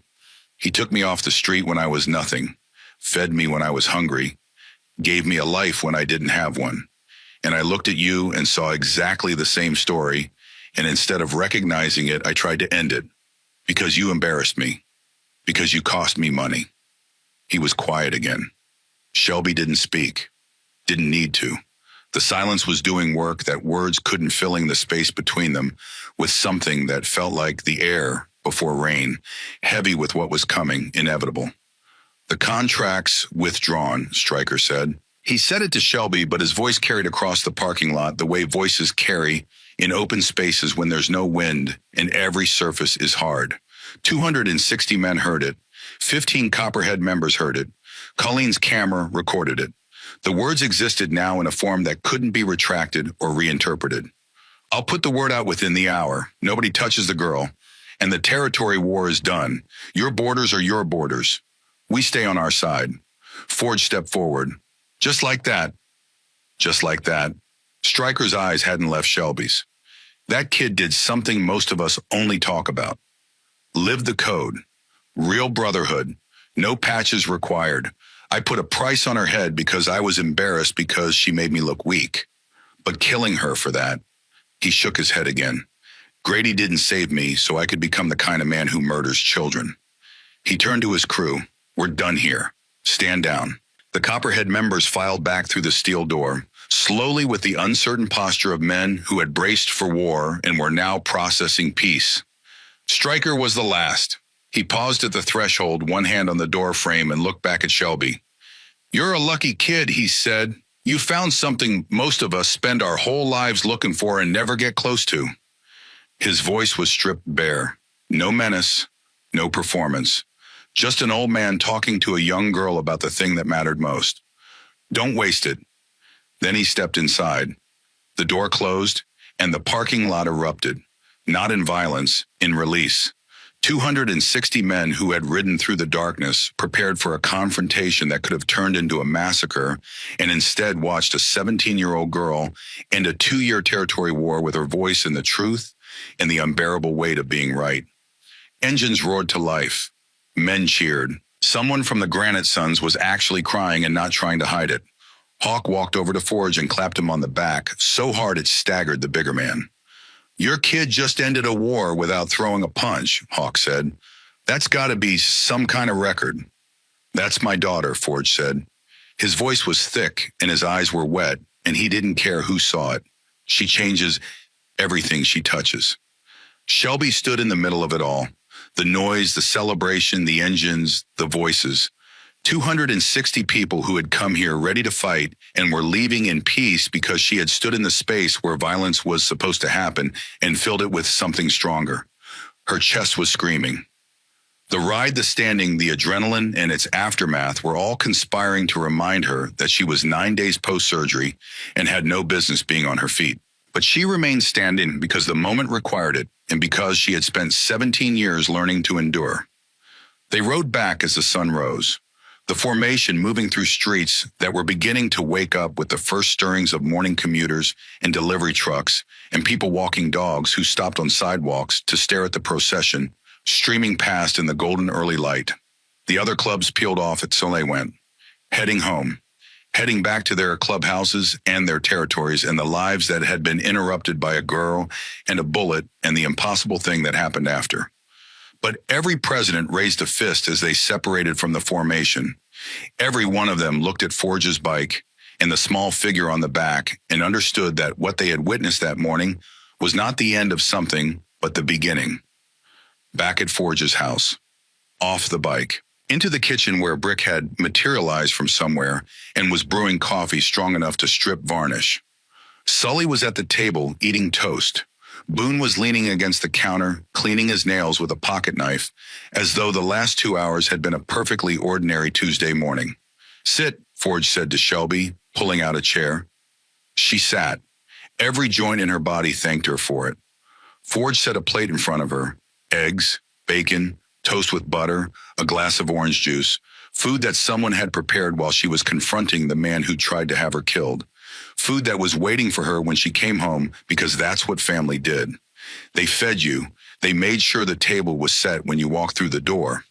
He took me off the street when I was nothing, fed me when I was hungry, gave me a life when I didn't have one. And I looked at you and saw exactly the same story, and instead of recognizing it, I tried to end it. Because you embarrassed me. Because you cost me money. He was quiet again. Shelby didn't speak. Didn't need to. The silence was doing work that words couldn't, filling the space between them with something that felt like the air before rain, heavy with what was coming, inevitable. The contract's withdrawn, Stryker said. He said it to Shelby, but his voice carried across the parking lot the way voices carry in open spaces when there's no wind and every surface is hard. 260 men heard it. 15 Copperhead members heard it. Colleen's camera recorded it. The words existed now in a form that couldn't be retracted or reinterpreted. I'll put the word out within the hour. Nobody touches the girl. And the territory war is done. Your borders are your borders. We stay on our side. Forge stepped forward. Just like that. Just like that. Stryker's eyes hadn't left Shelby's. That kid did something most of us only talk about. Lived the code. Real brotherhood. No patches required. I put a price on her head because I was embarrassed because she made me look weak. But killing her for that. He shook his head again. Grady didn't save me so I could become the kind of man who murders children. He turned to his crew. We're done here. Stand down. The Copperhead members filed back through the steel door, slowly with the uncertain posture of men who had braced for war and were now processing peace. Stryker was the last. He paused at the threshold, one hand on the door frame, and looked back at Shelby. You're a lucky kid, he said. You found something most of us spend our whole lives looking for and never get close to. His voice was stripped bare. No menace, no performance. Just an old man talking to a young girl about the thing that mattered most. Don't waste it. Then he stepped inside. The door closed, and the parking lot erupted. Not in violence, in release. 260 men who had ridden through the darkness, prepared for a confrontation that could have turned into a massacre, and instead watched a 17-year-old girl end a 2-year territory war with her voice in the truth and the unbearable weight of being right. Engines roared to life. Men cheered. Someone from the Granite Sons was actually crying and not trying to hide it. Hawk walked over to Forge and clapped him on the back so hard it staggered the bigger man. Your kid just ended a war without throwing a punch, Hawk said. That's got to be some kind of record. That's my daughter, Forge said. His voice was thick and his eyes were wet, and he didn't care who saw it. She changes everything she touches. Shelby stood in the middle of it all. The noise, the celebration, the engines, the voices. 260 people who had come here ready to fight and were leaving in peace because she had stood in the space where violence was supposed to happen and filled it with something stronger. Her chest was screaming. The ride, the standing, the adrenaline, and its aftermath were all conspiring to remind her that she was 9 days post-surgery and had no business being on her feet. But she remained standing because the moment required it. and because she had spent 17 years learning to endure. They rode back as the sun rose, the formation moving through streets that were beginning to wake up with the first stirrings of morning commuters and delivery trucks and people walking dogs who stopped on sidewalks to stare at the procession streaming past in the golden early light. The other clubs peeled off, so they went, heading home, heading back to their clubhouses and their territories and the lives that had been interrupted by a girl and a bullet and the impossible thing that happened after. But every president raised a fist as they separated from the formation. Every one of them looked at Forge's bike and the small figure on the back and understood that what they had witnessed that morning was not the end of something, but the beginning. Back at Forge's house, off the bike, into the kitchen where Brick had materialized from somewhere and was brewing coffee strong enough to strip varnish. Sully was at the table eating toast. Boone was leaning against the counter, cleaning his nails with a pocket knife, as though the last 2 hours had been a perfectly ordinary Tuesday morning. "Sit," Forge said to Shelby, pulling out a chair. She sat. Every joint in her body thanked her for it. Forge set a plate in front of her. Eggs, bacon, toast with butter, a glass of orange juice, food that someone had prepared while she was confronting the man who tried to have her killed. Food that was waiting for her when she came home because that's what family did. They fed you. They made sure the table was set when you walked through the door.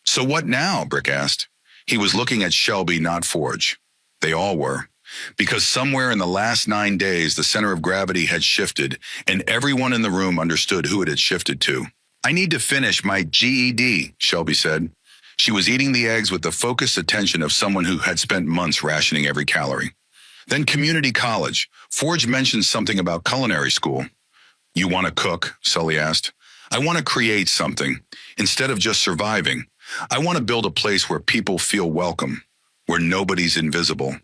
"So what now?" Brick asked. He was looking at Shelby, not Forge. They all were. Because somewhere in the last 9 days, the center of gravity had shifted, and everyone in the room understood who it had shifted to. "I need to finish my GED, Shelby said. She was eating the eggs with the focused attention of someone who had spent months rationing every calorie. Then community college. Forge mentioned something about culinary school. "You want to cook?" Sully asked. "I want to create something. Instead of just surviving, I want to build a place where people feel welcome, where nobody's invisible,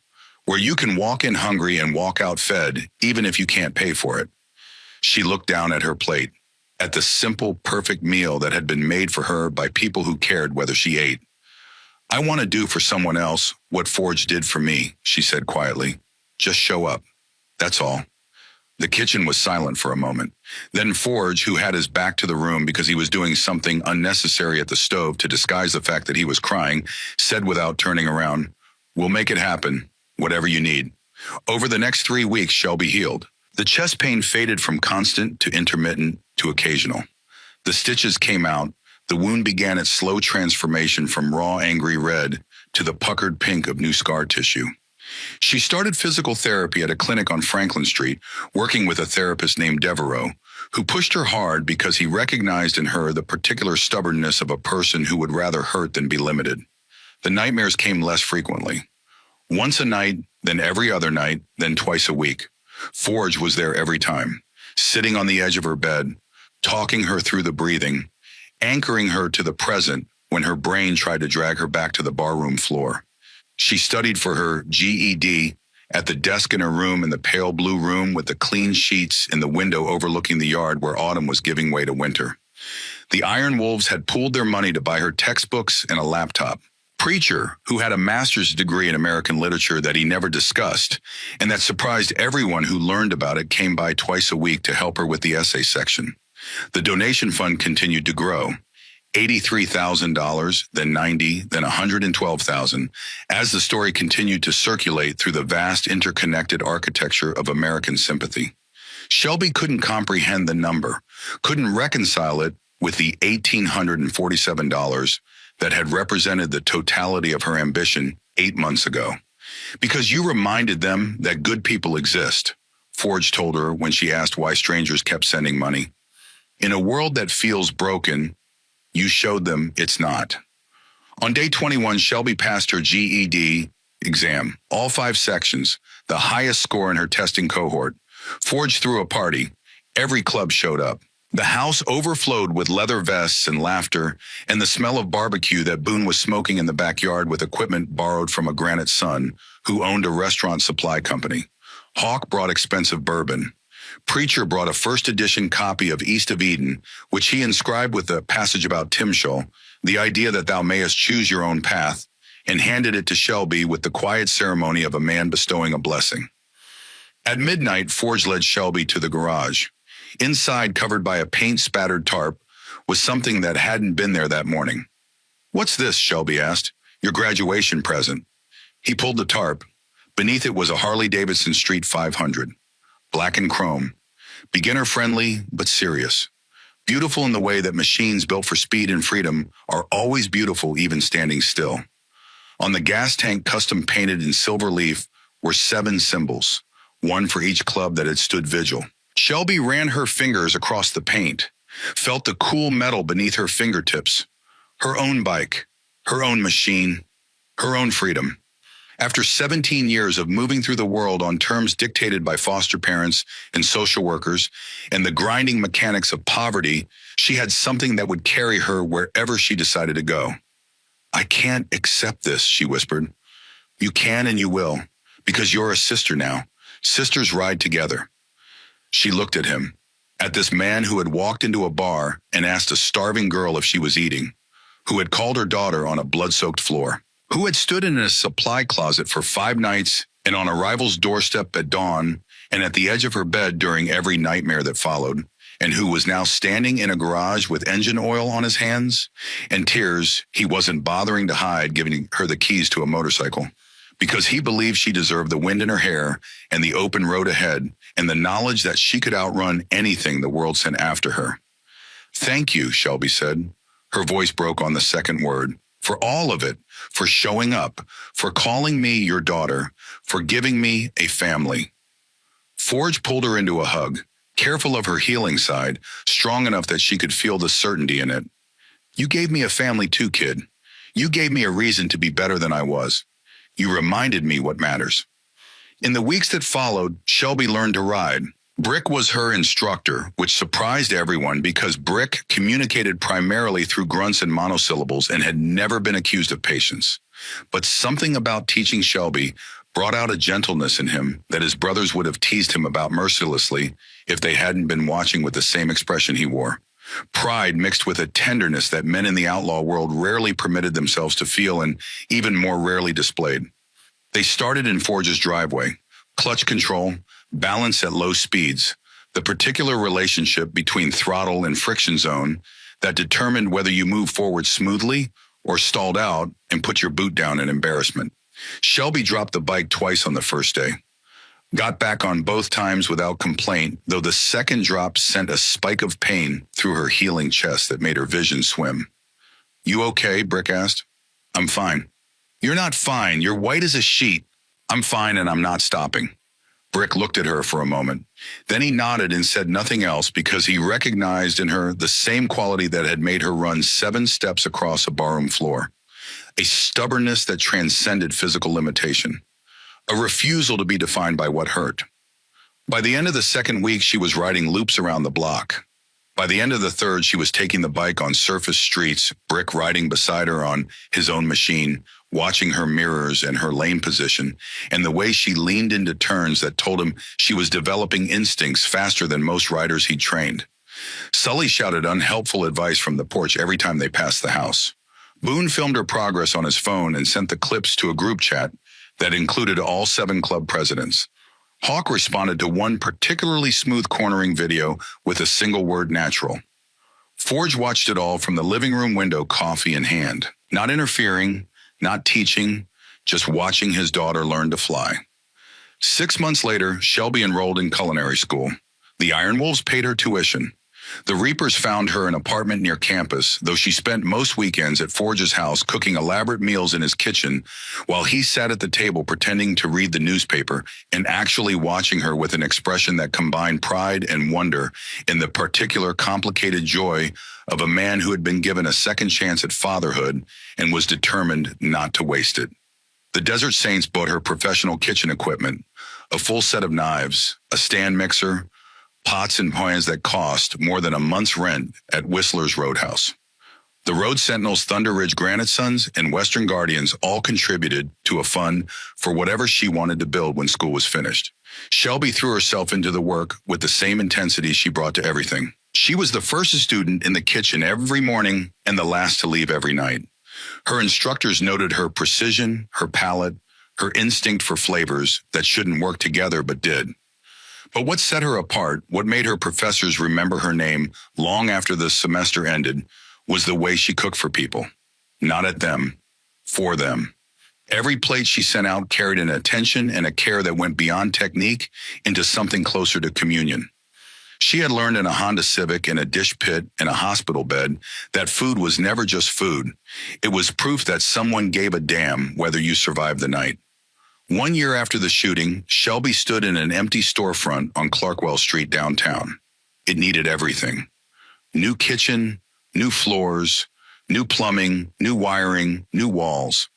where you can walk in hungry and walk out fed, even if you can't pay for it." She looked down at her plate, at the simple, perfect meal that had been made for her by people who cared whether she ate. "I want to do for someone else what Forge did for me," she said quietly. "Just show up. That's all." The kitchen was silent for a moment. Then Forge, who had his back to the room because he was doing something unnecessary at the stove to disguise the fact that he was crying, said without turning around, "We'll make it happen, whatever you need." Over the next 3 weeks, Shelby healed. The chest pain faded from constant to intermittent to occasional. The stitches came out. The wound began its slow transformation from raw, angry red to the puckered pink of new scar tissue. She started physical therapy at a clinic on Franklin Street, working with a therapist named Devereaux, who pushed her hard because he recognized in her the particular stubbornness of a person who would rather hurt than be limited. The nightmares came less frequently. Once a night, then every other night, then twice a week. Forge was there every time, sitting on the edge of her bed, talking her through the breathing, anchoring her to the present when her brain tried to drag her back to the barroom floor. She studied for her GED at the desk in her room in the pale blue room with the clean sheets in the window overlooking the yard where autumn was giving way to winter. The Iron Wolves had pooled their money to buy her textbooks and a laptop. Preacher, who had a master's degree in American literature that he never discussed, and that surprised everyone who learned about it, came by twice a week to help her with the essay section. The donation fund continued to grow. $83,000, then $90,000, then $112,000, as the story continued to circulate through the vast interconnected architecture of American sympathy. Shelby couldn't comprehend the number, couldn't reconcile it with the $1,847 that had represented the totality of her ambition 8 months ago. "Because you reminded them that good people exist," Forge told her when she asked why strangers kept sending money. "In a world that feels broken, you showed them it's not." On day 21, Shelby passed her GED exam, all 5 sections, the highest score in her testing cohort. Forge threw a party. Every club showed up. The house overflowed with leather vests and laughter and the smell of barbecue that Boone was smoking in the backyard with equipment borrowed from a Granite son who owned a restaurant supply company. Hawk brought expensive bourbon. Preacher brought a first edition copy of East of Eden, which he inscribed with a passage about Timshel, the idea that thou mayest choose your own path, and handed it to Shelby with the quiet ceremony of a man bestowing a blessing. At midnight, Forge led Shelby to the garage. Inside, covered by a paint-spattered tarp, was something that hadn't been there that morning. "What's this?" Shelby asked. "Your graduation present." He pulled the tarp. Beneath it was a Harley-Davidson Street 500, black and chrome, beginner-friendly but serious. Beautiful in the way that machines built for speed and freedom are always beautiful even standing still. On the gas tank, custom painted in silver leaf, were 7 symbols, one for each club that had stood vigil. Shelby ran her fingers across the paint, felt the cool metal beneath her fingertips. Her own bike, her own machine, her own freedom. After 17 years of moving through the world on terms dictated by foster parents and social workers and the grinding mechanics of poverty, she had something that would carry her wherever she decided to go. "I can't accept this," she whispered. "You can and you will, because you're a sister now. Sisters ride together." She looked at him, at this man who had walked into a bar and asked a starving girl if she was eating, who had called her daughter on a blood-soaked floor, who had stood in a supply closet for 5 nights and on a rival's doorstep at dawn and at the edge of her bed during every nightmare that followed, and who was now standing in a garage with engine oil on his hands and tears he wasn't bothering to hide, giving her the keys to a motorcycle, because he believed she deserved the wind in her hair and the open road ahead and the knowledge that she could outrun anything the world sent after her. "Thank you," Shelby said. Her voice broke on the second word. "For all of it, for showing up, for calling me your daughter, for giving me a family." Forge pulled her into a hug, careful of her healing side, strong enough that she could feel the certainty in it. "You gave me a family too, kid. You gave me a reason to be better than I was. You reminded me what matters." In the weeks that followed, Shelby learned to ride. Brick was her instructor, which surprised everyone because Brick communicated primarily through grunts and monosyllables and had never been accused of patience. But something about teaching Shelby brought out a gentleness in him that his brothers would have teased him about mercilessly if they hadn't been watching with the same expression he wore. Pride mixed with a tenderness that men in the outlaw world rarely permitted themselves to feel and even more rarely displayed. They started in Forge's driveway. Clutch control, balance at low speeds, the particular relationship between throttle and friction zone that determined whether you moved forward smoothly or stalled out and put your boot down in embarrassment. Shelby dropped the bike twice on the first day. Got back on both times without complaint, though the second drop sent a spike of pain through her healing chest that made her vision swim. "You okay?" Brick asked. "I'm fine." "You're not fine. You're white as a sheet." "I'm fine and I'm not stopping." Brick looked at her for a moment. Then he nodded and said nothing else because he recognized in her the same quality that had made her run 7 steps across a barroom floor. A stubbornness that transcended physical limitation. A refusal to be defined by what hurt. By the end of the second week, she was riding loops around the block. By the end of the third, she was taking the bike on surface streets, Brick riding beside her on his own machine, watching her mirrors and her lane position, and the way she leaned into turns that told him she was developing instincts faster than most riders he'd trained. Sully shouted unhelpful advice from the porch every time they passed the house. Boone filmed her progress on his phone and sent the clips to a group chat that included all 7 club presidents. Hawk responded to one particularly smooth cornering video with a single word: natural. Forge watched it all from the living room window, coffee in hand, not interfering, not teaching, just watching his daughter learn to fly. 6 months later, Shelby enrolled in culinary school. The Iron Wolves paid her tuition. The Reapers found her an apartment near campus, though she spent most weekends at Forge's house cooking elaborate meals in his kitchen while he sat at the table pretending to read the newspaper and actually watching her with an expression that combined pride and wonder in the particular complicated joy of a man who had been given a second chance at fatherhood and was determined not to waste it. The Desert Saints bought her professional kitchen equipment, a full set of knives, a stand mixer, pots and pans that cost more than a month's rent at Whistler's Roadhouse. The Road Sentinels, Thunder Ridge Granite Sons, and Western Guardians all contributed to a fund for whatever she wanted to build when school was finished. Shelby threw herself into the work with the same intensity she brought to everything. She was the first student in the kitchen every morning and the last to leave every night. Her instructors noted her precision, her palate, her instinct for flavors that shouldn't work together but did. But what set her apart, what made her professors remember her name long after the semester ended, was the way she cooked for people. Not at them, for them. Every plate she sent out carried an attention and a care that went beyond technique into something closer to communion. She had learned in a Honda Civic, in a dish pit, in a hospital bed, that food was never just food. It was proof that someone gave a damn whether you survived the night. 1 year after the shooting, Shelby stood in an empty storefront on Clarkwell Street downtown. It needed everything. New kitchen, new floors, new plumbing, new wiring, new walls.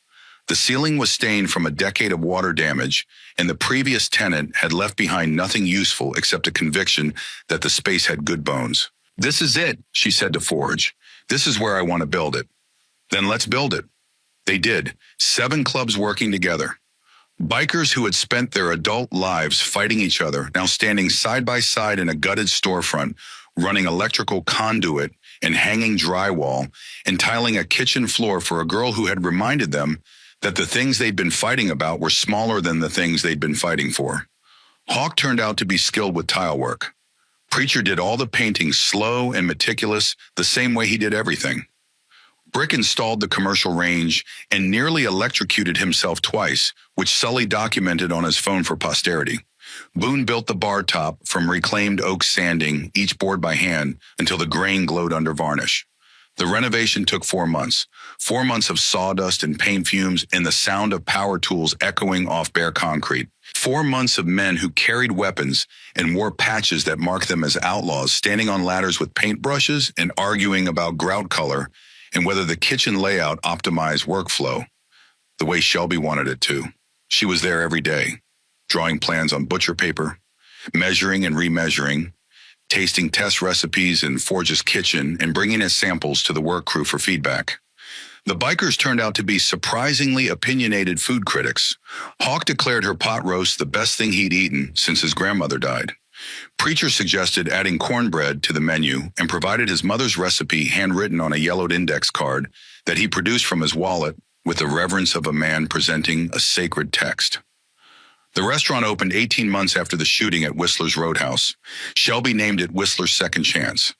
The ceiling was stained from a decade of water damage, and the previous tenant had left behind nothing useful except a conviction that the space had good bones. "This is it," she said to Forge. "This is where I want to build it." "Then let's build it." They did, 7 clubs working together. Bikers who had spent their adult lives fighting each other, now standing side by side in a gutted storefront, running electrical conduit and hanging drywall, and tiling a kitchen floor for a girl who had reminded them that the things they'd been fighting about were smaller than the things they'd been fighting for. Hawk turned out to be skilled with tile work. Preacher did all the painting slow and meticulous, the same way he did everything. Brick installed the commercial range and nearly electrocuted himself twice, which Sully documented on his phone for posterity. Boone built the bar top from reclaimed oak sanding, each board by hand, until the grain glowed under varnish. The renovation took 4 months. 4 months of sawdust and paint fumes and the sound of power tools echoing off bare concrete. 4 months of men who carried weapons and wore patches that marked them as outlaws, standing on ladders with paintbrushes and arguing about grout color and whether the kitchen layout optimized workflow the way Shelby wanted it to. She was there every day, drawing plans on butcher paper, measuring and remeasuring, tasting test recipes in Forge's kitchen, and bringing his samples to the work crew for feedback. The bikers turned out to be surprisingly opinionated food critics. Hawk declared her pot roast the best thing he'd eaten since his grandmother died. Preacher suggested adding cornbread to the menu and provided his mother's recipe handwritten on a yellowed index card that he produced from his wallet with the reverence of a man presenting a sacred text. The restaurant opened 18 months after the shooting at Whistler's Roadhouse. Shelby named it Whistler's Second Chance.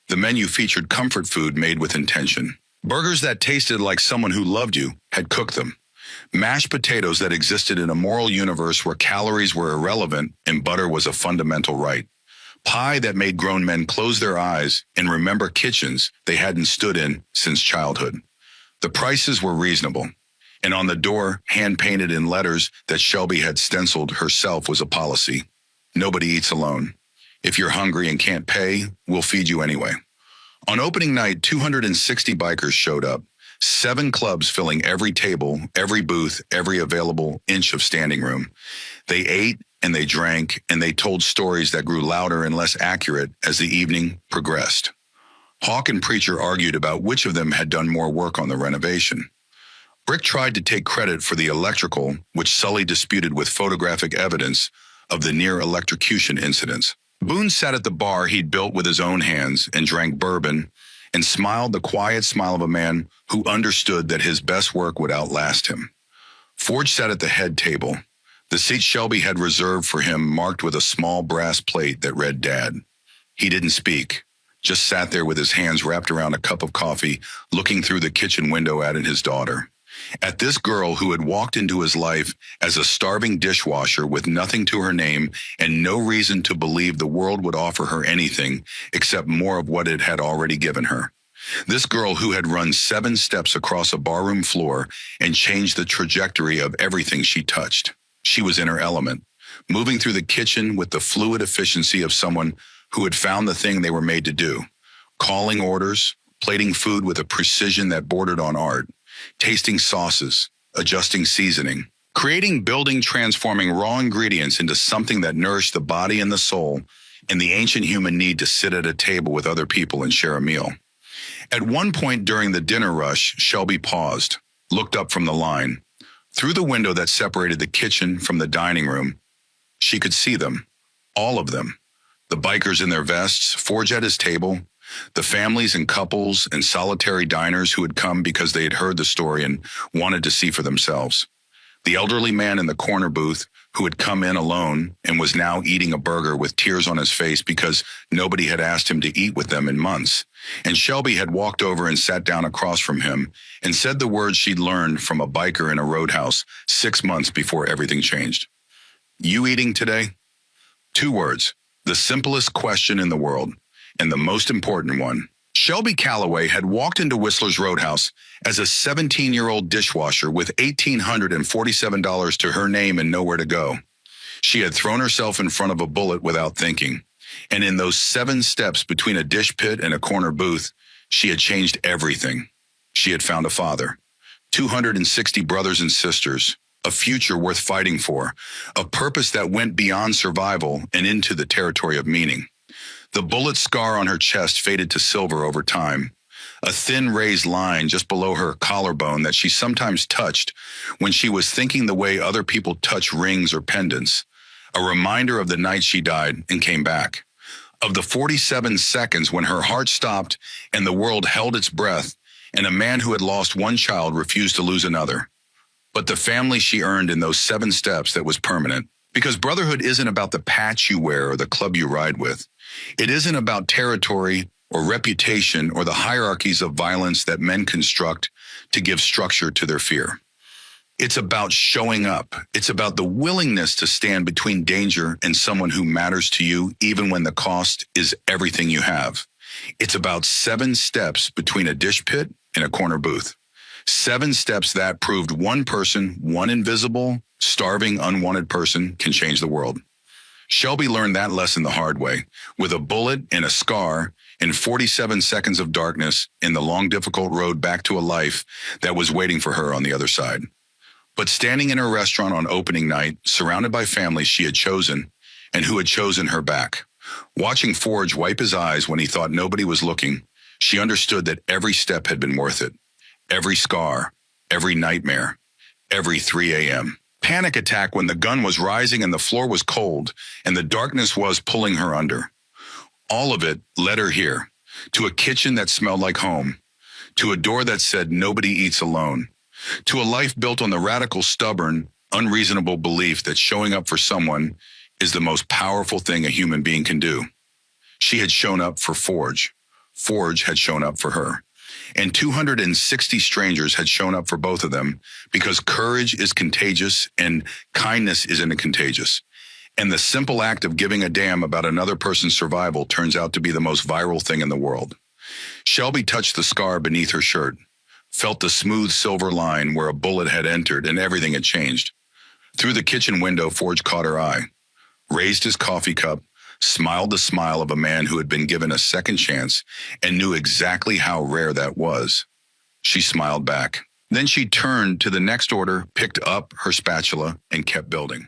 The menu featured comfort food made with intention. Burgers that tasted like someone who loved you had cooked them. Mashed potatoes that existed in a moral universe where calories were irrelevant and butter was a fundamental right. Pie that made grown men close their eyes and remember kitchens they hadn't stood in since childhood. The prices were reasonable. And on the door, hand-painted in letters that Shelby had stenciled herself, was a policy. Nobody eats alone. If you're hungry and can't pay, we'll feed you anyway. On opening night, 260 bikers showed up, 7 clubs filling every table, every booth, every available inch of standing room. They ate and they drank and they told stories that grew louder and less accurate as the evening progressed. Hawk and Preacher argued about which of them had done more work on the renovation. Brick tried to take credit for the electrical, which Sully disputed with photographic evidence of the near electrocution incidents. Boone sat at the bar he'd built with his own hands and drank bourbon and smiled the quiet smile of a man who understood that his best work would outlast him. Forge sat at the head table, the seat Shelby had reserved for him marked with a small brass plate that read Dad. He didn't speak, just sat there with his hands wrapped around a cup of coffee, looking through the kitchen window at his daughter. At this girl who had walked into his life as a starving dishwasher with nothing to her name and no reason to believe the world would offer her anything except more of what it had already given her. This girl who had run 7 steps across a barroom floor and changed the trajectory of everything she touched. She was in her element, moving through the kitchen with the fluid efficiency of someone who had found the thing they were made to do, calling orders, plating food with a precision that bordered on art, tasting sauces, adjusting seasoning, creating, building, transforming raw ingredients into something that nourished the body and the soul and the ancient human need to sit at a table with other people and share a meal. At one point during the dinner rush, Shelby paused, looked up from the line. Through the window that separated the kitchen from the dining room, she could see them, all of them. The bikers in their vests, Forge at his table, the families and couples and solitary diners who had come because they had heard the story and wanted to see for themselves. The elderly man in the corner booth who had come in alone and was now eating a burger with tears on his face because nobody had asked him to eat with them in months. And Shelby had walked over and sat down across from him and said the words she'd learned from a biker in a roadhouse 6 months before everything changed. You eating today? 2 words, the simplest question in the world, and the most important one. Shelby Calloway had walked into Whistler's Roadhouse as a 17-year-old dishwasher with $1,847 to her name and nowhere to go. She had thrown herself in front of a bullet without thinking, and in those 7 steps between a dish pit and a corner booth, she had changed everything. She had found a father, 260 brothers and sisters, a future worth fighting for, a purpose that went beyond survival and into the territory of meaning. The bullet scar on her chest faded to silver over time, a thin raised line just below her collarbone that she sometimes touched when she was thinking the way other people touch rings or pendants, a reminder of the night she died and came back, of the 47 seconds when her heart stopped and the world held its breath, and a man who had lost one child refused to lose another. But the family she earned in those 7 steps that was permanent. Because brotherhood isn't about the patch you wear or the club you ride with. It isn't about territory or reputation or the hierarchies of violence that men construct to give structure to their fear. It's about showing up. It's about the willingness to stand between danger and someone who matters to you, even when the cost is everything you have. It's about 7 steps between a dish pit and a corner booth. 7 steps that proved one person, one invisible, starving, unwanted person can change the world. Shelby learned that lesson the hard way, with a bullet and a scar and 47 seconds of darkness in the long, difficult road back to a life that was waiting for her on the other side. But standing in her restaurant on opening night, surrounded by family she had chosen and who had chosen her back, watching Forge wipe his eyes when he thought nobody was looking, she understood that every step had been worth it. Every scar, every nightmare, every 3 a.m. panic attack when the gun was rising and the floor was cold and the darkness was pulling her under. All of it led her here, to a kitchen that smelled like home, to a door that said nobody eats alone, to a life built on the radical, stubborn, unreasonable belief that showing up for someone is the most powerful thing a human being can do. She had shown up for Forge. Forge had shown up for her. And 260 strangers had shown up for both of them because courage is contagious and kindness isn't contagious. And the simple act of giving a damn about another person's survival turns out to be the most viral thing in the world. Shelby touched the scar beneath her shirt, felt the smooth silver line where a bullet had entered, and everything had changed. Through the kitchen window, Forge caught her eye, raised his coffee cup, smiled the smile of a man who had been given a second chance and knew exactly how rare that was. She smiled back. Then she turned to the next order, picked up her spatula, and kept building.